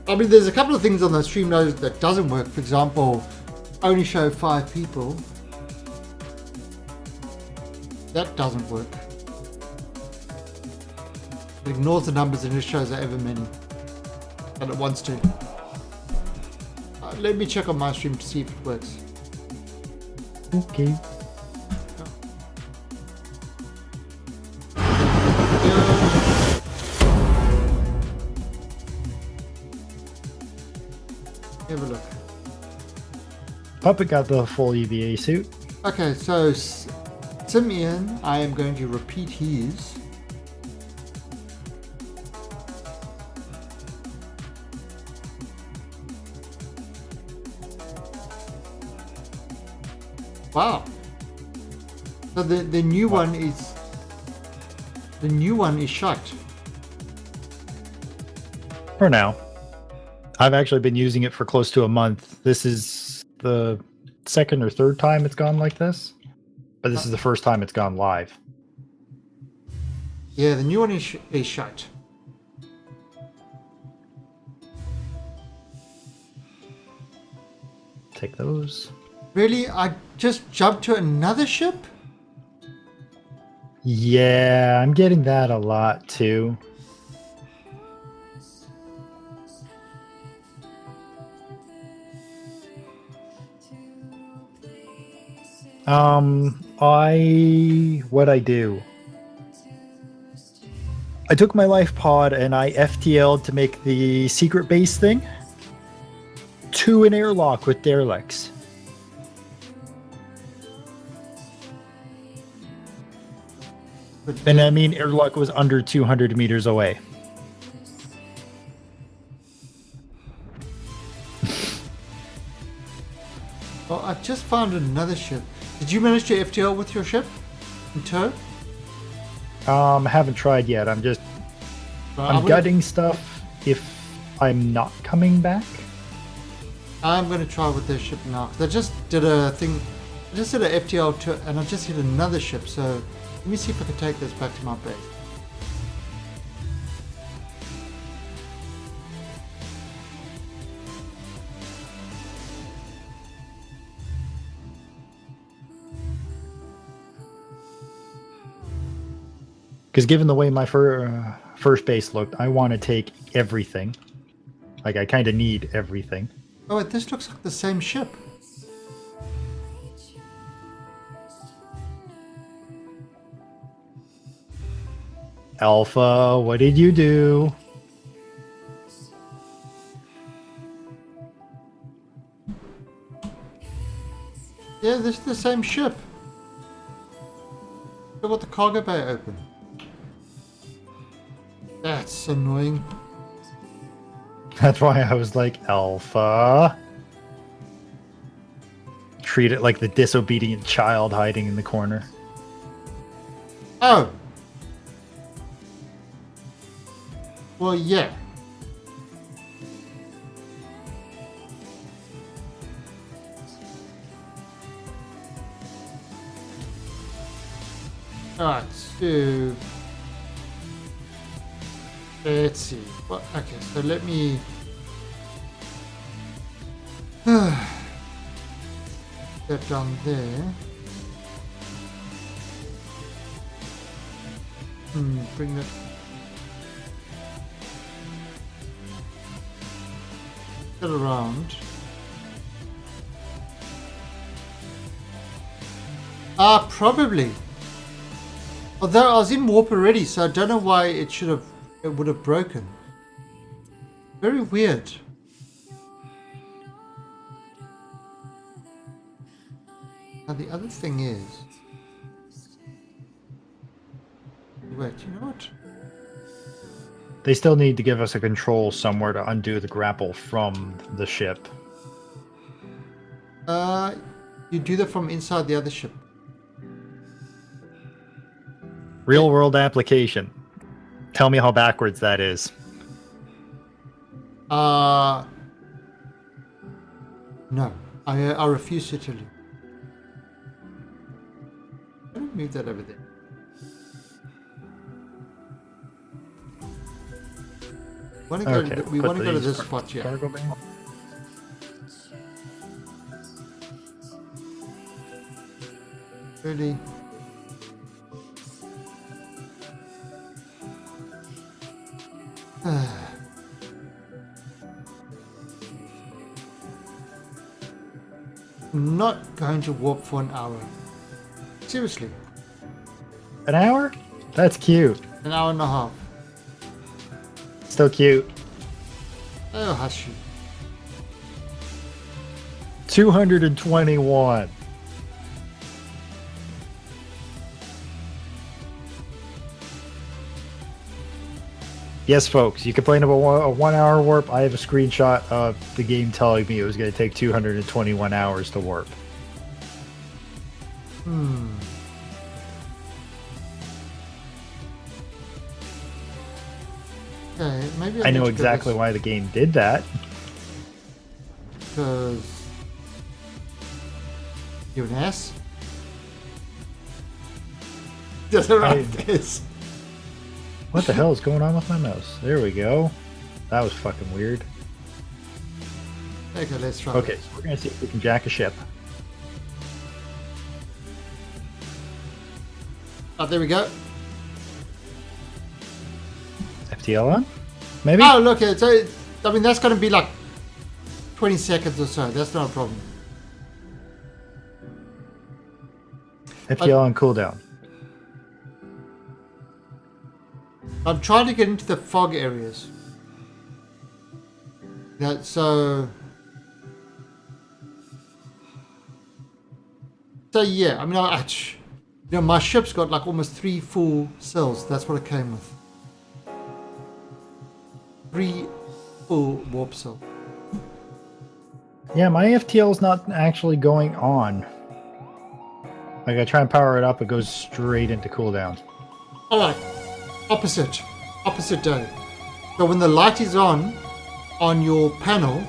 I mean, there's a couple of things on the stream notes that doesn't work. For example, only show 5 people. That doesn't work. It ignores the numbers and just shows however many that it wants to. Let me check on my stream to see if it works. Okay. Have a look. Puppet got the full EVA suit. Okay, so Simeon, I am going to repeat his. Wow. So the new one is shut. For now. I've actually been using it for close to a month. This is the second or third time it's gone like this. But this is the first time it's gone live. Yeah, the new one is shut. Take those. Really? I just jumped to another ship? Yeah, I'm getting that a lot too. What I do? I took my life pod and I FTL'd to make the secret base thing to an airlock with Derelict. And I mean, airlock was under 200 meters away. Oh, I just found another ship. Did you manage to FTL with your ship in tow? Haven't tried yet. I'm gutting stuff if I'm not coming back. I'm going to try with this ship now. 'Cause I just did a thing. I just did a FTL and I just hit another ship. So let me see if I can take this back to my base. Because given the way my first base looked, I want to take everything. Like, I kind of need everything. Oh, wait, this looks like the same ship. Alpha, what did you do? Yeah, this is the same ship. Look what the cargo bay open. That's annoying. That's why I was like, Alpha. Treat it like the disobedient child hiding in the corner. Oh. Well, yeah. Alright, so let's see. Well, okay, so let me that down there. Bring that. Get around. Probably. Although I was in warp already, so I don't know why it would have broken. Very weird. Now the other thing is, wait, you know what? They still need to give us a control somewhere to undo the grapple from the ship. You do that from inside the other ship. Real world application. Tell me how backwards that is. No. I refuse to tell you. Let me move that over there. We want to go to this spot here. Cargo bay. Really? I'm not going to warp for an hour. Seriously. An hour? That's cute. An hour and a half. Still cute. Oh, hush you. 221. Yes, folks, you complain about a 1 hour warp. I have a screenshot of the game telling me it was going to take 221 hours to warp. Okay, maybe I know exactly why the game did that. Because you're an ass. Doesn't like this. What the hell is going on with my mouse? There we go. That was fucking weird. Okay, let's try. Okay, so we're gonna see if we can jack a ship. Oh, there we go. FTL on? Maybe? Oh, look, so I mean that's going to be like 20 seconds or so. That's not a problem. FTL on cooldown. I'm trying to get into the fog areas. So yeah, I mean, my ship's got like almost 3 full cells. That's what it came with. 3 full warp cell. Yeah, my FTL's not actually going on. Like I try and power it up, it goes straight into cooldown. Alright, opposite day. So when the light is on your panel,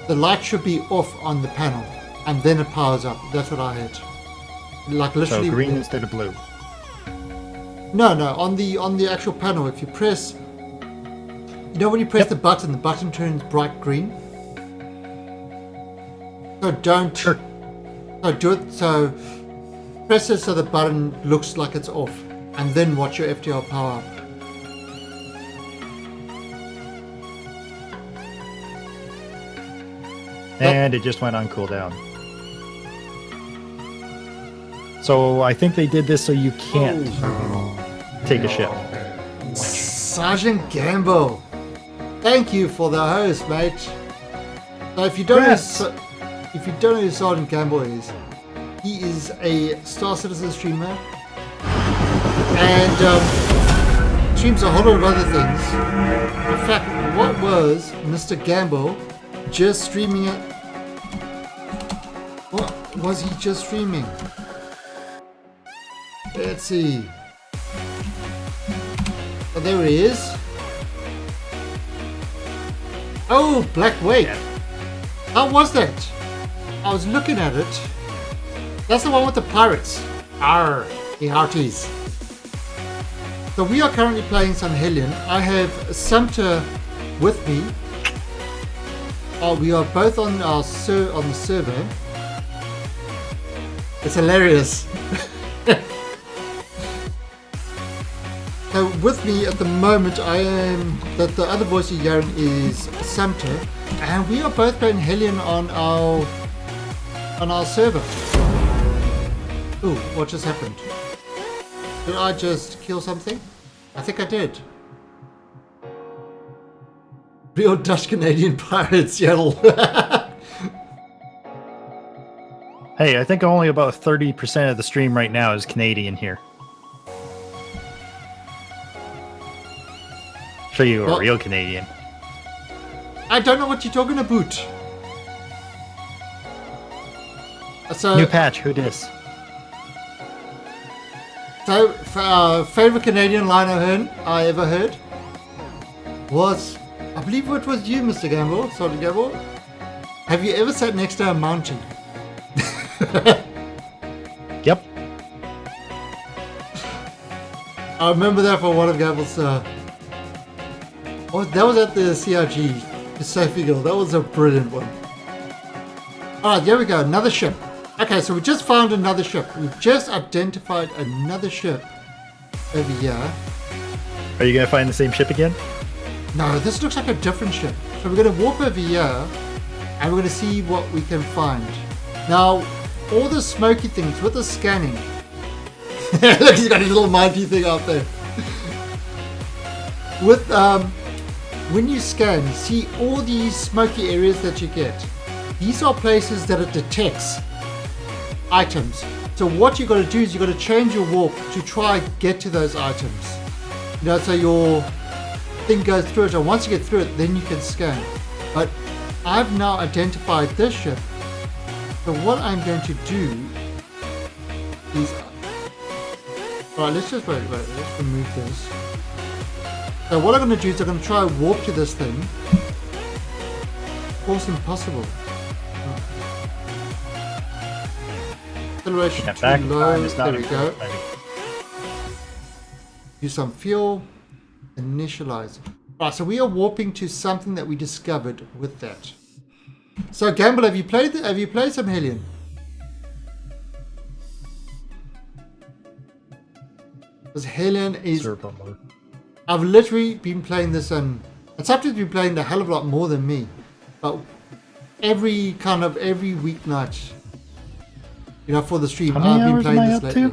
the light should be off on the panel, and then it powers up. That's what I had. Like literally. So green instead of blue. No, on the actual panel, if you press, when you press the button turns bright green. So don't. Sure. So do it. So press it so the button looks like it's off, and then watch your FTL power up. And it just went on cooldown. So I think they did this so you can't take a ship. Sergeant Gamble, thank you for the host, mate. So if you don't know who Sergeant Gamble is, he is a Star Citizen streamer and streams a whole lot of other things. In fact, what was Mr. Gamble just streaming it? What was he just streaming? Let's see. Oh, there he is. Oh, Black Wake. How was that? I was looking at it. That's the one with the pirates. Arr, the hearties. So we are currently playing some Hellion. I have Sumter with me. Oh, we are both on our on the server. It's hilarious. So with me at the moment, I am the other voice you're hearing is Sumter, and we are both playing Hellion on our server. Ooh, what just happened? Did I just kill something? I think I did. Real Dutch Canadian pirates, Seattle. Hey, I think only about 30% of the stream right now is Canadian here. Show you a real Canadian. I don't know what you're talking about. So, new patch, who dis? So, favorite Canadian line I ever heard was, I believe it was you, Mr. Gamble. Sorry, Gamble. Have you ever sat next to a mountain? Yep. I remember that for one of Gamble's. That was at the CRG, Pacific Eagle. That was a brilliant one. Alright, here we go. Another ship. Okay, so we just found another ship. We've just identified another ship over here. Are you going to find the same ship again? No, this looks like a different ship. So we're going to warp over here and we're going to see what we can find. Now, all the smoky things with the scanning. Look, he's got his little mighty thing out there. With, when you scan, you see all these smoky areas that you get. These are places that it detects items. So what you got to do is you got to change your warp to try and get to those items. You know, so your thing goes through it, and once you get through it, then you can scan. But I've now identified this ship. So what I'm going to do is, alright, let's just wait, let's remove this. So what I'm going to do is I'm going to try and warp to this thing. Of course, impossible. Acceleration too low. There we go. Use some fuel. Initialize. Alright, so we are warping to something that we discovered with that. So Gamble, have you played some Hellion? Because Hellion is, I've literally been playing this, and Subject's been playing a hell of a lot more than me. But every weeknight, you know, for the stream, I've been playing this lately.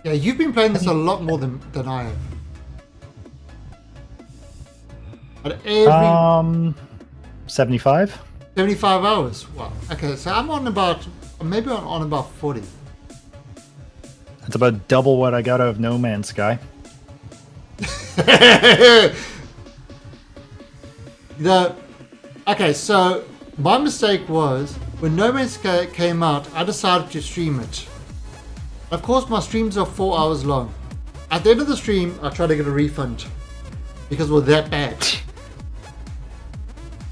Yeah, you've been playing this a lot more than I have. But every 75. 75 hours. Wow. Okay, so I'm on about, maybe on about 40. That's about double what I got out of No Man's Sky. Okay, so my mistake was when No Man's Sky came out, I decided to stream it. Of course, my streams are 4 hours long. At the end of the stream, I try to get a refund because we're that bad.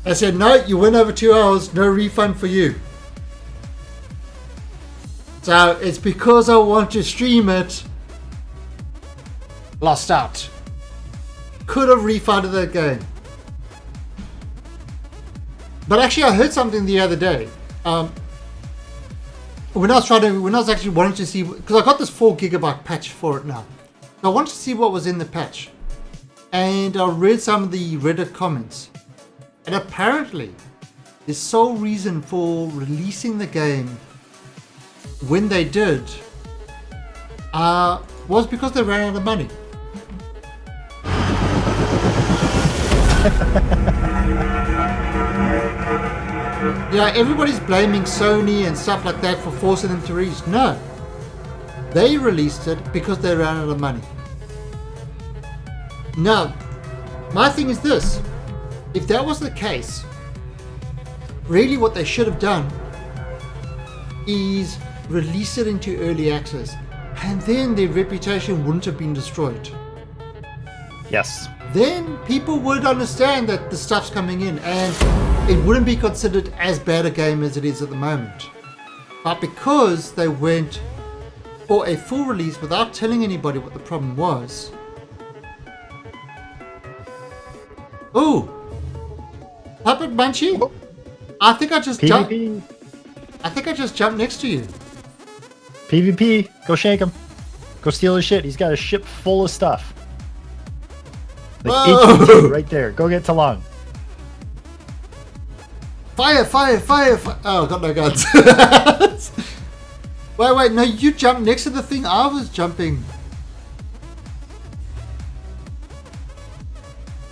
I said, no, you went over 2 hours, no refund for you. So it's because I want to stream it. Lost out. Could have refunded that game. But actually, I heard something the other day. When I was actually wanting to see, because I got this 4 gigabyte patch for it now. So I wanted to see what was in the patch. And I read some of the Reddit comments. And apparently, the sole reason for releasing the game when they did was because they ran out of money. Yeah, everybody's blaming Sony and stuff like that for forcing them to release. No, they released it because they ran out of money. Now, my thing is this. If that was the case, really what they should have done is release it into early access, and then their reputation wouldn't have been destroyed. Yes. Then people would understand that the stuff's coming in, and it wouldn't be considered as bad a game as it is at the moment. But because they went for a full release without telling anybody what the problem was. Oh, Puppet Munchie, I think I just jumped. PvP. I think I just jumped next to you. PvP. Go shank him. Go steal his shit. He's got a ship full of stuff. Like Whoa. right there. Go get Talong. Fire, fire, fire, fire. Oh, got no guns. Wait, no, you jumped next to the thing I was jumping.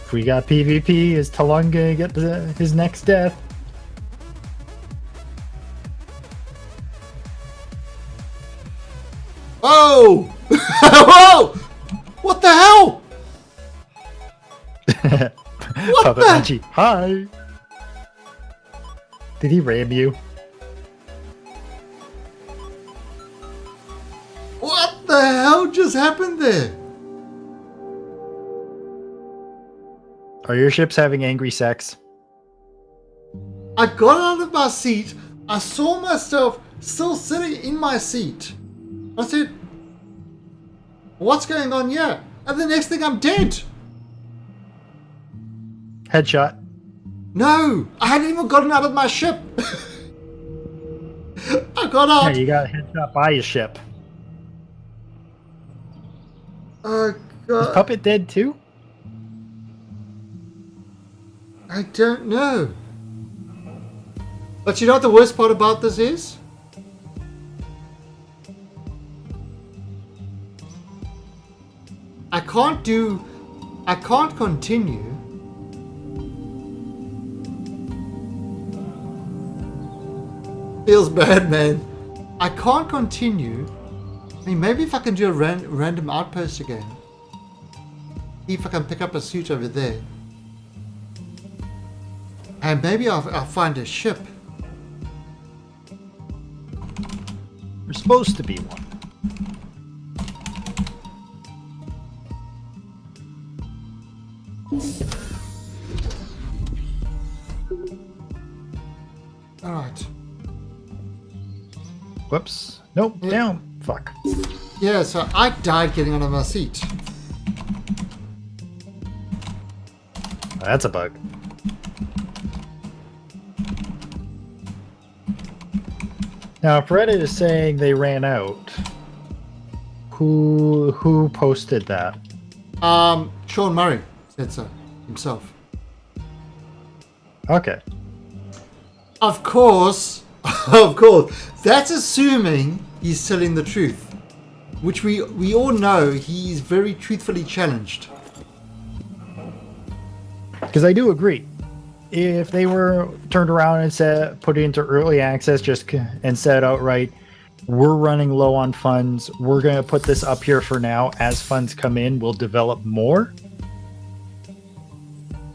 If we got PvP, is Talong gonna get his next death? Whoa! Whoa! What the hell? Puppet the- Munchie. Hi. Did he ram you? What the hell just happened there? Are your ships having angry sex? I got out of my seat. I saw myself still sitting in my seat. I said, what's going on here? And the next thing, I'm dead. Headshot. No, I hadn't even gotten out of my ship. I got out. Hey, you got headshot by your ship. Oh, Is God. Puppet dead too? I don't know. But you know what the worst part about this is? I can't continue. Feels bad, man. I can't continue. I mean, maybe if I can do a random outpost again. See if I can pick up a suit over there. And maybe I'll find a ship. There's supposed to be one. Alright. Whoops. Nope. Yeah. Down. Fuck. Yeah, so I died getting out of my seat. That's a bug. Now, if Reddit is saying they ran out, who posted that? Sean Murray said so himself. Okay. Of course, of course. That's assuming he's telling the truth, which we all know he's very truthfully challenged. Because I do agree. If they were turned around and said, put it into early access and said outright, we're running low on funds, we're going to put this up here for now. As funds come in, we'll develop more.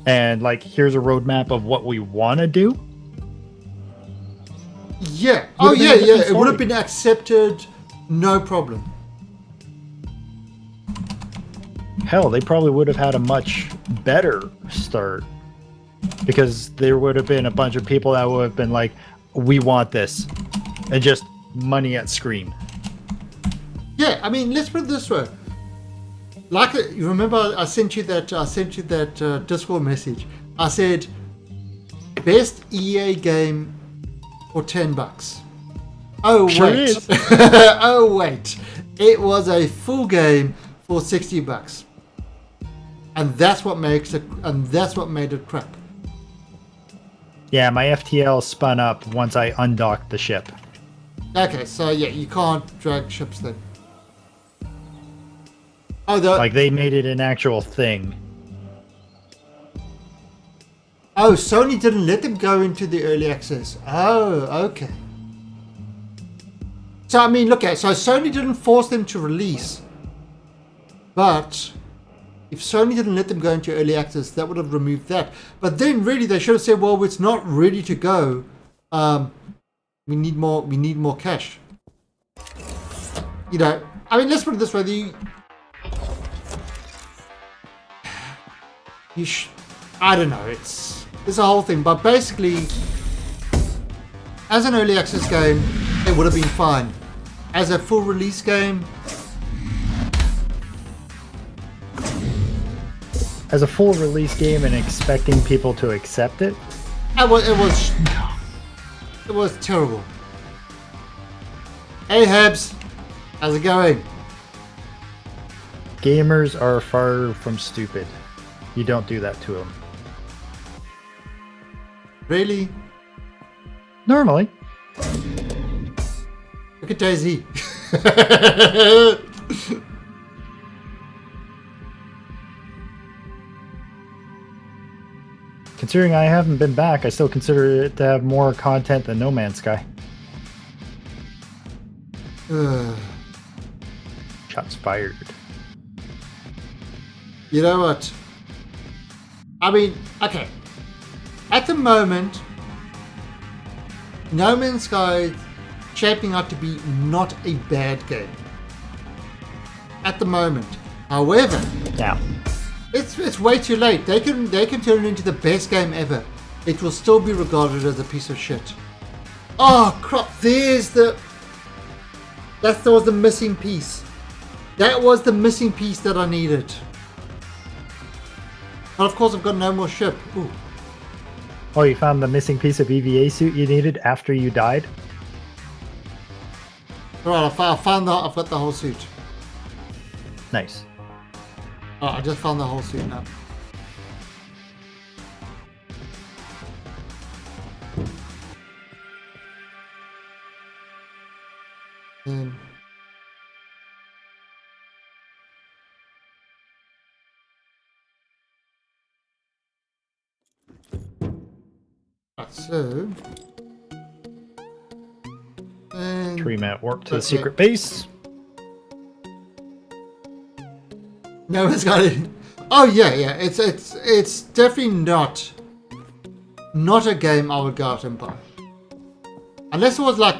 And like, here's a roadmap of what we want to do. Yeah. Would Oh, have been yeah, a different yeah. It would have story. been accepted, no problem. Hell, they probably would have had a much better start. Because there would have been a bunch of people that would have been like, we want this. And just money at scream. Yeah, I mean, let's put it this way. Like, you remember I sent you that Discord message. I said, best EA game for $10. Oh, Sure wait. is. Oh, wait. It was a full game for $60. And that's what made it crap. Yeah, my FTL spun up once I undocked the ship. Okay, so yeah, you can't drag ships then. Oh, Like, they made it an actual thing. Sony didn't let them go into the early access. Oh, okay. So, I mean, look at so Sony didn't force them to release, but If Sony didn't let them go into early access, that would have removed that. But then really they should have said, well, it's not ready to go. We need more cash. You know, I mean, let's put it this way. I don't know. It's a whole thing. But basically, as an early access game, it would have been fine. As a full release game, As a full release game and expecting people to accept it? it was terrible. Hey Hebs, how's it going? Gamers are far from stupid. You don't do that to them. Really? Normally. Look at Daisy. Considering I haven't been back, I still consider it to have more content than No Man's Sky. Shots fired. You know what? I mean, okay. At the moment, No Man's Sky is shaping out to be not a bad game. At the moment. However, Yeah. it's way too late. They can turn it into the best game ever. It will still be regarded as a piece of shit. Oh crap! That was the missing piece. That was the missing piece that I needed. And of course, I've got no more ship. Ooh. Oh, you found the missing piece of EVA suit you needed after you died? Right, I've got the whole suit. Nice. Oh, I just found the whole suit now. Right, so... And 3-minute warp to the Okay. secret base. No one's got it. Oh yeah. It's definitely not a game I would go out and buy. Unless it was like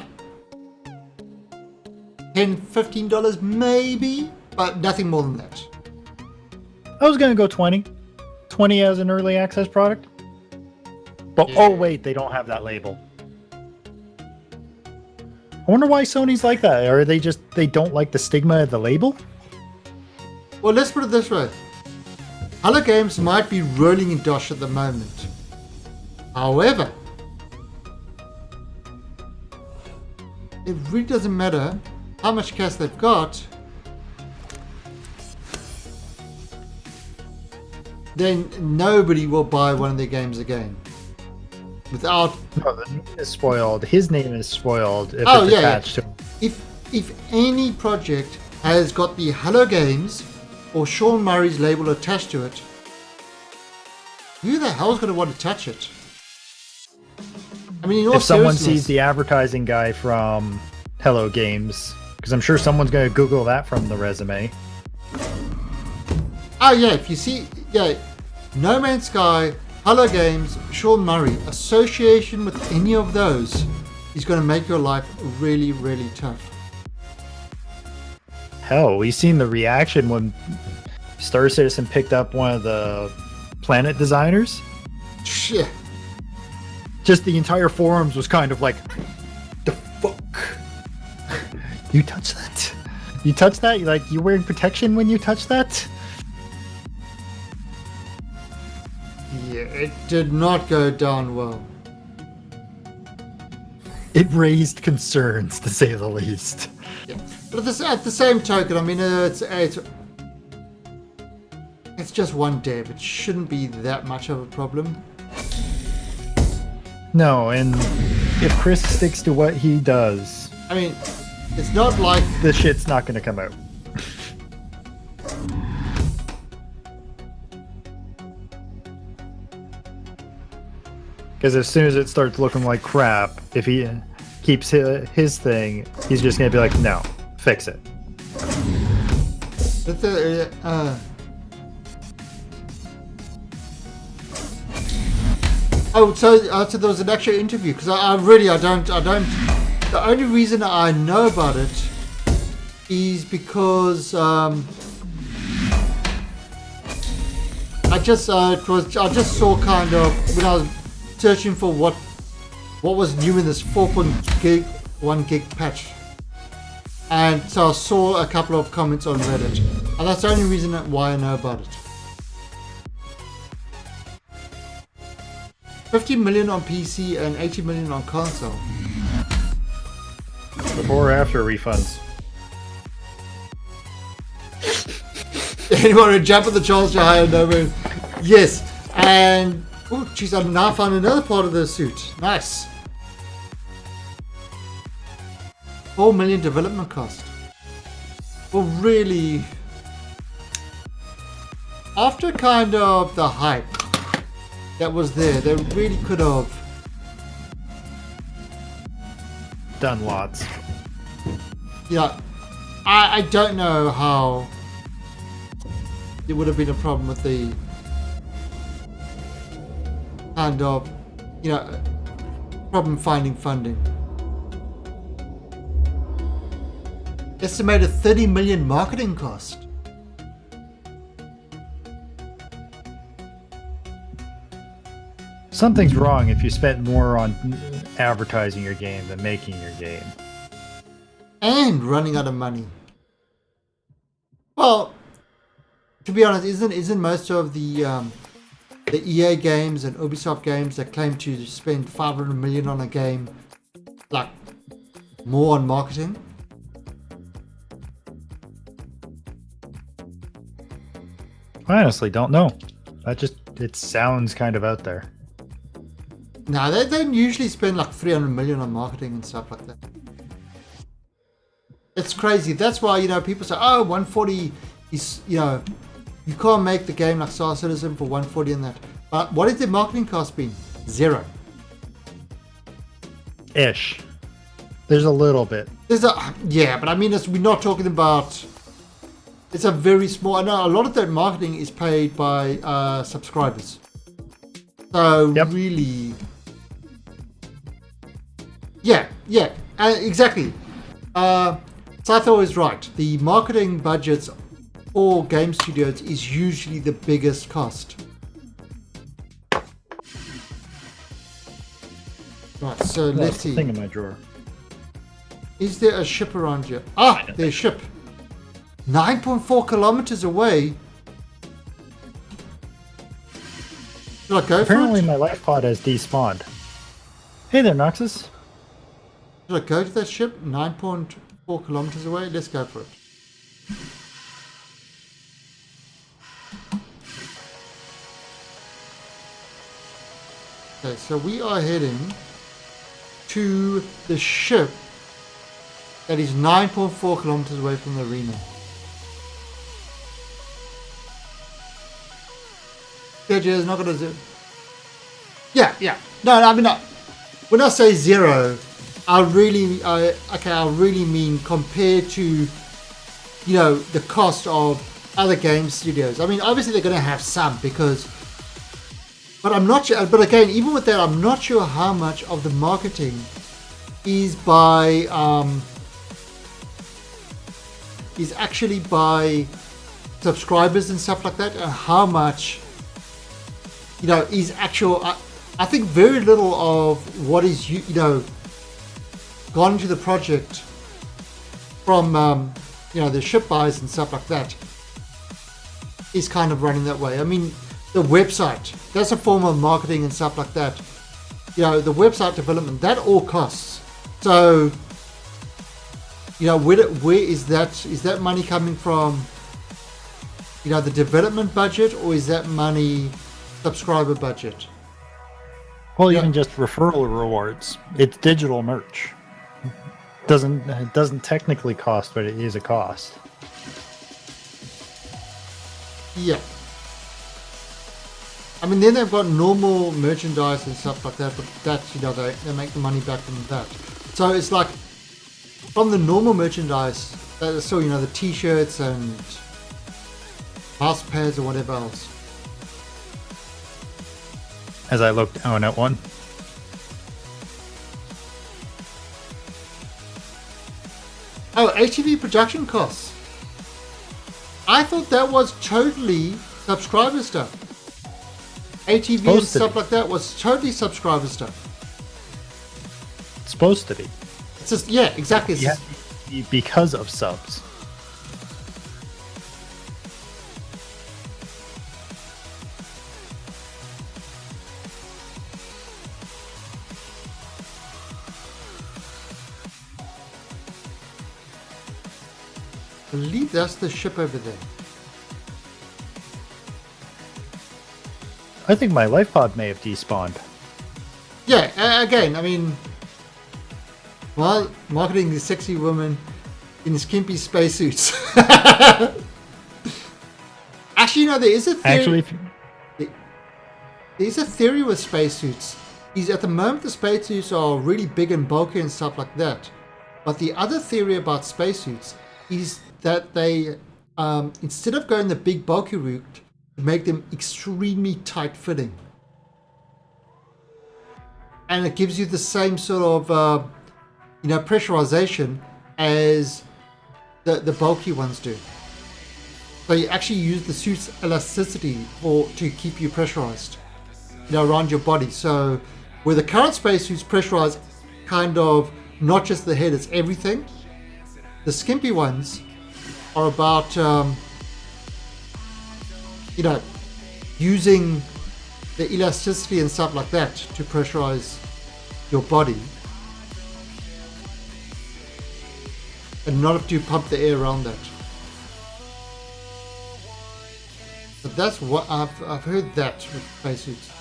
$10, $15 maybe, but nothing more than that. I was gonna go 20. 20 as an early access product. But Yeah. oh wait, they don't have that label. I wonder why Sony's like that. Or they don't like the stigma of the label? Well, let's put it this way. Hello Games might be rolling in dosh at the moment. However, it really doesn't matter how much cash they've got. Then nobody will buy one of their games again. Without No, the name is spoiled. His name is spoiled if Oh, it's yeah, attached to if any project has got the Hello Games or Sean Murray's label attached to it, who the hell's going to want to touch it? I mean, in all If someone seriousness- sees the advertising guy from Hello Games, because I'm sure someone's going to Google that from the resume. Oh yeah, if you see, yeah, No Man's Sky, Hello Games, Sean Murray, association with any of those is going to make your life really, really tough. Hell, we've seen the reaction when Star Citizen picked up one of the planet designers. Yeah. Just the entire forums was kind of like, the fuck? You touch that? You touch that? You wearing protection when you touch that? Yeah, it did not go down well. It raised concerns, to say the least. Yeah. But at the same token, I mean, it's just one dev. It shouldn't be that much of a problem. No, and if Chris sticks to what he does, I mean, it's not like the shit's not gonna come out. Because as soon as it starts looking like crap, if he keeps his thing, he's just gonna be like, no, fix it. Oh, so there was an actual interview because I don't. The only reason I know about it is because I just saw kind of when I was searching for what was new in this 4.1 gig patch, and so I saw a couple of comments on Reddit, and that's the only reason why I know about it. 50 million on PC and 80 million on console. Before or after refunds? Anyone to jump at the Charles Shire? No, yes. And oh, geez, I've now found another part of the suit. Nice. 4 million development cost. Well, really, after kind of the hype that was there, they really could have done lots. Yeah, I don't know how it would have been a problem with the kind of, problem finding funding. Estimated 30 million marketing cost. Something's wrong if you spent more on advertising your game than making your game. And running out of money. Well, to be honest, isn't most of the EA games and Ubisoft games that claim to spend 500 million on a game, like, more on marketing? I honestly don't know. It sounds kind of out there. No, they don't usually spend like 300 million on marketing and stuff like that. It's crazy. That's why, people say, oh, 140 is, you can't make the game like Star Citizen for 140 and that. But what has their marketing cost been? 0. Ish. There's a little bit. Yeah, but I mean, we're not talking about, it's a very small, I know a lot of that marketing is paid by subscribers. So really, yeah, exactly. Scytho is right. The marketing budgets for game studios is usually the biggest cost. Right, so let's see. Thing in my drawer. Is there a ship around here? Ah, there's a ship. 9.4 kilometers away. Should I go Apparently for it? my life pod has despawned. Hey there, Noxus. Should I go to that ship? 9.4 kilometers away? Let's go for it. Okay, so we are heading to the ship that is 9.4 kilometers away from the arena. JJ is not going to do. Yeah. No, I mean, when I say 0, I really mean compared to, the cost of other game studios. I mean, obviously they're going to have some but I'm not sure. But again, even with that, I'm not sure how much of the marketing is actually by subscribers and stuff like that, and how much is actual. I think very little of what is gone into the project from the ship buys and stuff like that is kind of running that way. I mean, the website, that's a form of marketing and stuff like that. The website development, that all costs. So where is that money coming from? The development budget, or is that money subscriber budget? Well, even just referral rewards. It's digital merch. It doesn't technically cost, but it is a cost. Yeah. I mean, then they've got normal merchandise and stuff like that, but that's, they make the money back from that. So it's like, from the normal merchandise, so, the t-shirts and mouse pads or whatever else. as I look down at one. Oh, ATV production costs. I thought that was totally subscriber stuff. ATV and Supposed to stuff be. like that was totally subscriber stuff. It's supposed to be. It's just, yeah, exactly. It's Yeah, just- because of subs. I believe that's the ship over there. I think my life pod may have despawned. Yeah, again, I mean, while marketing the sexy woman in skimpy spacesuits. Actually, no, there is a theory. Actually, There's a theory with spacesuits. Is at the moment the spacesuits are really big and bulky and stuff like that. But the other theory about spacesuits is that they, instead of going the big bulky route, make them extremely tight fitting. And it gives you the same sort of, pressurization as the bulky ones do. So you actually use the suit's elasticity to keep you pressurized, around your body. So where the current spacesuits pressurize kind of not just the head, it's everything. The skimpy ones are about, using the elasticity and stuff like that to pressurize your body and not have to pump the air around that. But that's what I've heard that with spacesuits.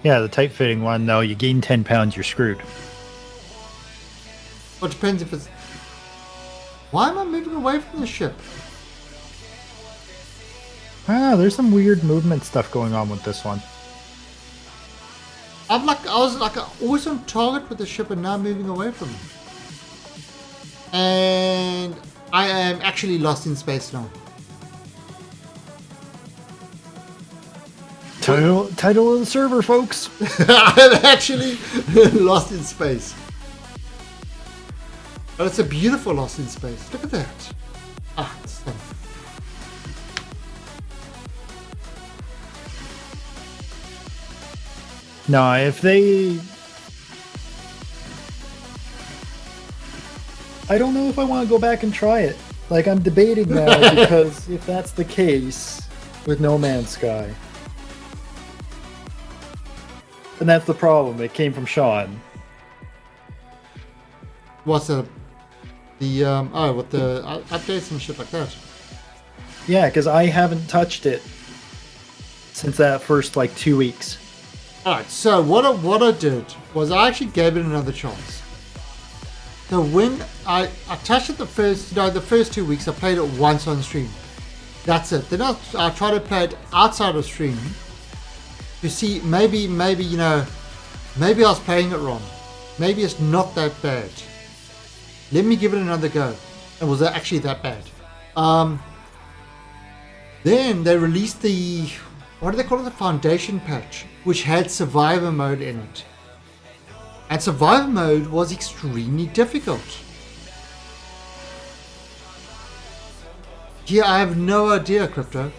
yeah, the tight fitting one, though, you gain 10 pounds, you're screwed. Well, it depends if it's... Why am I moving away from the ship? Ah, there's some weird movement stuff going on with this one. I was always on target with the ship and now moving away from it. And I am actually lost in space now. Title of the server, folks. I'm actually lost in space. But it's a beautiful lost in space. Look at that. It's stunning. No, if they... I don't know if I want to go back and try it. Like, I'm debating now because if that's the case with No Man's Sky, and that's the problem, it came from Sean. What's that? The, with the updates and shit like that. Yeah, because I haven't touched it since that first, 2 weeks. Alright, so what I did was I actually gave it another chance. So when I touched it the first 2 weeks, I played it once on stream. That's it. Then I tried to play it outside of stream to see maybe I was playing it wrong. Maybe it's not that bad. Let me give it another go. It was actually that bad. Then they released the, what do they call it, the Foundation patch, which had Survivor mode in it. And Survivor mode was extremely difficult. Yeah, I have no idea, Crypto.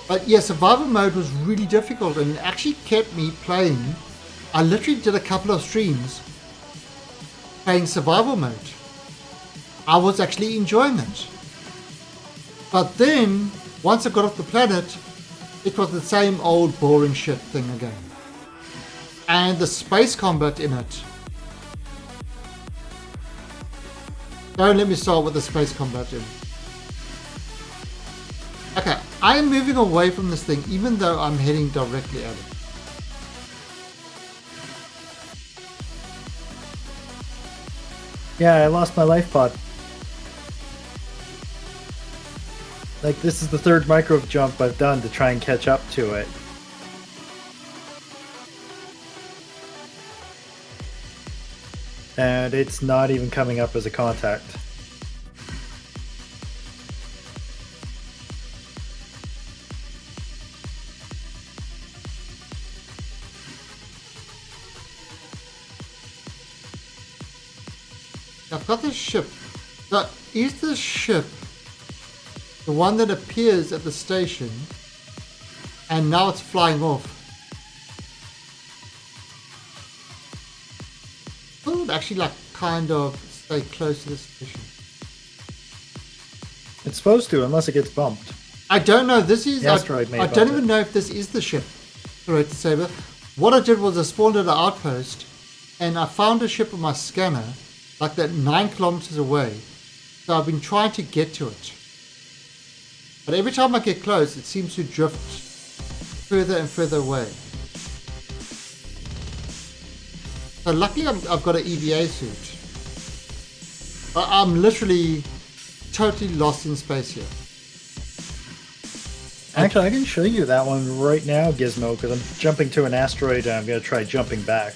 But yeah, Survivor mode was really difficult and it actually kept me playing. I literally did a couple of streams playing Survival mode. I was actually enjoying it. But then, once I got off the planet, it was the same old boring shit thing again. And the space combat in it. Don't let me start with the space combat in. Okay, I am moving away from this thing even though I'm heading directly at it. Yeah, I lost my life pod. This is the third micro jump I've done to try and catch up to it. And it's not even coming up as a contact. I've got this ship. So is this ship the one that appears at the station and now it's flying off? I would actually like kind of stay close to the station. It's supposed to, unless it gets bumped. I don't know. This is. The asteroid may I bump don't it. even know if this is the ship. Correct, Saber. What I did was I spawned at an outpost, and I found a ship on my scanner, like that 9 kilometers away. So I've been trying to get to it, but every time I get close, it seems to drift further and further away. So luckily, I've got an EVA suit. But I'm literally totally lost in space here. Actually, I can show you that one right now, Gizmo, because I'm jumping to an asteroid and I'm going to try jumping back.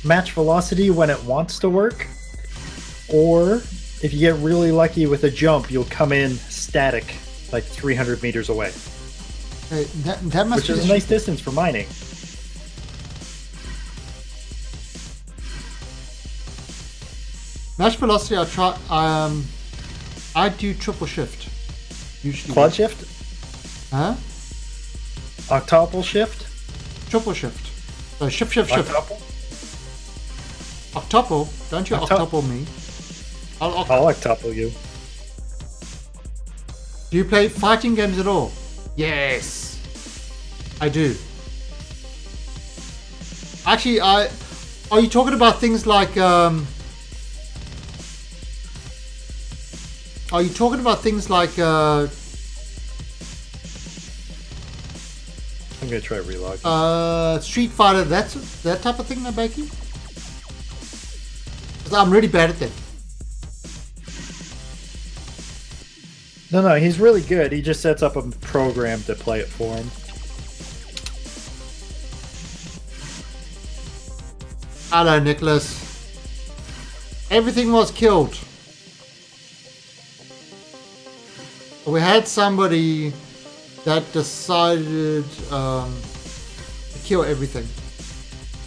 Match velocity when it wants to work, or if you get really lucky with a jump, you'll come in static, like 300 meters away, Hey, that must which be is the a nice distance for mining. match velocity. I do triple shift usually. Quad shift, Huh? octuple shift, Triple shift. So shift. octuple. Octuple. Don't you Octuple. octuple me? I'll octuple you. Do you play fighting games at all? Yes, I do. Actually, are you talking about things like Are you talking about things like I'm going to try relog. Street Fighter? That type of thing, Nabeki? 'Cause I'm really bad at them. No, he's really good. He just sets up a program to play it for him. Hello, Nicholas. Everything was killed. We had somebody that decided to kill everything.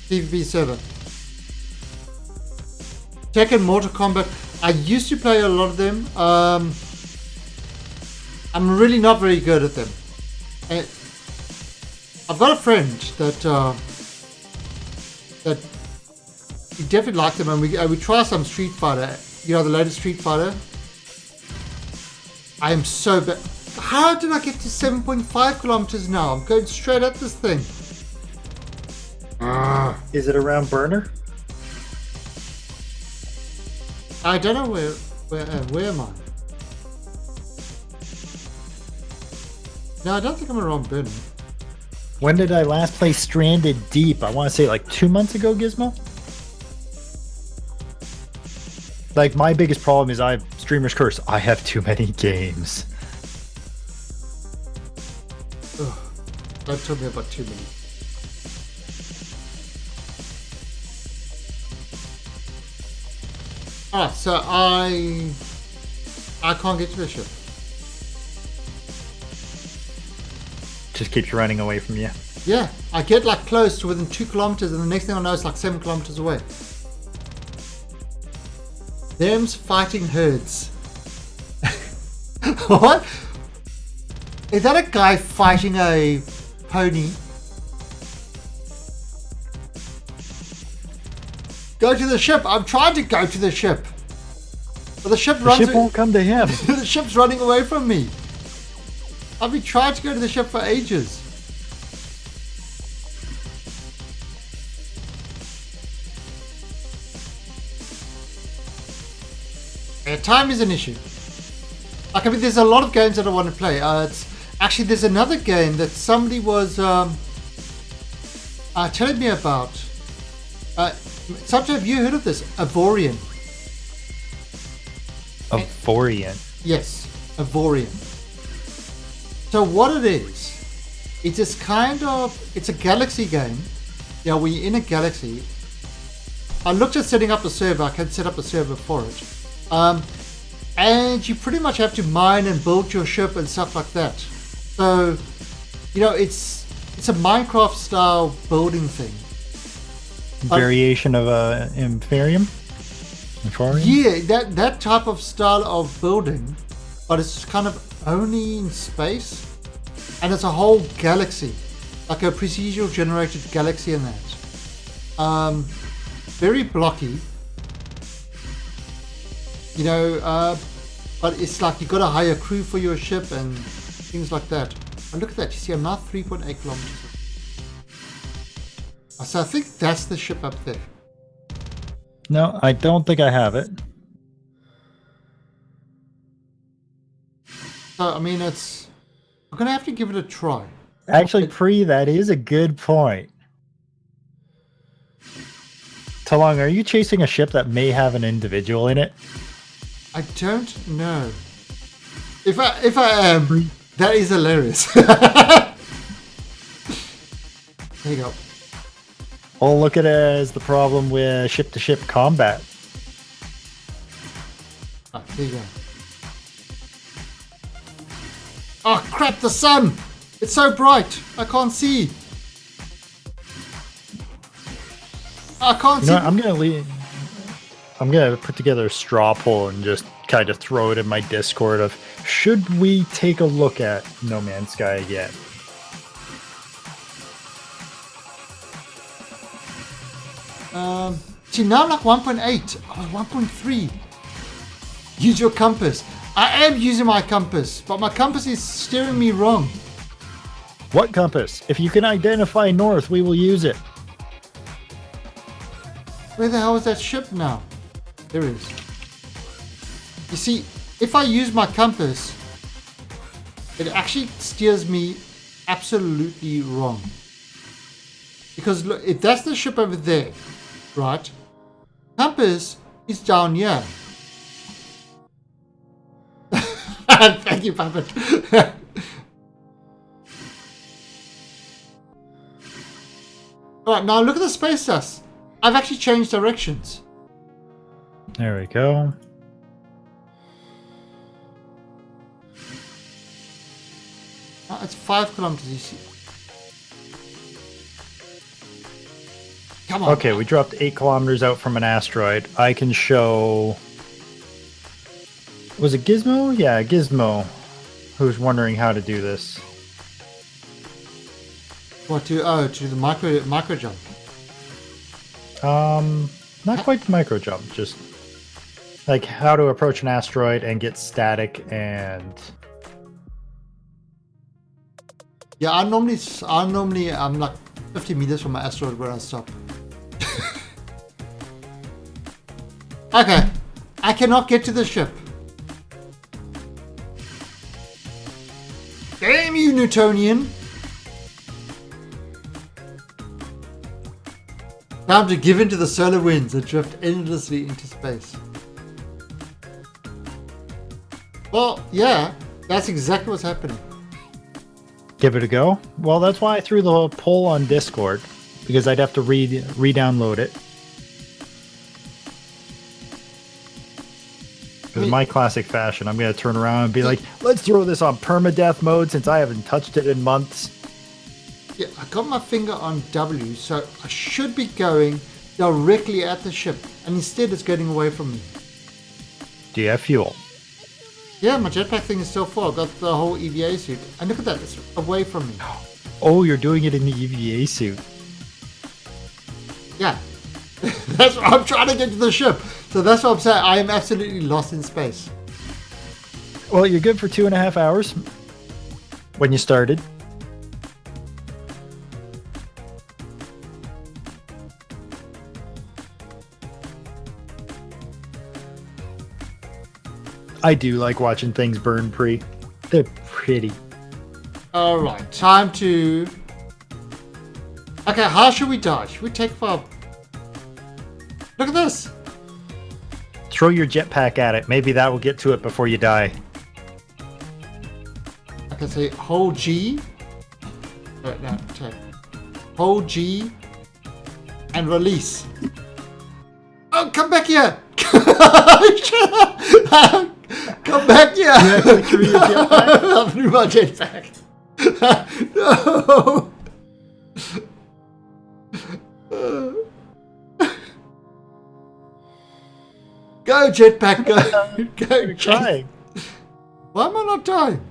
PvP7. Tekken, Mortal Kombat. I used to play a lot of them. I'm really not very good at them. And I've got a friend that he definitely liked them, and we try some Street Fighter. You know, the latest Street Fighter. I am so bad. How did I get to 7.5 kilometers now? I'm going straight at this thing. Is it around Burner? I don't know where am I? No, I don't think I'm around Burning. When did I last play Stranded Deep? I want to say like 2 months ago, Gizmo? Like, my biggest problem is streamer's curse. I have too many games. Ugh, don't tell me about too many. Alright, so I can't get to the ship. Just keeps running away from you. Yeah, I get like close to within 2 kilometers, and the next thing I know it's like 7 kilometers away. Them's fighting herds. What? Is that a guy fighting a pony? Go to the ship. I'm trying to go to the ship. But the ship The runs. ship won't come to him. The ship's running away from me. I've been trying to go to the ship for ages. Time is an issue. Like, I mean, there's a lot of games that I want to play. There's another game that somebody was telling me about. Sometimes have you heard of this? Avorion. Avorion. Yes, Avorion. So what it is, it's this kind of, it's a galaxy game. Yeah, we're in a galaxy. I looked at setting up a server. I can set up a server for it. And you pretty much have to mine and build your ship and stuff like that. So, you know, it's It's a Minecraft style building thing. Variation of a Imperium? Emporium? Yeah, that type of style of building, but it's kind of only in space, and it's a whole galaxy, like a procedural generated galaxy in that. Very blocky, you know, but it's like you got to hire crew for your ship and things like that. And look at that, you see I'm now 3.8 kilometers. So I think that's the ship up there. No, I don't think I have it. So, I mean, I'm going to have to give it a try. Actually, that is a good point. Talong, are you chasing a ship that may have an individual in it? I don't know. If I am, that is hilarious. There you go. I'll look at it as the problem with ship-to-ship combat. Ah, there you go. Oh crap, the sun! It's so bright, I can't see. I can't see. I'm gonna put together a straw poll and just kind of throw it in my Discord of, should we take a look at No Man's Sky again? See, now I'm like 1.8. Oh, 1.3. Use your compass. I am using my compass, but my compass is steering me wrong. What compass? If you can identify north, we will use it. Where the hell is that ship now? There it is. You see, if I use my compass, it actually steers me absolutely wrong. Because look, if that's the ship over there, right? Compass is down here. Thank you, Puppet. Alright, now look at the space dust. I've actually changed directions. There we go. It's 5 kilometers, you see. Come on. Okay, we dropped 8 kilometers out from an asteroid. I can show... Was it Gizmo? Yeah, Gizmo. Who's wondering how to do this. What, to the micro jump? Not quite the micro jump, just like how to approach an asteroid and get static and... Yeah, I'm like 50 meters from my asteroid where I stop. Okay, I cannot get to the ship. Damn you, Newtonian! Time to give in to the solar winds and drift endlessly into space. Well, yeah, that's exactly what's happening. Give it a go? Well, that's why I threw the poll on Discord, because I'd have to re-download it. Because my classic fashion, I'm going to turn around and be like, let's throw this on permadeath mode since I haven't touched it in months. Yeah, I got my finger on W, so I should be going directly at the ship, and instead it's getting away from me. Do you have fuel? Yeah, my jetpack thing is still full. I've got the whole EVA suit. And look at that, it's away from me. Oh, you're doing it in the EVA suit. Yeah. That's what I'm trying to get to the ship. So that's what I'm saying. I am absolutely lost in space. Well, you're good for 2.5 hours when you started. I do like watching things burn pre. They're pretty. Alright, time to... Okay, how should we die? Should we take for... Look at this! Throw your jetpack at it. Maybe that will get to it before you die. I can say hold G. No, take. Hold G. And release. Oh, come back here! Come back here! You actually threw your jetpack? I threw my jetpack. No! Go, jetpack, go. Go, You're trying. Why am I not dying?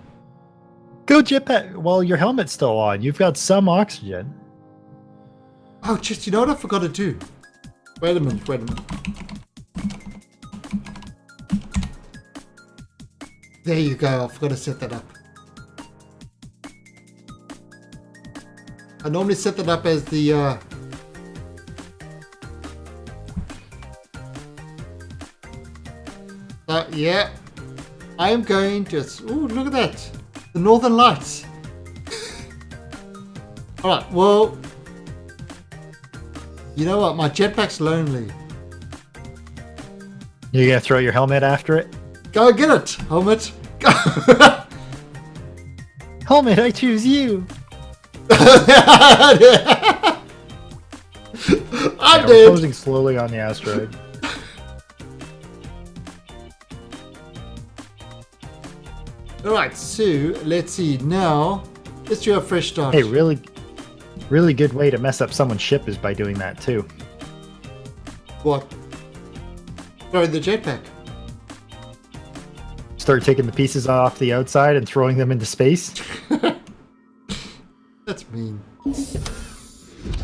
Go jetpack. Well, your helmet's still on. You've got some oxygen. Oh, just, you know what I forgot to do? Wait a minute. There you go, I forgot to set that up. I normally set that up as the yeah. I am going to... Ooh, look at that. The Northern Lights. Alright, well... You know what? My jetpack's lonely. You're gonna throw your helmet after it? Go get it, helmet. Go. Helmet, I choose you. I'm We're dead. closing slowly on the asteroid. Alright, so let's see. Now, let's do a fresh start. Hey, really good way to mess up someone's ship is by doing that too. What? Throwing the jetpack. Start taking the pieces off the outside and throwing them into space. That's mean.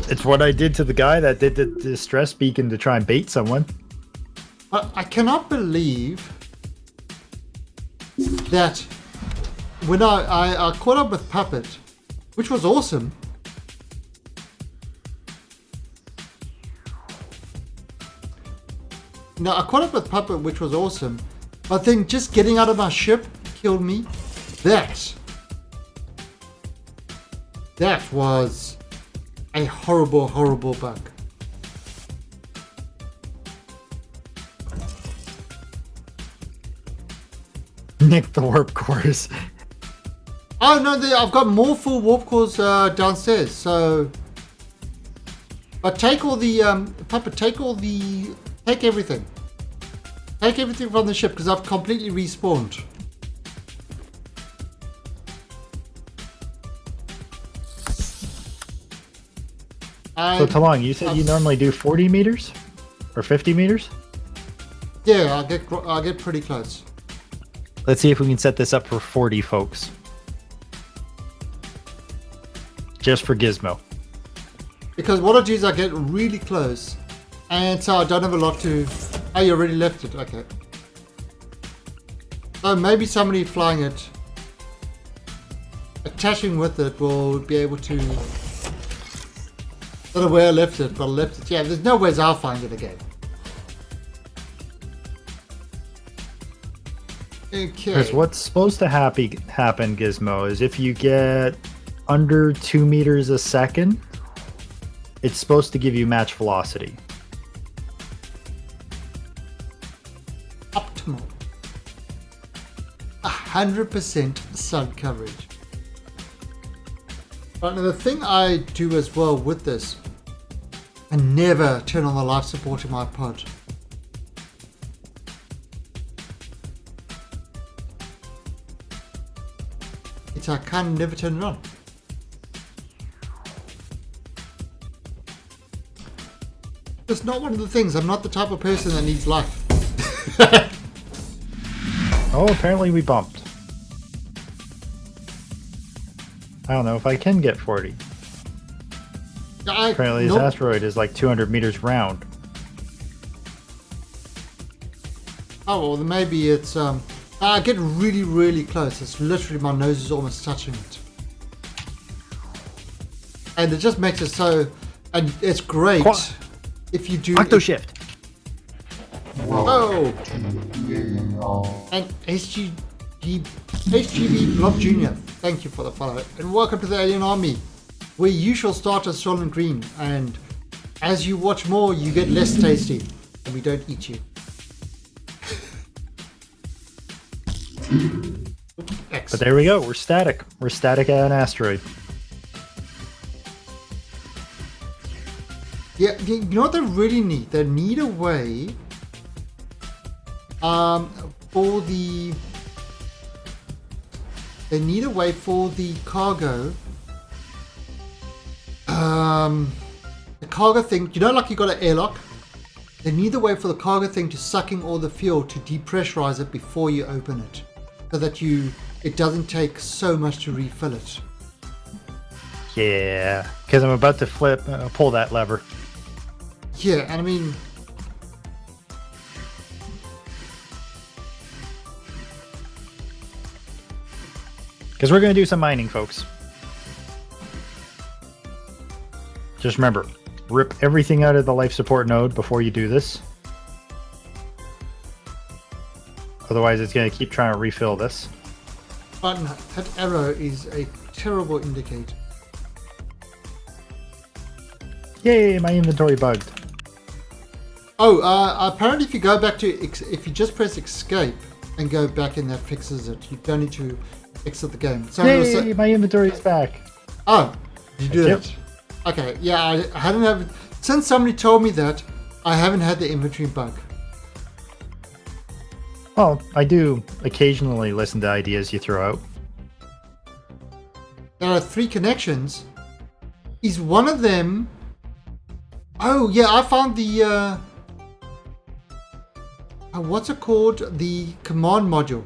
It's what I did to the guy that did the distress beacon to try and bait someone. I cannot believe that when I caught up with Puppet, which was awesome. No, I caught up with Puppet, which was awesome. But then just getting out of my ship killed me. That was a horrible, horrible bug. Nick the warp cores. Oh no, I've got more full warp cores downstairs. So, but take all the Puppet. Take everything. Take everything from the ship because I've completely respawned. So Talong, you said you normally do 40 meters or 50 meters? Yeah, I'll get pretty close. Let's see if we can set this up for 40 folks. Just for Gizmo. Because what I do is I get really close, and so I don't have a lot to... Oh, you already left it. Okay. So maybe somebody flying it, attaching with it, will be able to... I don't know where I left it, but I left it. Yeah, there's no ways I'll find it again. Okay. Because what's supposed to happen, Gizmo, is if you get under 2 meters a second, it's supposed to give you match velocity. Optimal. 100% sun coverage. Right, now the thing I do as well with this, I never turn on the life support in my pod. I can never turn it on. It's not one of the things. I'm not the type of person that needs life. Oh, apparently we bumped. I don't know if I can get 40. Apparently this asteroid is like 200 meters round. Oh, well, then maybe it's... I get really, really close. It's literally my nose is almost touching it. And it just makes it so... And it's great if you do... Octo shift. Oh! And HGB Blob Jr., thank you for the follow. And welcome to the Alien Army, where you shall start as Soylent Green. And as you watch more, you get less tasty. And we don't eat you. But there we go. We're static. We're static at an asteroid. Yeah, you know what they really need? They need a way for the... They need a way for the cargo. The cargo thing, you know, like you got an airlock? They need to wait for the cargo thing to suck in all the fuel to depressurize it before you open it, so that it doesn't take so much to refill it. Yeah, because I'm about to pull that lever. Yeah, and I mean, because we're going to do some mining, folks. Just remember, rip everything out of the life support node before you do this. Otherwise, it's going to keep trying to refill this. but that arrow is a terrible indicator. Yay, my inventory bugged. Oh, apparently if you go back to, if you just press escape and go back in, that fixes it. You don't need to exit the game. So Yay, my inventory is back. oh, you do Yep. that? Okay, yeah, I hadn't have, since somebody told me that, I haven't had the inventory bug. Well, I do occasionally listen to ideas you throw out. There are 3 connections. Is one of them... Oh, yeah, I found the... what's it called? The command module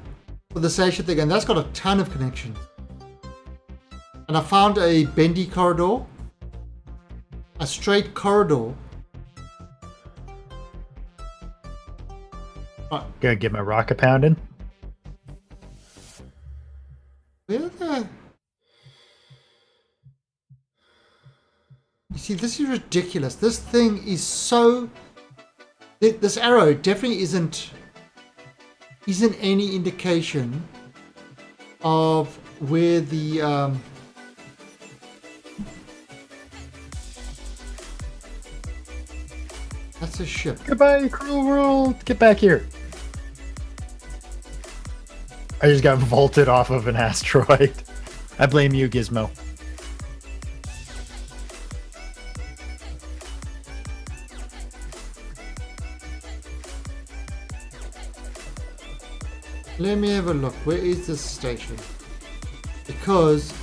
for the station thing, and that's got a ton of connections. And I found a bendy corridor, a straight corridor. Gonna get my rocket pounding. Where the... You see, this is ridiculous. This thing is so... This arrow definitely isn't any indication of where the... That's a ship. Goodbye, cruel world. Get back here. I just got vaulted off of an asteroid. I blame you, Gizmo. Let me have a look. Where is this station? Because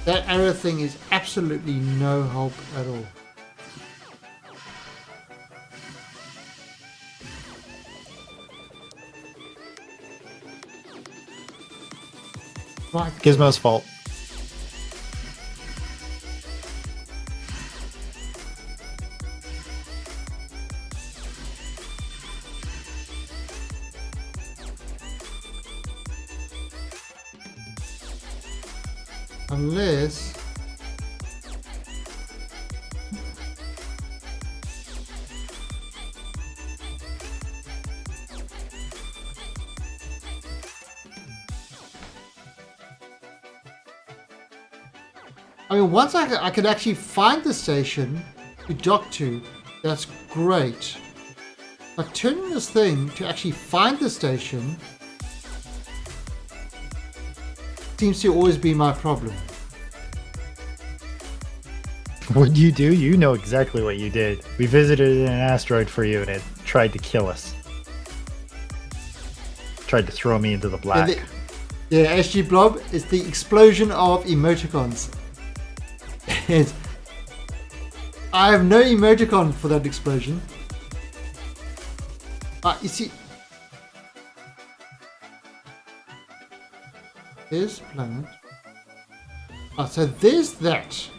that arrow thing is absolutely no help at all. Right. Gizmo's fault. Unless... I mean, once I could actually find the station to dock to, that's great. But turning this thing to actually find the station seems to always be my problem. What you do? You know exactly what you did. We visited an asteroid for you and it tried to kill us. Tried to throw me into the black. Yeah, SG Blob is the explosion of emoticons. I have no emoticon for that explosion. You see, there's planet. So there's that.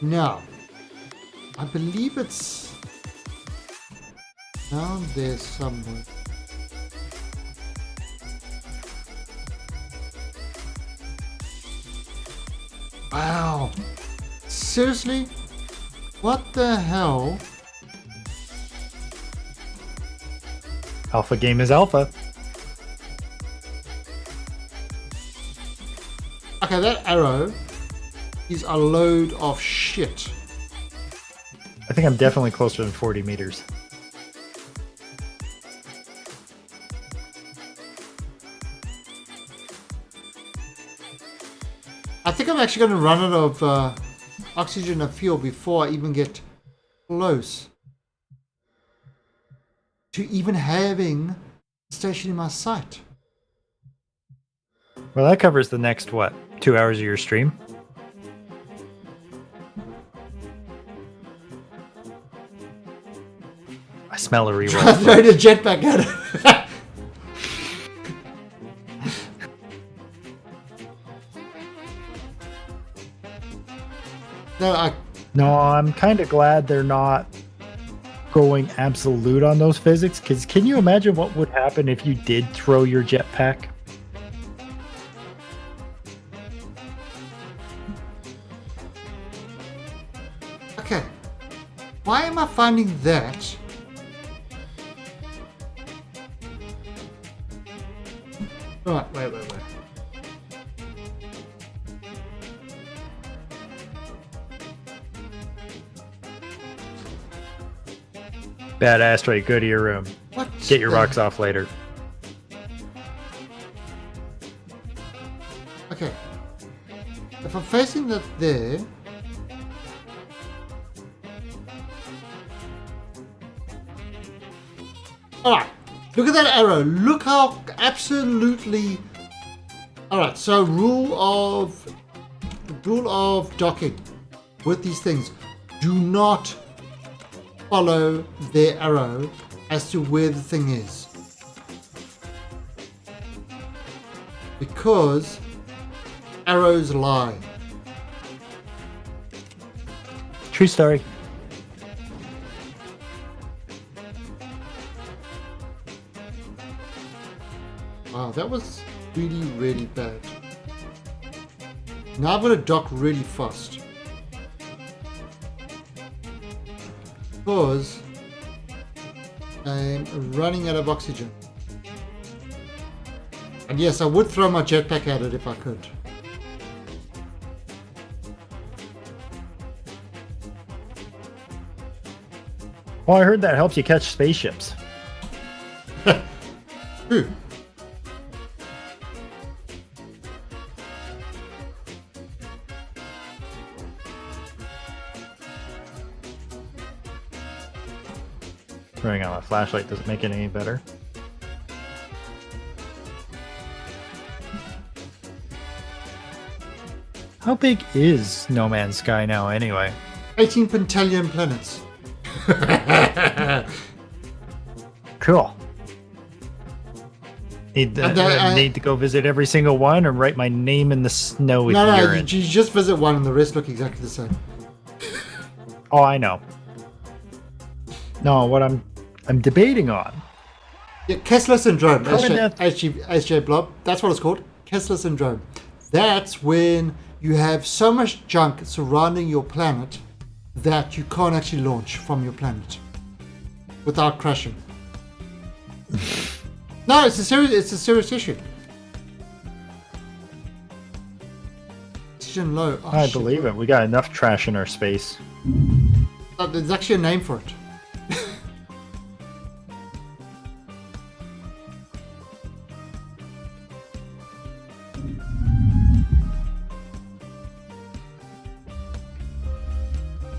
Now, I believe it's down there somewhere. Wow. Seriously? What the hell? Alpha game is alpha. Okay, that arrow is a load of shit. I think I'm definitely closer than 40 meters. I think I'm actually going to run out of oxygen and fuel before I even get close to even having a station in my sight. Well, that covers the next, what, 2 hours of your stream? smellery I roll. throw the jetpack at it. No, No, I'm kind of glad they're not going absolute on those physics, because can you imagine what would happen if you did throw your jetpack? okay. Why am I finding that? Right, wait. Bad asteroid, go to your room. What? Get your the- rocks off later. Okay. If I'm facing that there. Alright. Look at that arrow. Look how absolutely. Alright, so rule of docking with these things. Do not follow their arrow as to where the thing is. Because arrows lie. True story. Wow, that was really, really bad. Now I've got to dock really fast. Because I'm running out of oxygen. And yes, I would throw my jetpack at it if I could. Well, I heard that helps you catch spaceships. Ooh. Turning on a flashlight doesn't make it any better. How big is No Man's Sky now, anyway? 18 pentillion planets. Cool. Need, And then, need to go visit every single one and write my name in the snow with No, urine. you just visit one and the rest look exactly the same. Oh, I know. No, what I'm debating on. Yeah, Kessler syndrome, Permanent- HJ Blob, that's what it's called. Kessler syndrome. That's when you have so much junk surrounding your planet that you can't actually launch from your planet without crashing. No, it's a serious issue. Oxygen low. Oh, I shit. believe it. We got enough trash in our space. There's actually a name for it.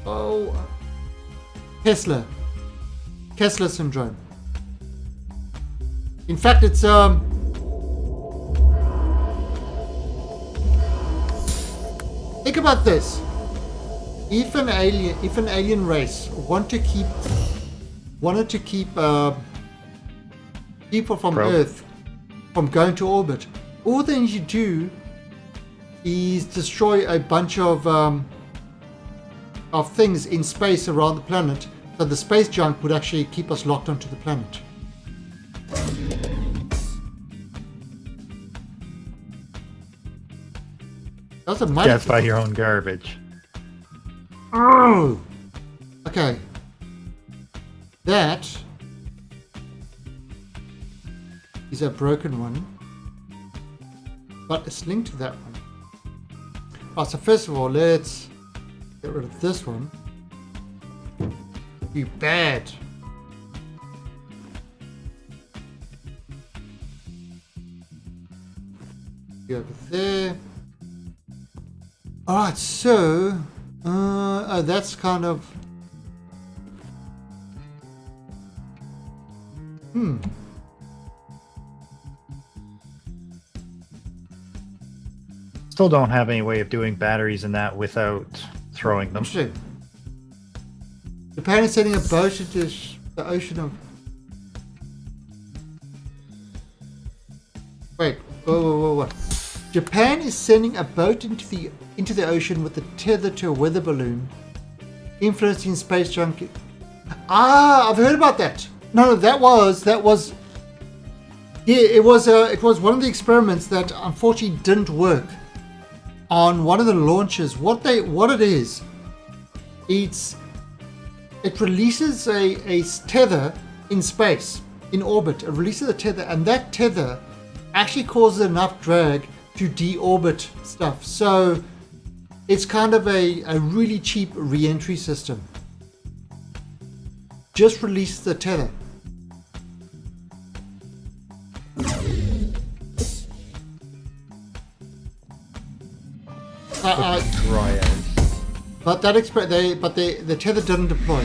Oh, Kessler syndrome. In fact, it's think about this. If an alien race wanted to keep people from Probe. Earth from going to orbit, all they need to do is destroy a bunch of things in space around the planet, so the space junk would actually keep us locked onto the planet. That's a mighty. Death by your own garbage. Oh! Okay. That is a broken one, but it's linked to that one. Oh, so first of all, let's get rid of this one. You bad. You over there. Alright, so that's kind of Still don't have any way of doing batteries in that without throwing them. interesting. Japan is sending a boat into The ocean of... Wait, whoa. Japan is sending a boat into the ocean with a tether to a weather balloon, influencing space junk. Ah, I've heard about that. No, that was. Yeah, it was one of the experiments that unfortunately didn't work on one of the launches. What it is, it releases a tether in space, in orbit. It releases a tether, and that tether actually causes enough drag to deorbit stuff. So it's kind of a really cheap re-entry system. Just release the tether. Dry ice. But the tether didn't deploy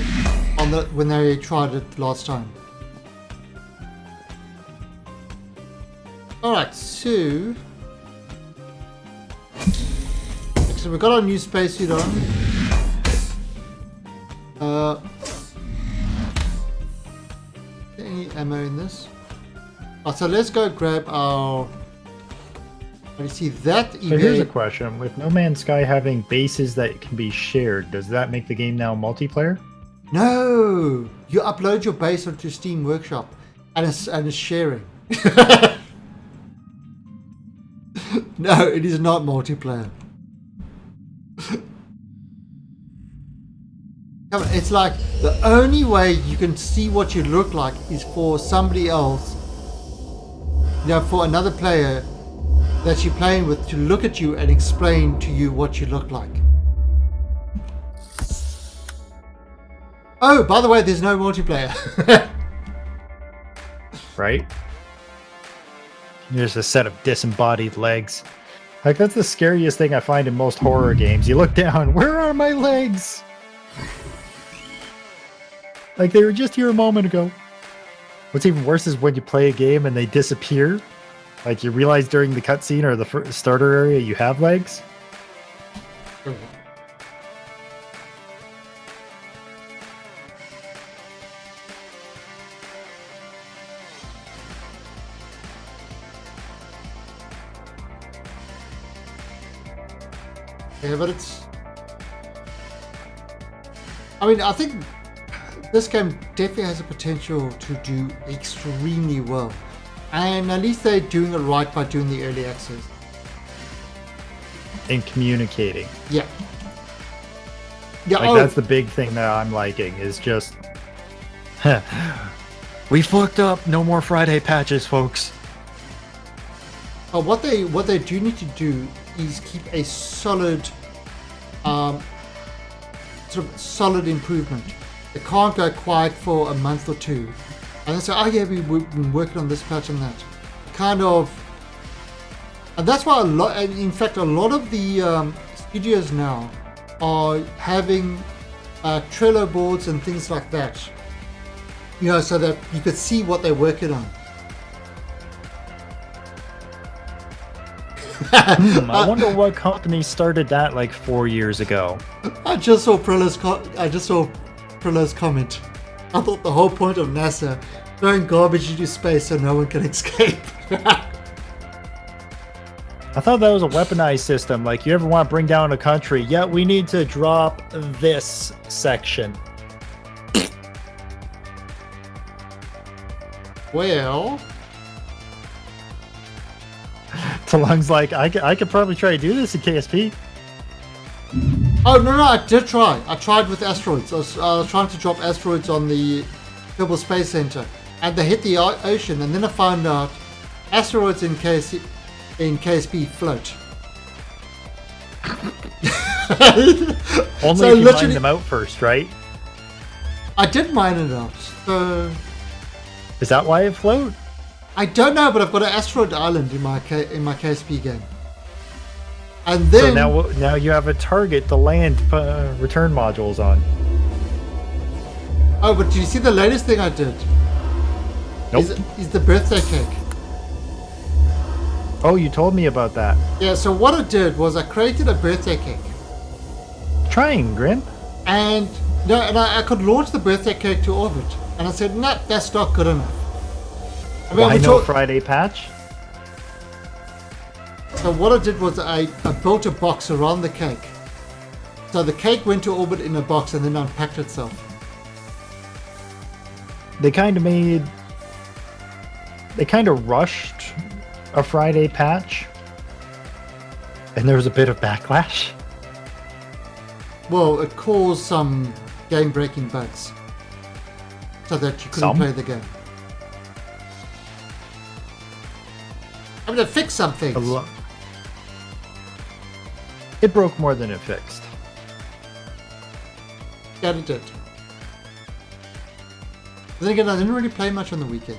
when they tried it last time. Alright, so we've got our new spacesuit on. Any ammo in this? So let's go grab our... You see that So here's a question. With No Man's Sky having bases that can be shared, does that make the game now multiplayer? No! You upload your base onto Steam Workshop and it's sharing. No, it is not multiplayer. It's like the only way you can see what you look like is for somebody else, for another player that you're playing with to look at you and explain to you what you look like. Oh, by the way, there's no multiplayer. Right? There's a set of disembodied legs. Like, that's the scariest thing I find in most horror games. You look down, where are my legs? Like, they were just here a moment ago. What's even worse is when you play a game and they disappear. Like, you realize during the cutscene or the starter area you have legs. Yeah, but it's... I mean, I think this game definitely has the potential to do extremely well. And at least they're doing it right by doing the early access. And communicating. Yeah. Yeah. Like, that's the big thing that I'm liking, is just... we fucked up. No more Friday patches, folks. But what they do need to do is keep a solid, sort of solid improvement. They can't go quiet for a month or two, and then say, "Oh yeah, we've been working on this patch and that." Kind of, and that's why in fact, a lot of the studios now are having Trello boards and things like that. So that you could see what they're working on. I wonder what company started that like 4 years ago. I just saw Prella's comment. I thought the whole point of NASA throwing garbage into space so no one can escape. I thought that was a weaponized system. Like, you ever want to bring down a country? Yeah, we need to drop this section. Well, Talung's like, I could probably try to do this in KSP. oh no, I did try. I tried with asteroids. I was trying to drop asteroids on the Kerbal Space Center, and they hit the ocean. And then I found out asteroids in KSP float. Only So if you literally- mine them out first, right? I did mine it out. So Is that why it float? I don't know, but I've got an asteroid island in my KSP game. And then So now you have a target to land return modules on. oh, but do you see the latest thing I did? Nope. Is the birthday cake. Oh, you told me about that. Yeah, so what I did was I created a birthday cake. Trying, Grim. And I could launch the birthday cake to orbit. And I said, nah, that's not good enough. I mean, Why we no talk- Friday patch? So what I did was I built a box around the cake. So the cake went to orbit in a box and then unpacked itself. They kind of rushed a Friday patch, and there was a bit of backlash. Well, it caused some game-breaking bugs. So that you couldn't Some? play the game. I'm gonna fix some things. It broke more than it fixed. Yeah, it did. But then again, I didn't really play much on the weekend.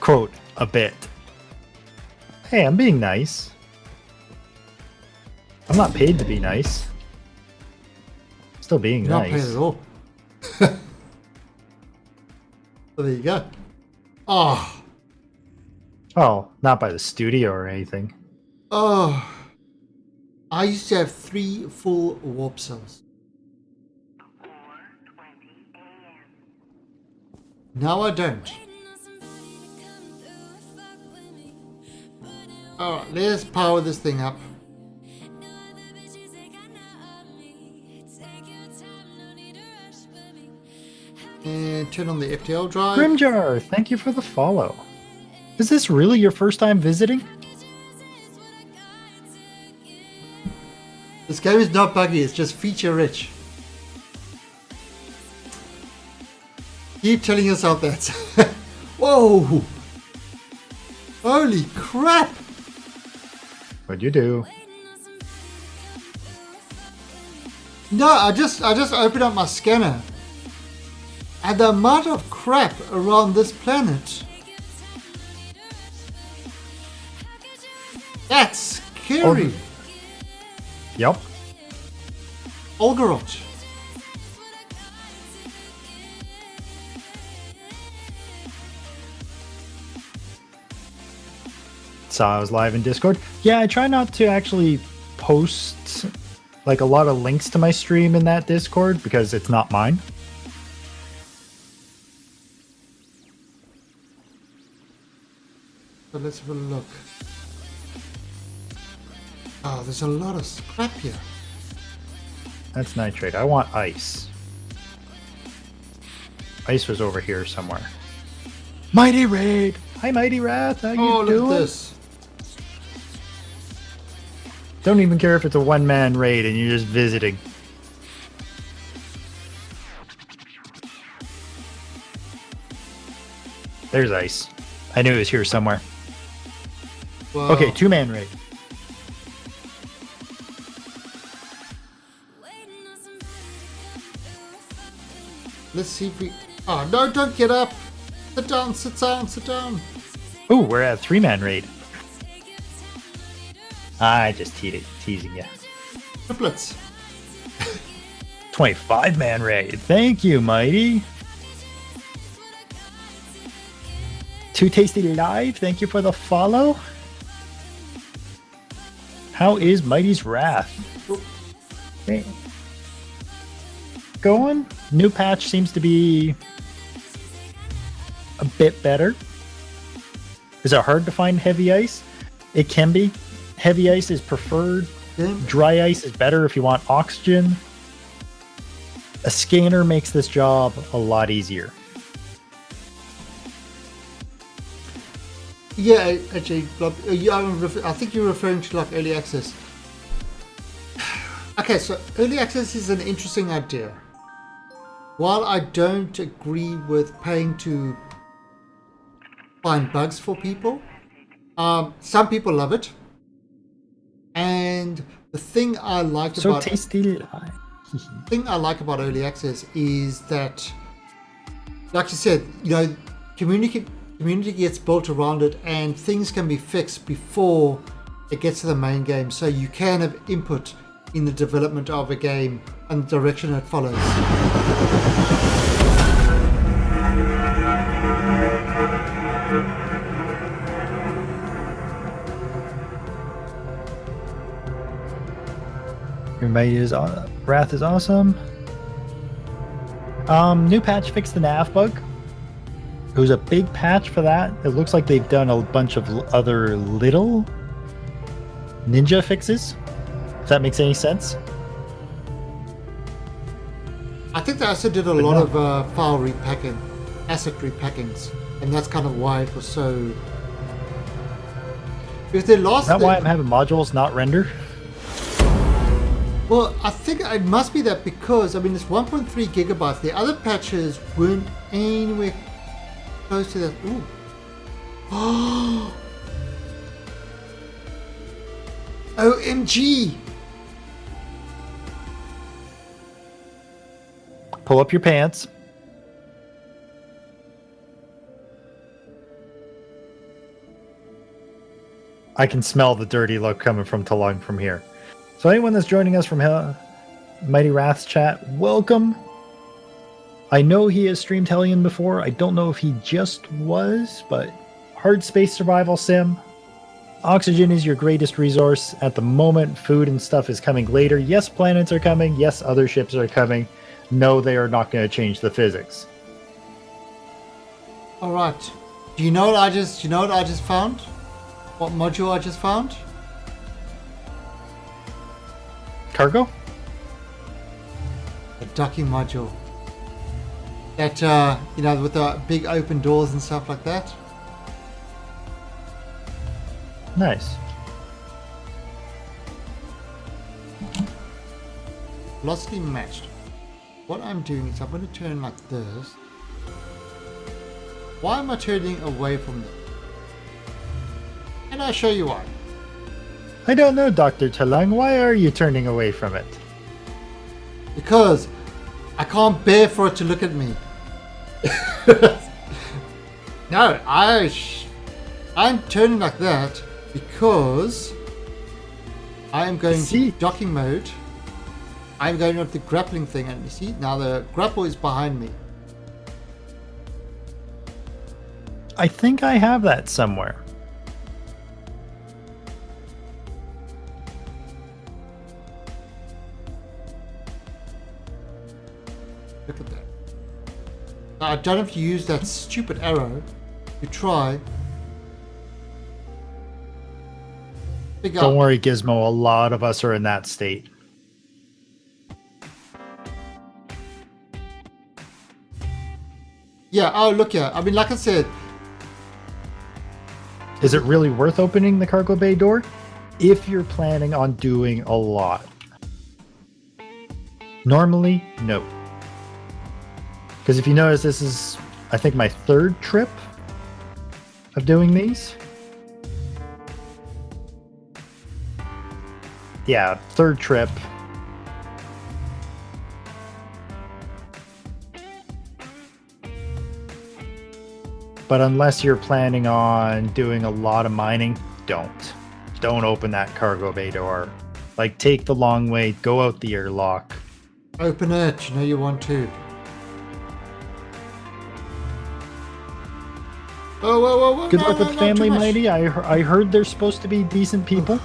Quote, a bit. Hey, I'm being nice. I'm not paid to be nice. Still being You're not nice. playing at all. So there you go. Oh, Oh, not by the studio or anything. oh. I used to have 3 full warp cells. Now I don't. Alright, let's power this thing up. And turn on the FTL drive. Grimjar, thank you for the follow. Is this really your first time visiting? This game is not buggy, it's just feature rich. Keep telling yourself that. Whoa! Holy crap! What'd you do? No, I just opened up my scanner. And the amount of crap around this planet. That's scary. Yep. Olgarot. Saw I was live in Discord. Yeah, I try not to actually post like a lot of links to my stream in that Discord because it's not mine. So let's have a look. Oh, there's a lot of scrap here. That's nitrate. I want ice. Ice was over here somewhere. Mighty Raid! Hi Mighty Wrath, how you Oh, doing? look at this. Don't even care if it's a one-man raid and you're just visiting. There's ice. I knew it was here somewhere. Wow. Okay, two-man raid. Let's see if we... Oh, no, don't get up. Sit down, sit down, sit down. Ooh, we're at three-man raid. I just teasing you. Triplets. 25-man raid. Thank you, Mighty. Too Tasty Live, thank you for the follow. How is Mighty's Wrath? Hey. Going? New patch seems to be a bit better. Is it hard to find heavy ice? It can be. Heavy ice is preferred. Yeah. Dry ice is better if you want oxygen. A scanner makes this job a lot easier. Yeah, actually, I think you're referring to like early access. Okay, so early access is an interesting idea. While I don't agree with paying to find bugs for people, some people love it. And the thing I like So about tasty. thing I like about early access is that, like you said, community gets built around it, and things can be fixed before it gets to the main game. So you can have input in the development of a game and the direction it follows. Wrath is awesome. New patch fixed the nav bug. It was a big patch for that. It looks like they've done a bunch of other little ninja fixes. If that makes any sense. I think they also did a lot of file repacking, asset repackings, and that's kind of why it was so. If they lost, Is that why I'm having modules not render? Well, I think it must be that because I mean it's 1.3 gigabytes. The other patches weren't anywhere close to that. Ooh. Oh. OMG. Pull up your pants. I can smell the dirty look coming from Talung from here. So anyone that's joining us from Mighty Wrath's chat, welcome. I know he has streamed Hellion before. I don't know if he just was, but hard space survival sim. Oxygen is your greatest resource at the moment. Food and stuff is coming later. Yes, planets are coming. Yes, other ships are coming. No, they are not going to change the physics. All right. Do you know what I just found? What module I just found? Cargo? A docking module. That with the big open doors and stuff like that. Nice. Velocity matched. What I'm doing is I'm going to turn like this. Why am I turning away from them? And I'll show you why. I don't know, Dr. Talung. Why are you turning away from it? Because I can't bear for it to look at me. No, I'm turning like that because I am going to docking mode. I'm going with the grappling thing, and you see now the grapple is behind me. I think I have that somewhere. Look at that. Now, I don't have to use that stupid arrow to try. Don't worry, Gizmo. A lot of us are in that state. Yeah, oh, look here. I mean, like I said. Is it really worth opening the cargo bay door? If you're planning on doing a lot. Normally, no. Because if you notice, this is, I think, my third trip of doing these. Yeah, third trip. But unless you're planning on doing a lot of mining, don't open that cargo bay door. Like, take the long way, go out the airlock. Open it, you know you want to. Whoa. Good luck with Family Mighty. I heard they're supposed to be decent people.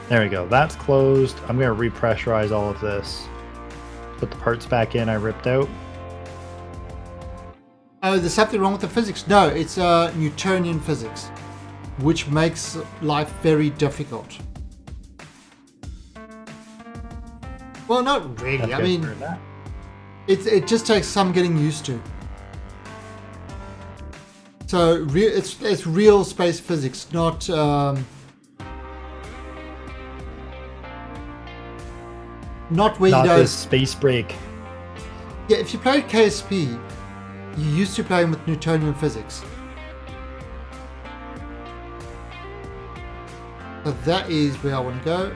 There we go. That's closed. I'm going to repressurize all of this. Put the parts back in I ripped out. Oh, there's something wrong with the physics. No, it's Newtonian physics, which makes life very difficult. Well, not really. I mean, it just takes some getting used to. So it's real space physics, not where not you know this space break. Yeah, if you played KSP, you used to play with Newtonian physics. So that is where I want to go.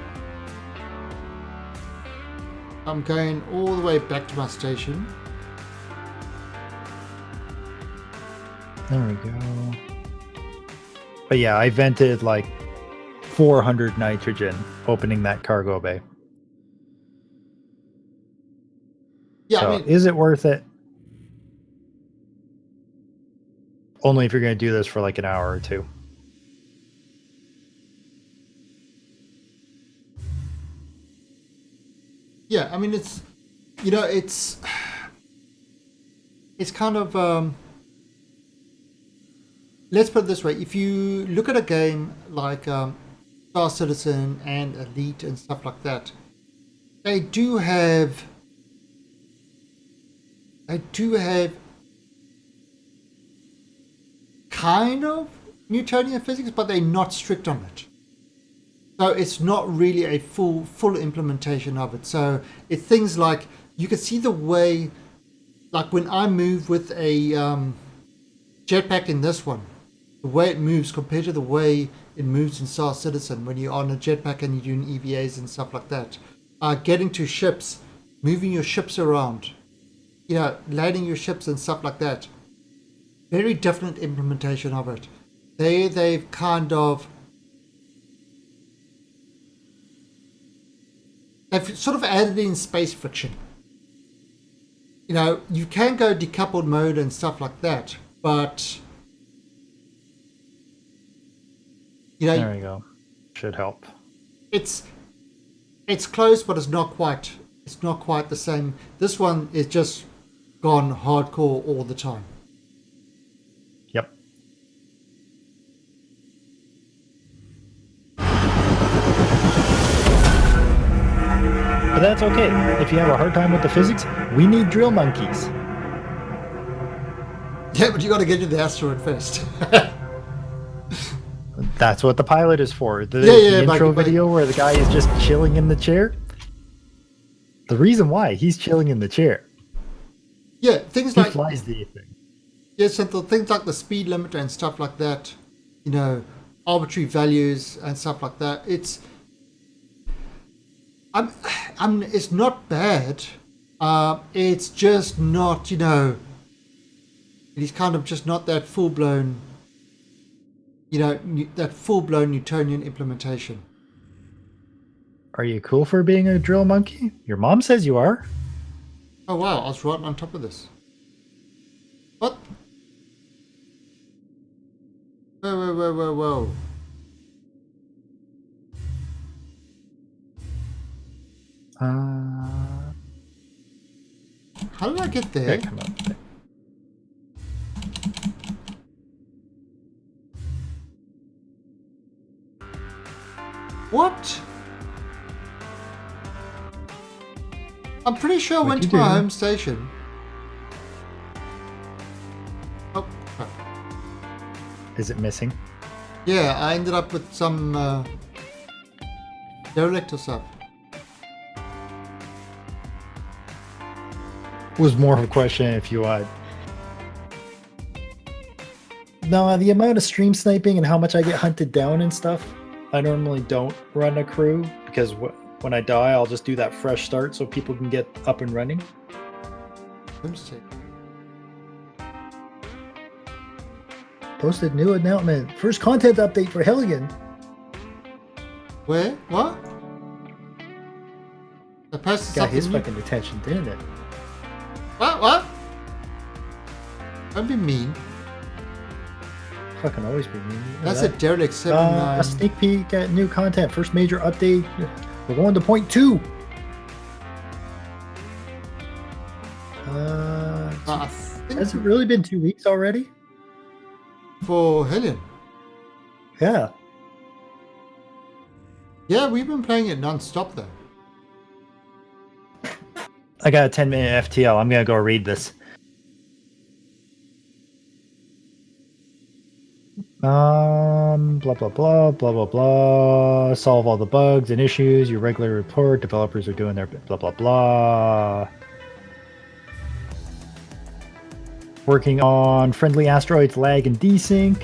I'm going all the way back to my station. There we go. But yeah, I vented like 400 nitrogen opening that cargo bay. Yeah, so, I mean, is it worth it? Only if you're going to do this for like an hour or two. Yeah, I mean, it's, it's kind of, let's put it this way. If you look at a game like Star Citizen and Elite and stuff like that, they do have kind of Newtonian physics, but they're not strict on it. So it's not really a full implementation of it. So it's things like, you can see the way, like when I move with a jetpack in this one, the way it moves compared to the way it moves in Star Citizen when you're on a jetpack and you're doing EVAs and stuff like that. Getting to ships, moving your ships around, landing your ships and stuff like that. Very different implementation of it. They've kind of, they've sort of added in space friction. You can go decoupled mode and stuff like that, but there you go. Should help. It's close, but it's not quite the same. This one is just gone hardcore all the time. Yep. But that's okay. If you have a hard time with the physics, we need drill monkeys. Yeah, but you got to get to the asteroid first. That's what the pilot is for. The intro like, video where the guy is just chilling in the chair. The reason why he's chilling in the chair. Yeah, things he like flies the thing. Yes, and things like the speed limit and stuff like that. Arbitrary values and stuff like that. It's it's not bad. It's just not, it's kind of just not that full blown. That full blown Newtonian implementation. Are you cool for being a drill monkey? Your mom says you are. Oh wow, I was right on top of this. What? Whoa. How did I get there? Okay, come on. What? I'm pretty sure I went to you my doing? home station. Oh, crap. Is it missing? Yeah, I ended up with some derelict or stuff. Was more of a question if you No, the amount of stream sniping and how much I get hunted down and stuff. I normally don't run a crew because when I die, I'll just do that fresh start so people can get up and running. Home station. Posted new announcement. First content update for Hellion. Where? What? I posted Got his something. fucking attention, didn't it? What? Don't be mean. Fucking always be mean. That's a derelict 7-9. A sneak peek at new content. First major update. We're going to point 2. I think Has it really been 2 weeks already? for Hellion. Yeah. Yeah, we've been playing it non-stop though. I got a 10-minute FTL. I'm going to go read this. Blah, blah, blah, blah, blah, blah. Solve all the bugs and issues. Your regular report. Developers are doing their blah, blah, blah. Working on friendly asteroids, lag, and desync.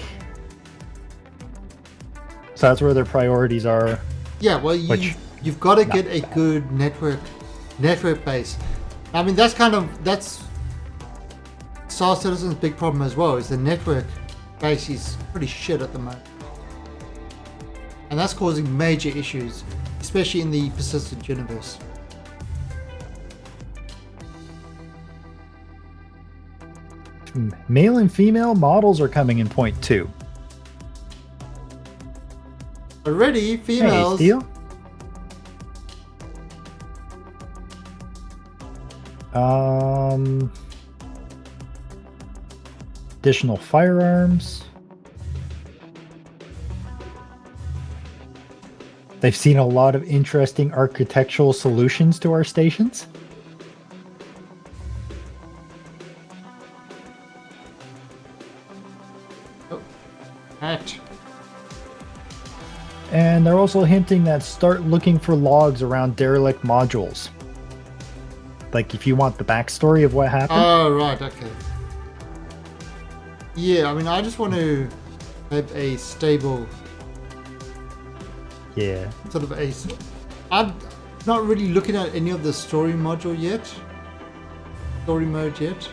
So that's where their priorities are. Yeah, well, you've got to get a good network base. I mean, that's Star Citizen's big problem as well, is the network base is pretty shit at the moment. And that's causing major issues, especially in the persistent universe. Male and female models are coming in point 2. Already, females. Hey, Steel. Additional firearms. They've seen a lot of interesting architectural solutions to our stations. Oh, hat. And they're also hinting that start looking for logs around derelict modules. Like if you want the backstory of what happened. Oh, right, okay. Yeah, I mean, I just want to have a stable Yeah. sort of a... I'm not really looking at any of the story module yet. Story mode yet.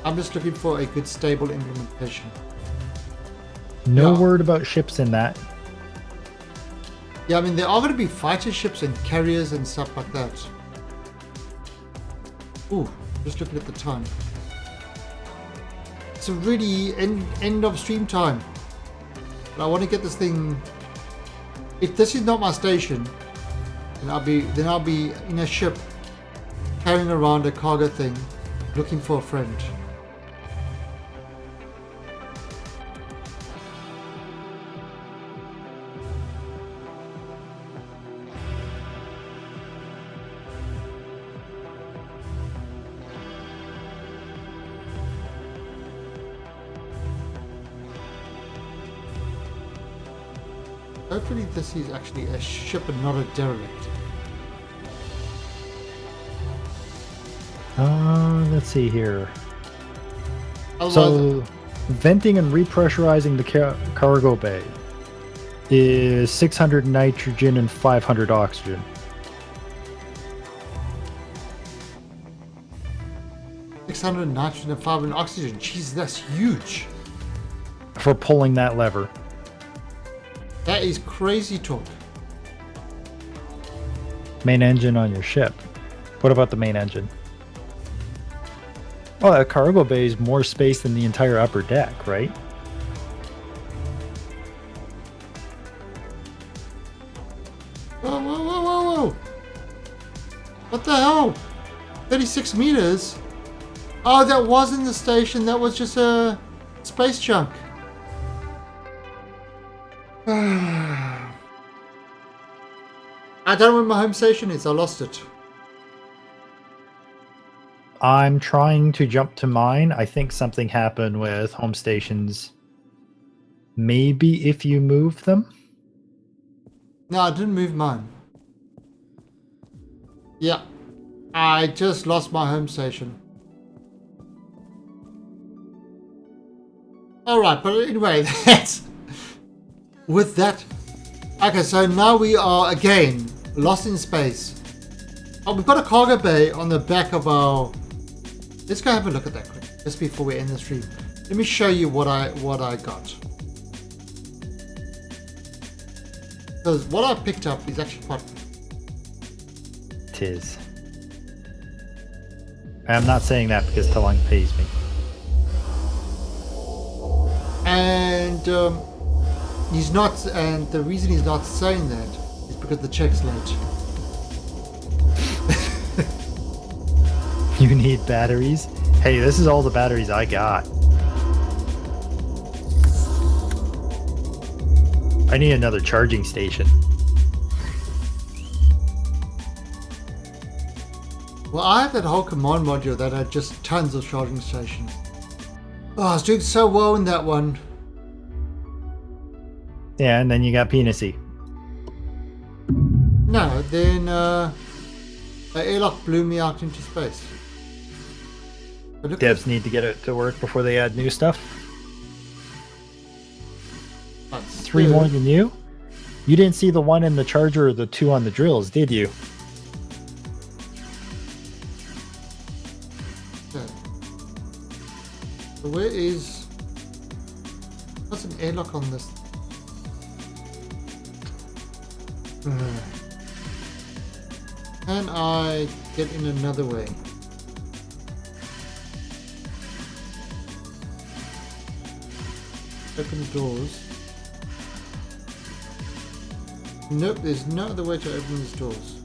I'm just looking for a good stable implementation. No Yeah. word about ships in that. Yeah, I mean, there are going to be fighter ships and carriers and stuff like that. Ooh, just looking at the time. It's already end of stream time. But I want to get this thing... If this is not my station, then I'll be in a ship carrying around a cargo thing, looking for a friend. Hopefully this is actually a ship and not a derelict. Let's see here. Otherwise, So, venting and repressurizing the cargo bay is 600 nitrogen and 500 oxygen. 600 nitrogen and 500 oxygen. Jeez, that's huge. For pulling that lever. That is crazy talk. Main engine on your ship. What about the main engine? Oh, that cargo bay is more space than the entire upper deck, right? Whoa, whoa, whoa, whoa, whoa. What the hell? 36 meters? Oh, that wasn't the station. That was just a space chunk. I don't know where my home station is. I lost it. I'm trying to jump to mine. I think something happened with home stations. Maybe if you move them? No, I didn't move mine. Yeah. I just lost my home station. Alright, but anyway, that's... With that... Okay, so now we are, again, lost in space. Oh, we've got a cargo bay on the back of our... Let's go have a look at that quick, just before we end the stream. Let me show you what I got. Because what I picked up is actually quite... Tis. I'm not saying that because Talang pays me. And he's not, and the reason he's not saying that is because the check's late. You need batteries? Hey, this is all the batteries I got. I need another charging station. Well, I have that whole command module that had just tons of charging stations. Oh, I was doing so well in that one. Yeah, and then you got Penisy. No, then the airlock blew me out into space. But look, Devs need to get it to work before they add new stuff. but 3 still- more than you? You didn't see the one in the charger or the 2 on the drills, did you? Okay. So where is... What's an airlock on this? Can I get in another way? Open doors. Nope, there's no other way to open these doors.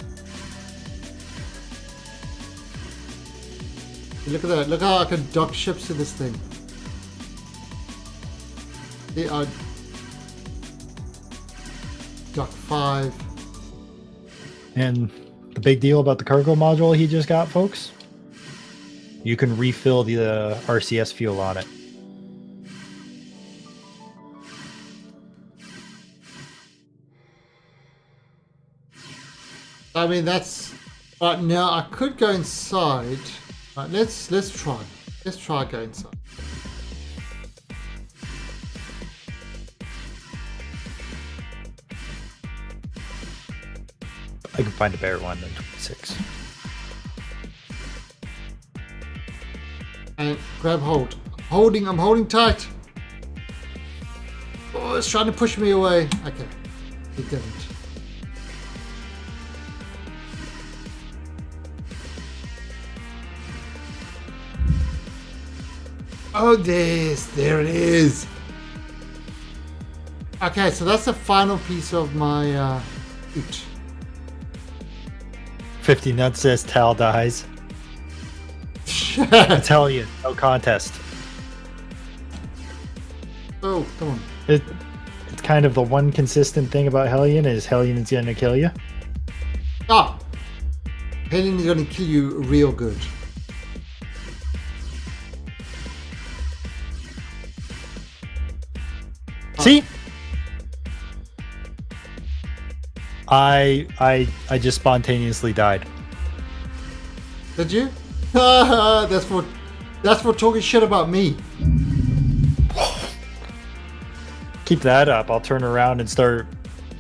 Look at that. Look how I can dock ships to this thing. They are dock 5. And the big deal about the cargo module he just got, folks, you can refill the RCS fuel on it. I mean, that's right. Now I could go inside. Right, let's try. Let's try go inside. I can find a better one than 26. And grab hold. I'm holding tight. Oh, it's trying to push me away. Okay, it didn't. Oh, there it is. Okay, so that's the final piece of my boot. 50 nuts says Tal dies. I tell you, no contest. Oh, come on. It's kind of the one consistent thing about Hellion is Hellion is going to kill you. Ah! Hellion is going to kill you real good. See? I just spontaneously died. Did you? That's for talking shit about me. Keep that up. I'll turn around and start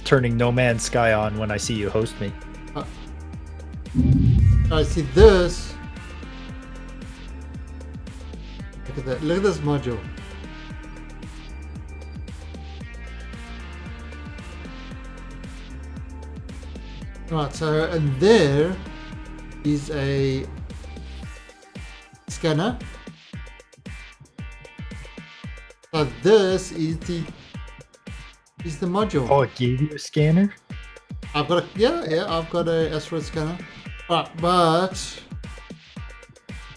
turning No Man's Sky on when I see you host me. I see this. Look at that. Look at this module. Right, so and there is a scanner. So this is the module. Oh, it gave you a scanner? I've got I've got a asteroid scanner. Right, but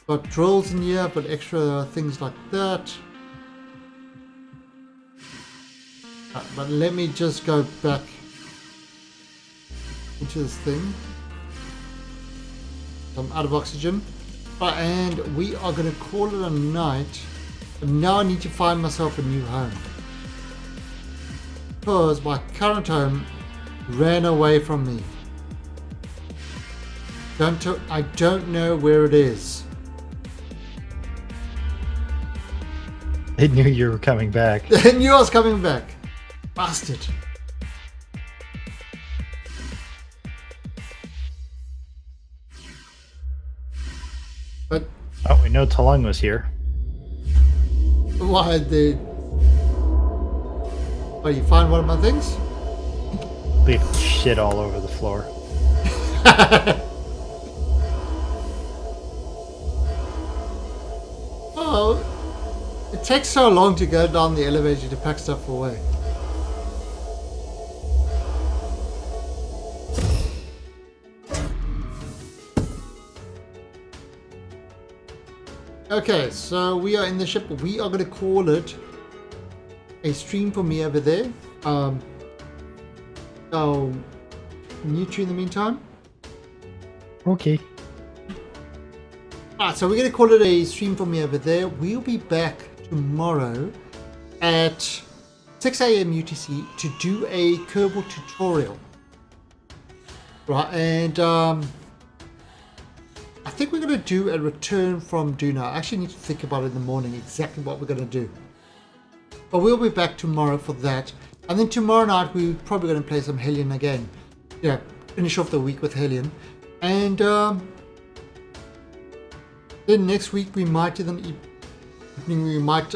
got drills in here, I've got extra things like that. Right, but let me just go back into this thing. I'm out of oxygen. Right, and we are going to call it a night. And now I need to find myself a new home. Because my current home ran away from me. I don't know where it is. They knew you were coming back. They knew I was coming back. Bastard. But Oh, we know Talung was here. why did... Oh, you find one of my things? Leave shit all over the floor. Oh, it takes so long to go down the elevator to pack stuff away. Okay, so we are in the ship. We are going to call it a stream for me over there. I'll mute you in the meantime. Okay. Alright, so we're going to call it a stream for me over there. We'll be back tomorrow at 6 a.m. UTC to do a Kerbal tutorial. Right, and I think we're going to do a return from Duna. I actually need to think about it in the morning exactly what we're going to do. But we'll be back tomorrow for that. And then tomorrow night we're probably going to play some Hellion again. Yeah, finish off the week with Hellion. And then next week we might do them evening. We might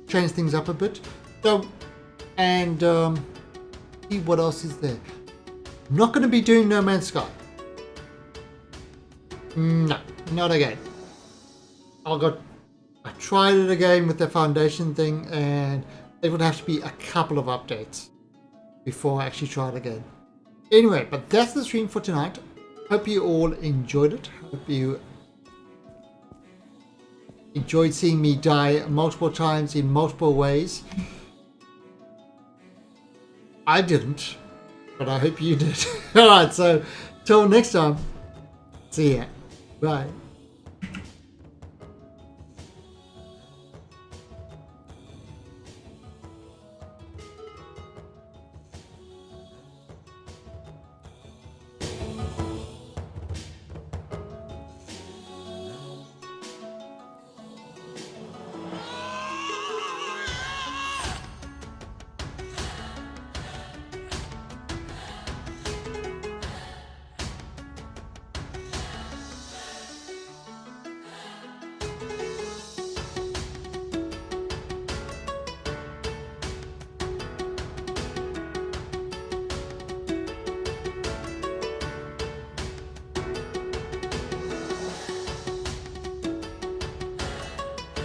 change things up a bit. So, and see what else is there. I'm not going to be doing No Man's Sky. No, not again. I tried it again with the foundation thing, and it would have to be a couple of updates before I actually try it again. Anyway, but that's the stream for tonight. Hope you all enjoyed it. Hope you enjoyed seeing me die multiple times in multiple ways. I didn't, but I hope you did. Alright, so till next time, see ya. Bye.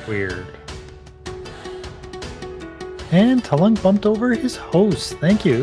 Weird. And Talung bumped over his host. Thank you.